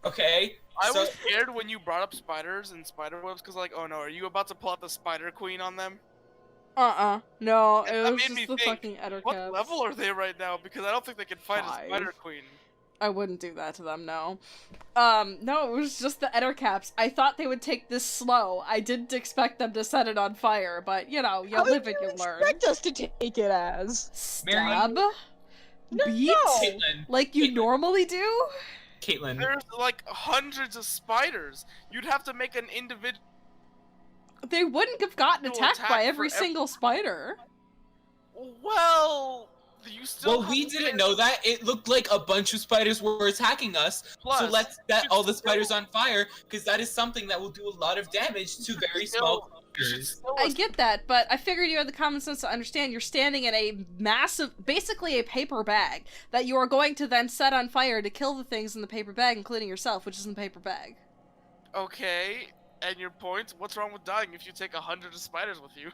Okay? I So- was scared when you brought up spiders and spider webs, because like, oh no, are you about to pull out the spider queen on them? No, And it that was made just me the think, fucking Ettercaps. What level are they right now? Because I don't think they can fight a 5. spider queen. I wouldn't do that to them, no. No, it was just the Ettercaps. I thought they would take this slow. I didn't expect them to set it on fire, but, you know, you How live did and you you learn. expect us to take it as? Stab? No. Beat? Caitlin, Like you Caitlin. normally do? Caitlin, There's like hundreds of spiders. You'd have to make an individual. They wouldn't have gotten No attacked attack by for every single spider. Well, you still. well, we didn't know that. It looked like a bunch of spiders were attacking us. Plus, so let's set you all the still- spiders on fire, because that is something that will do a lot of damage to very small You should creatures. still I get that, but I figured you had the common sense to understand you're standing in a massive, basically a paper bag, that you are going to then set on fire to kill the things in the paper bag, including yourself, which is in the paper bag. Okay, and your point? What's wrong with dying if you take 100 of spiders with you?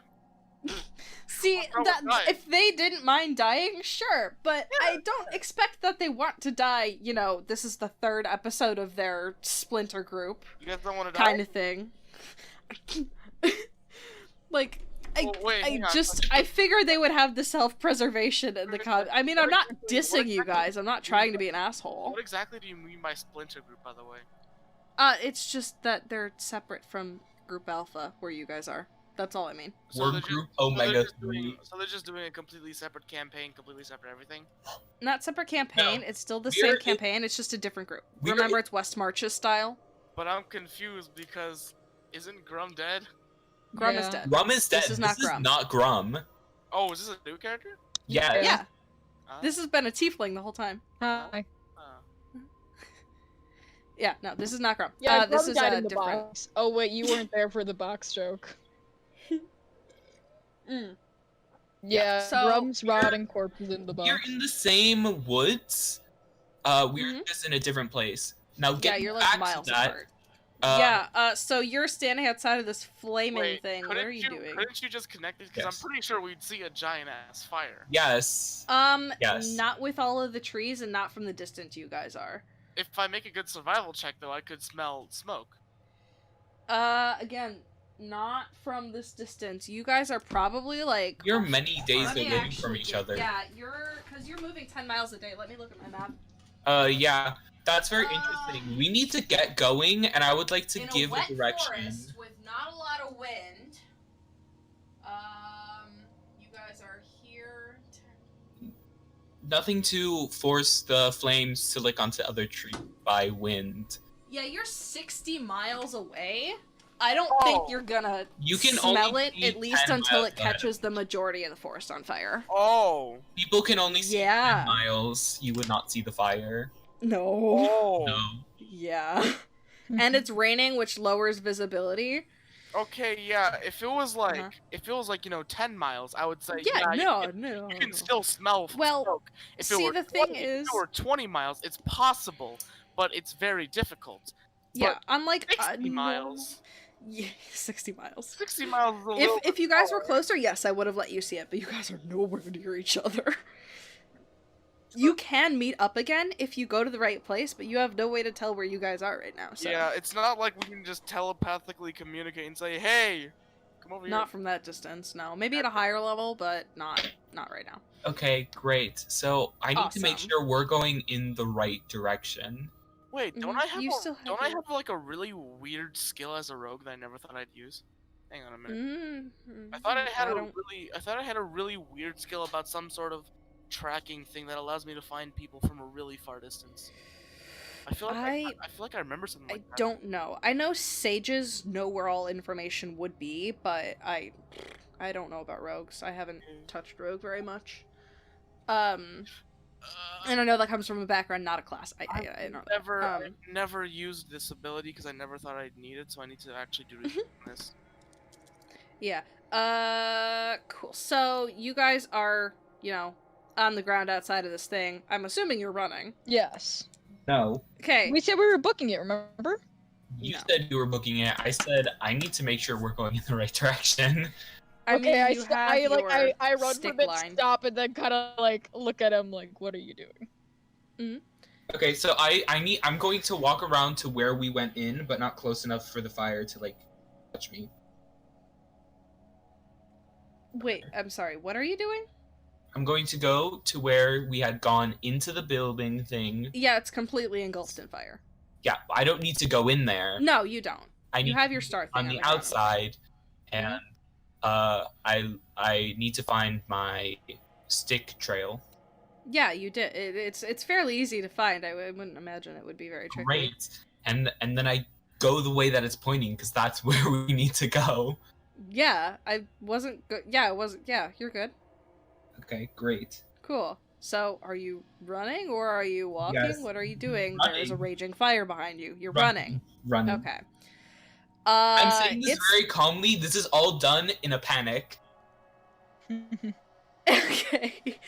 See, What's wrong with dying? if they didn't mind dying, sure, but I don't expect that they want to die, you know, this is the 3rd episode of their splinter group, You guys don't want to die? kind of thing. Like, Well, wait, hang on. I figured they would have the self-preservation and the I mean, I'm not dissing you guys, I'm not trying to be an asshole. What exactly do you mean by splinter group, by the way? It's just that they're separate from Group Alpha, where you guys are. That's all I mean. We're they're ju- Group so they're Omega just doing- 3. So they're just doing a completely separate campaign, completely separate everything? Not separate campaign, No. it's still the We're same in- campaign, it's just a different group. We're Remember, in- it's West March's style. But I'm confused because isn't Grum dead? Grum is Yeah. dead. Grum is dead. This is not Grum. not Grum. Oh, is this a new character? Yes. Yeah, Uh, this has been a tiefling the whole time. Hi. Yeah, no, this is not Grum. Yeah, this Grum is died a in the different. box. Oh wait, you weren't there for the box joke. Mm. Yeah, So- Grum's rotting corpse is in the box. We're in the same woods. We're Mhm. just in a different place. Now Yeah, getting you're back like miles to that. apart. Yeah, so you're standing outside of this flaming Wait, thing. What couldn't are you doing? Couldn't you just connect it? Because Yes. I'm pretty sure we'd see a giant ass fire. Yes. Yes. Not with all of the trees and not from the distance you guys are. If I make a good survival check, though, I could smell smoke. Again, not from this distance. You guys are probably like. You're many days Let me away from actually each get- other. Yeah, because you're moving 10 miles a day. Let me look at my map. Yeah. That's very interesting. We need to get going, and I would like to In give a wet a direction. forest with not a lot of wind. You guys are here. Nothing to force the flames to lick onto other trees. by wind. Yeah, you're 60 miles away. I don't think you're gonna You can smell only it, see at least 10 until miles it catches the majority of the forest on fire. Oh. People can only see Yeah. 10 miles. You would not see the fire. No. Oh. No. Yeah. And it's raining, which lowers visibility. Okay, yeah. If it was like, 10 miles, I would say Yeah, you can still smell smoke. If it see, were the 20, thing is, if it were 20 miles, it's possible, but it's very difficult. yeah, But unlike 60 miles. Yeah, 60 miles. 60 miles is a little If you guys were far. closer, yes, I would have let you see it, but you guys are nowhere near each other. You can meet up again if you go to the right place, but you have no way to tell where you guys are right now. So. Yeah, it's not like we can just telepathically communicate and say, "Hey, come over here." Not from that distance, no. Maybe at a higher level, but not right now. Okay, great. So I need to make Awesome. sure we're going in the right direction. Wait, don't Mhm. I have You still have don't I your- have like a really weird skill as a rogue that I never thought I'd use? Hang on a minute. I thought I had a really weird skill about some sort of tracking thing that allows me to find people from a really far distance. I feel like I remember something like that. I don't know. I know sages know where all information would be, but I don't know about rogues. I haven't touched rogue very much. And I know that comes from a background, not a class. I know. I never used this ability because I never thought I'd need it, so I need to actually do this. Yeah. Cool. So you guys are, on the ground outside of this thing. I'm assuming you're running. Yes. No. Okay. We said we were booking it, remember? You No. said you were booking it. I said I need to make sure we're going in the right direction. I okay, mean, you have I your run for a stick bit, line. stop, and then kind of like look at him like, what are you doing? Okay, so I'm going to walk around to where we went in, but not close enough for the fire to like touch me. Wait, I'm sorry. What are you doing? I'm going to go to where we had gone into the building thing. Yeah, it's completely engulfed in fire. Yeah, I don't need to go in there. No, you don't. You have your start thing on the ground. outside, and I need to find my stick trail. Yeah, you did. It's fairly easy to find. I wouldn't imagine it would be very tricky. Great, and then I go the way that it's pointing because that's where we need to go. Yeah, I wasn't good. Yeah, it wasn't. Yeah, you're good. Okay, great. Cool. So, are you running or are you walking? Yes. What are you doing? Running. There is a raging fire behind you. You're running. Running. Okay. I'm saying this very calmly. This is all done in a panic. Okay.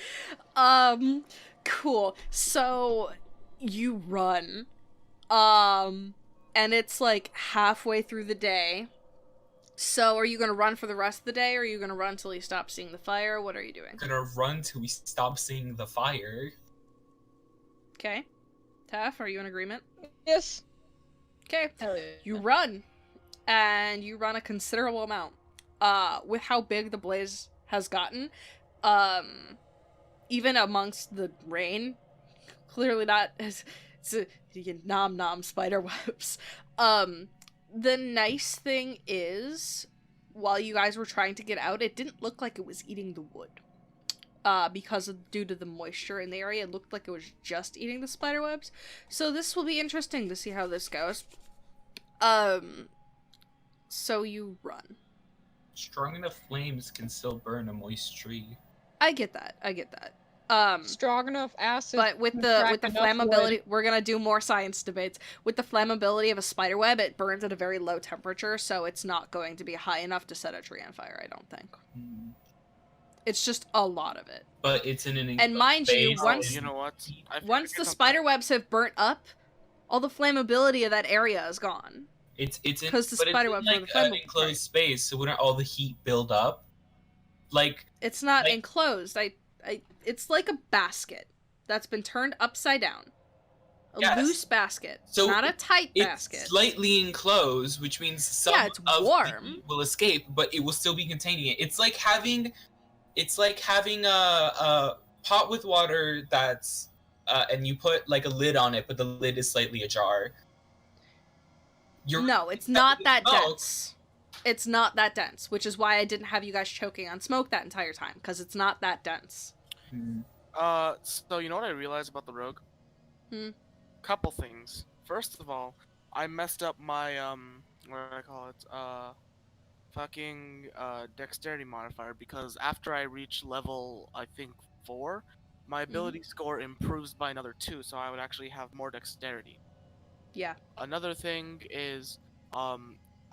Cool. So you run. And it's like halfway through the day. So are you gonna run for the rest of the day, or are you gonna run till you stop seeing the fire? What are you doing? I'm gonna run till we stop seeing the fire. Okay. Taff, are you in agreement? Yes. Okay. Hell yeah. You run. And you run a considerable amount. With how big the blaze has gotten, even amongst the rain, clearly not as nom spider webs. The nice thing is, while you guys were trying to get out, it didn't look like it was eating the wood. Due to the moisture in the area, it looked like it was just eating the spider webs. So this will be interesting to see how this goes. So you run. Strong enough flames can still burn a moist tree. I get that. Strong enough acid. But with the flammability, we're gonna do more science debates. With the flammability of a spider web, it burns at a very low temperature, so it's not going to be high enough to set a tree on fire, I don't think. It's just a lot of it. But it's in an And mind you, once you know what? once the spider webs have burnt up, all the flammability of that area is gone. It's in, 'Cause the but spider it's webs in, are like the an flammable enclosed part. space, so wouldn't all the heat build up? Like It's not Like- enclosed. It's like a basket that's been turned upside down. A Yes. loose basket. So not a tight it's basket. slightly enclosed, which means some it's of the warm. heat will escape, but it will still be containing it. It's like having a pot with water that's and you put like a lid on it, but the lid is slightly ajar. No, it's not that smoke. dense. It's not that dense, which is why I didn't have you guys choking on smoke that entire time, because it's not that dense. Hmm. So you know what I realized about the rogue? couple things. First of all, I messed up my what do I call it? Fucking dexterity modifier, because after I reach level, I think 4, my ability score improves by another 2, so I would actually have more dexterity. Yeah. Another thing is, I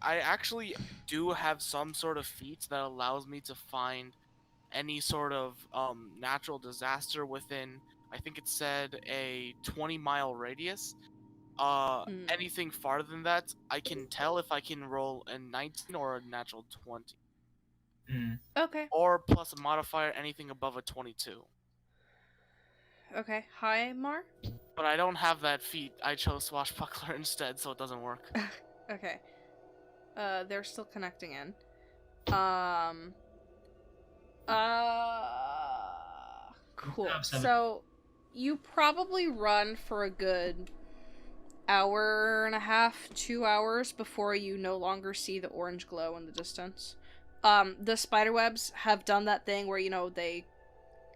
actually do have some sort of feat that allows me to find any sort of natural disaster within, I think it said, a 20-mile radius. Anything farther than that, I can tell if I can roll a 19 or a natural 20. Okay. Or plus a modifier, anything above a 22. Okay. Hi, Mar? But I don't have that feat. I chose Swashbuckler instead, so it doesn't work. Okay. They're still connecting in. Cool. So, you probably run for a good hour and a half, 2 hours before you no longer see the orange glow in the distance. The spiderwebs have done that thing where, you know, they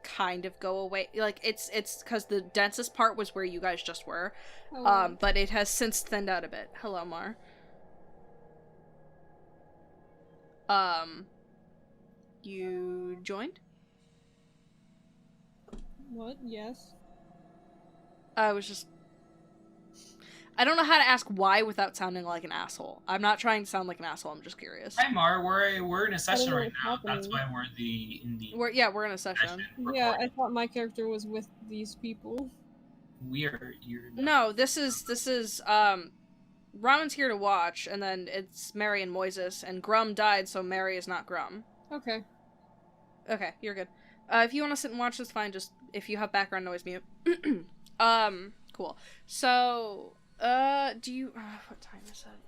kind of go away. Like, it's because the densest part was where you guys just were. But it has since thinned out a bit. Hello, Mar. You joined? What? Yes. I don't know how to ask why without sounding like an asshole. I'm not trying to sound like an asshole, I'm just curious. Hi, Mar. We're in a session right now. That's why we're we're in a session. Yeah, I thought my character was with these people. You're No, this is Ramen's here to watch, and then it's Mary and Moises, and Grum died, so Mary is not Grum. Okay. Okay, you're good. If you want to sit and watch, that's fine. Just if you have background noise, mute. Cool. So, do you? What time is it?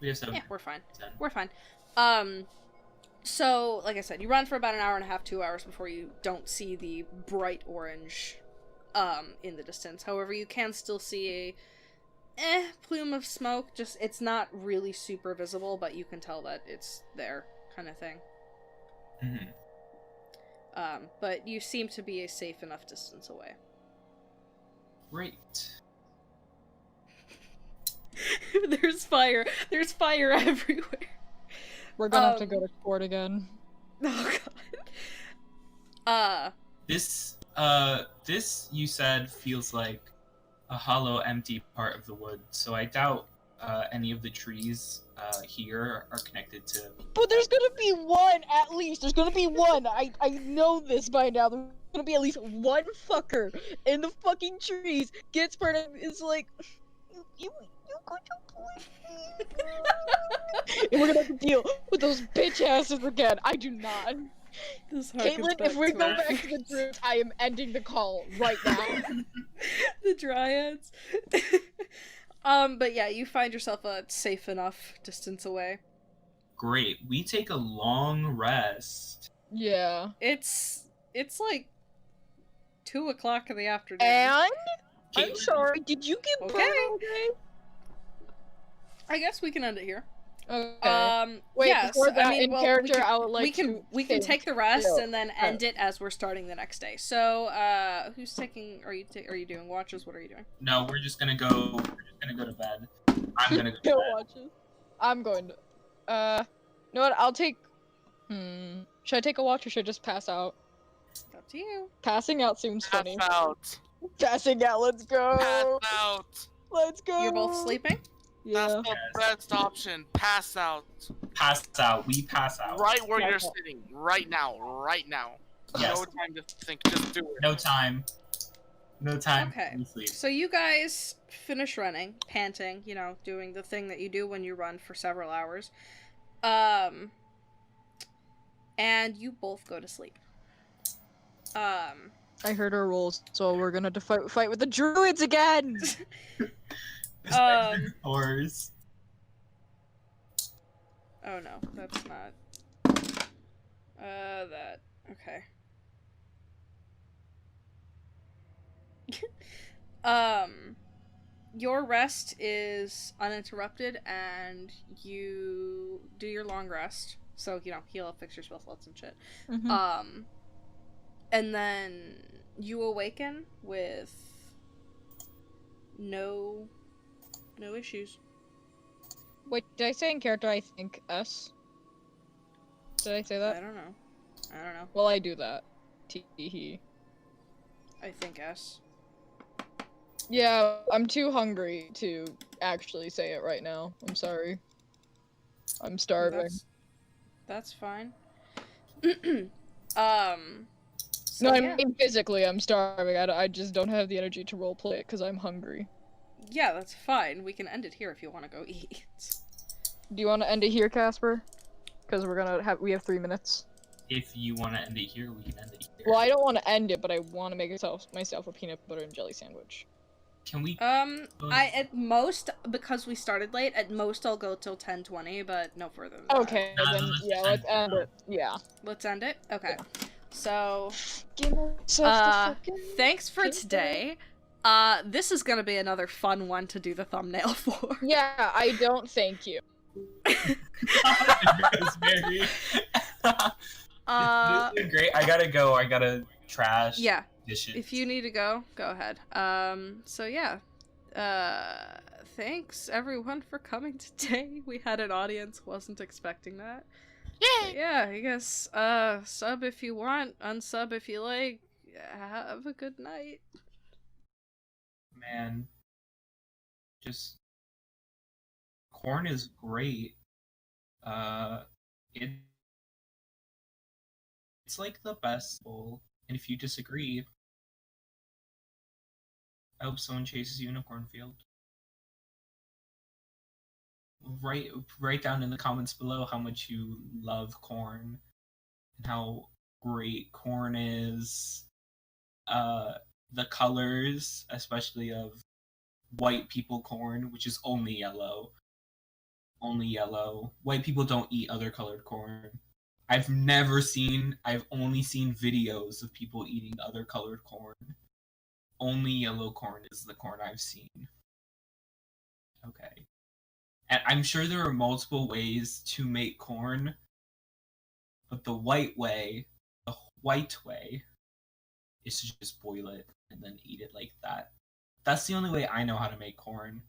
We have 7. Yeah, we're fine. 10. We're fine. So like I said, you run for about an hour and a half, 2 hours before you don't see the bright orange, in the distance. However, you can still see a plume of smoke. Just it's not really super visible, but you can tell that it's there, kind of thing. But you seem to be a safe enough distance away. Great. There's fire. There's fire everywhere. We're gonna have to go to court again. Oh god. This you said feels like a hollow, empty part of the wood. So I doubt any of the trees here are connected to. But there's gonna be one at least. There's gonna be one. I know this by now. There's gonna be at least one fucker in the fucking trees. Gets burned and is like, you going to play? And we're gonna have to deal with those bitch asses again. I do not. Caitlin, if we go back to the druids, I am ending the call right now. The dryads. But yeah, you find yourself a safe enough distance away. Great. We take a long rest. Yeah. It's like 2 o'clock in the afternoon. And Caitlin, I'm sorry, did you get burned okay? I guess we can end it here. Okay. Wait, yes, before that, I mean, in well, character, I would like we can take the rest and then end it as we're starting the next day. So, who's taking? Are you doing watches? What are you doing? No, we're just gonna go. We're just gonna go to bed. I'm gonna go to bed. Watches. I'm going to. You know what? I'll take. Should I take a watch or should I just pass out? Up to you. Passing out seems funny. Pass out. Passing out. Let's go. Pass out. Let's go. You're both sleeping? Yeah. That's the best option. Pass out. Pass out. We pass out. Right where you're sitting. Right now. Right now. Yes. No time to think. Just do it. No time. No time. Okay. We sleep. So you guys finish running, panting, you know, doing the thing that you do when you run for several hours. And you both go to sleep. I heard our rules, so we're gonna fight with the druids again. Horrors. Oh no, that's not. That. Okay. Your rest is uninterrupted, and you do your long rest. So, you know, heal up, fix your spell slots and shit. Mm-hmm. And then you awaken with no issues. Wait, did I say in character I think S? Did I say I that? don't know. Well, I do that. Tee-hee. I think S. Yeah, I'm too hungry to actually say it right now. I'm sorry. I'm starving. That's fine. No, I yeah. mean physically, I'm starving. I just don't have the energy to roleplay it because I'm hungry. Yeah, that's fine. We can end it here if you want to go eat. Do you want to end it here, Kacper? Because we have 3 minutes. If you want to end it here, we can end it here. Well, I don't want to end it, but I want to make myself a peanut butter and jelly sandwich. Can we? I at most, because we started late, at most I'll go till 10:20, but no further than that. Okay, then yeah, let's end it. Yeah. Let's end it? Okay. So, thanks for peanut today. This is gonna be another fun one to do the thumbnail for. Yeah, I don't thank you. Rosemary. This is great. I gotta go. I gotta trash. Yeah. Dishes. If you need to go ahead. So yeah. Thanks everyone for coming today. We had an audience, wasn't expecting that. Yay! Yeah, I guess, sub if you want, unsub if you like. Have a good night. Man. Just corn is great. It's like the best bowl. And if you disagree, I hope someone chases you in a cornfield. Write down in the comments below how much you love corn and how great corn is. The colors, especially of white people corn, which is only yellow. Only yellow. White people don't eat other colored corn. I've only seen videos of people eating other colored corn. Only yellow corn is the corn I've seen. Okay. And I'm sure there are multiple ways to make corn, but the white way is to just boil it and then eat it like that. That's the only way I know how to make corn.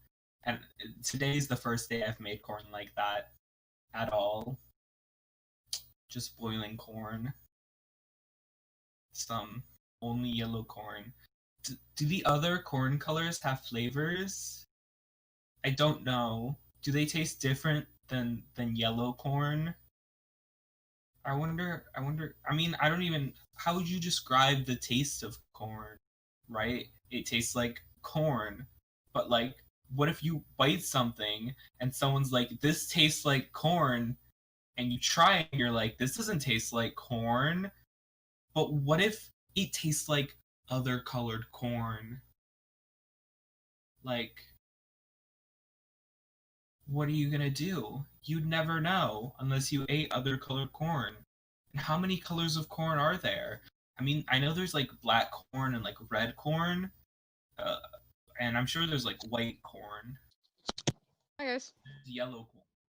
And today's the first day I've made corn like that at all. Just boiling corn. Some only yellow corn. Do the other corn colors have flavors? I don't know. Do they taste different than yellow corn? I wonder, I mean, I don't even, how would you describe the taste of corn, right? It tastes like corn, but like, what if you bite something and someone's like, this tastes like corn, and you try and you're like, this doesn't taste like corn, but what if it tastes like other colored corn? Like, what are you gonna do? You'd never know unless you ate other colored corn. And how many colors of corn are there? I mean, I know there's like black corn and like red corn, and I'm sure there's like white corn. Hi guys. Yellow corn.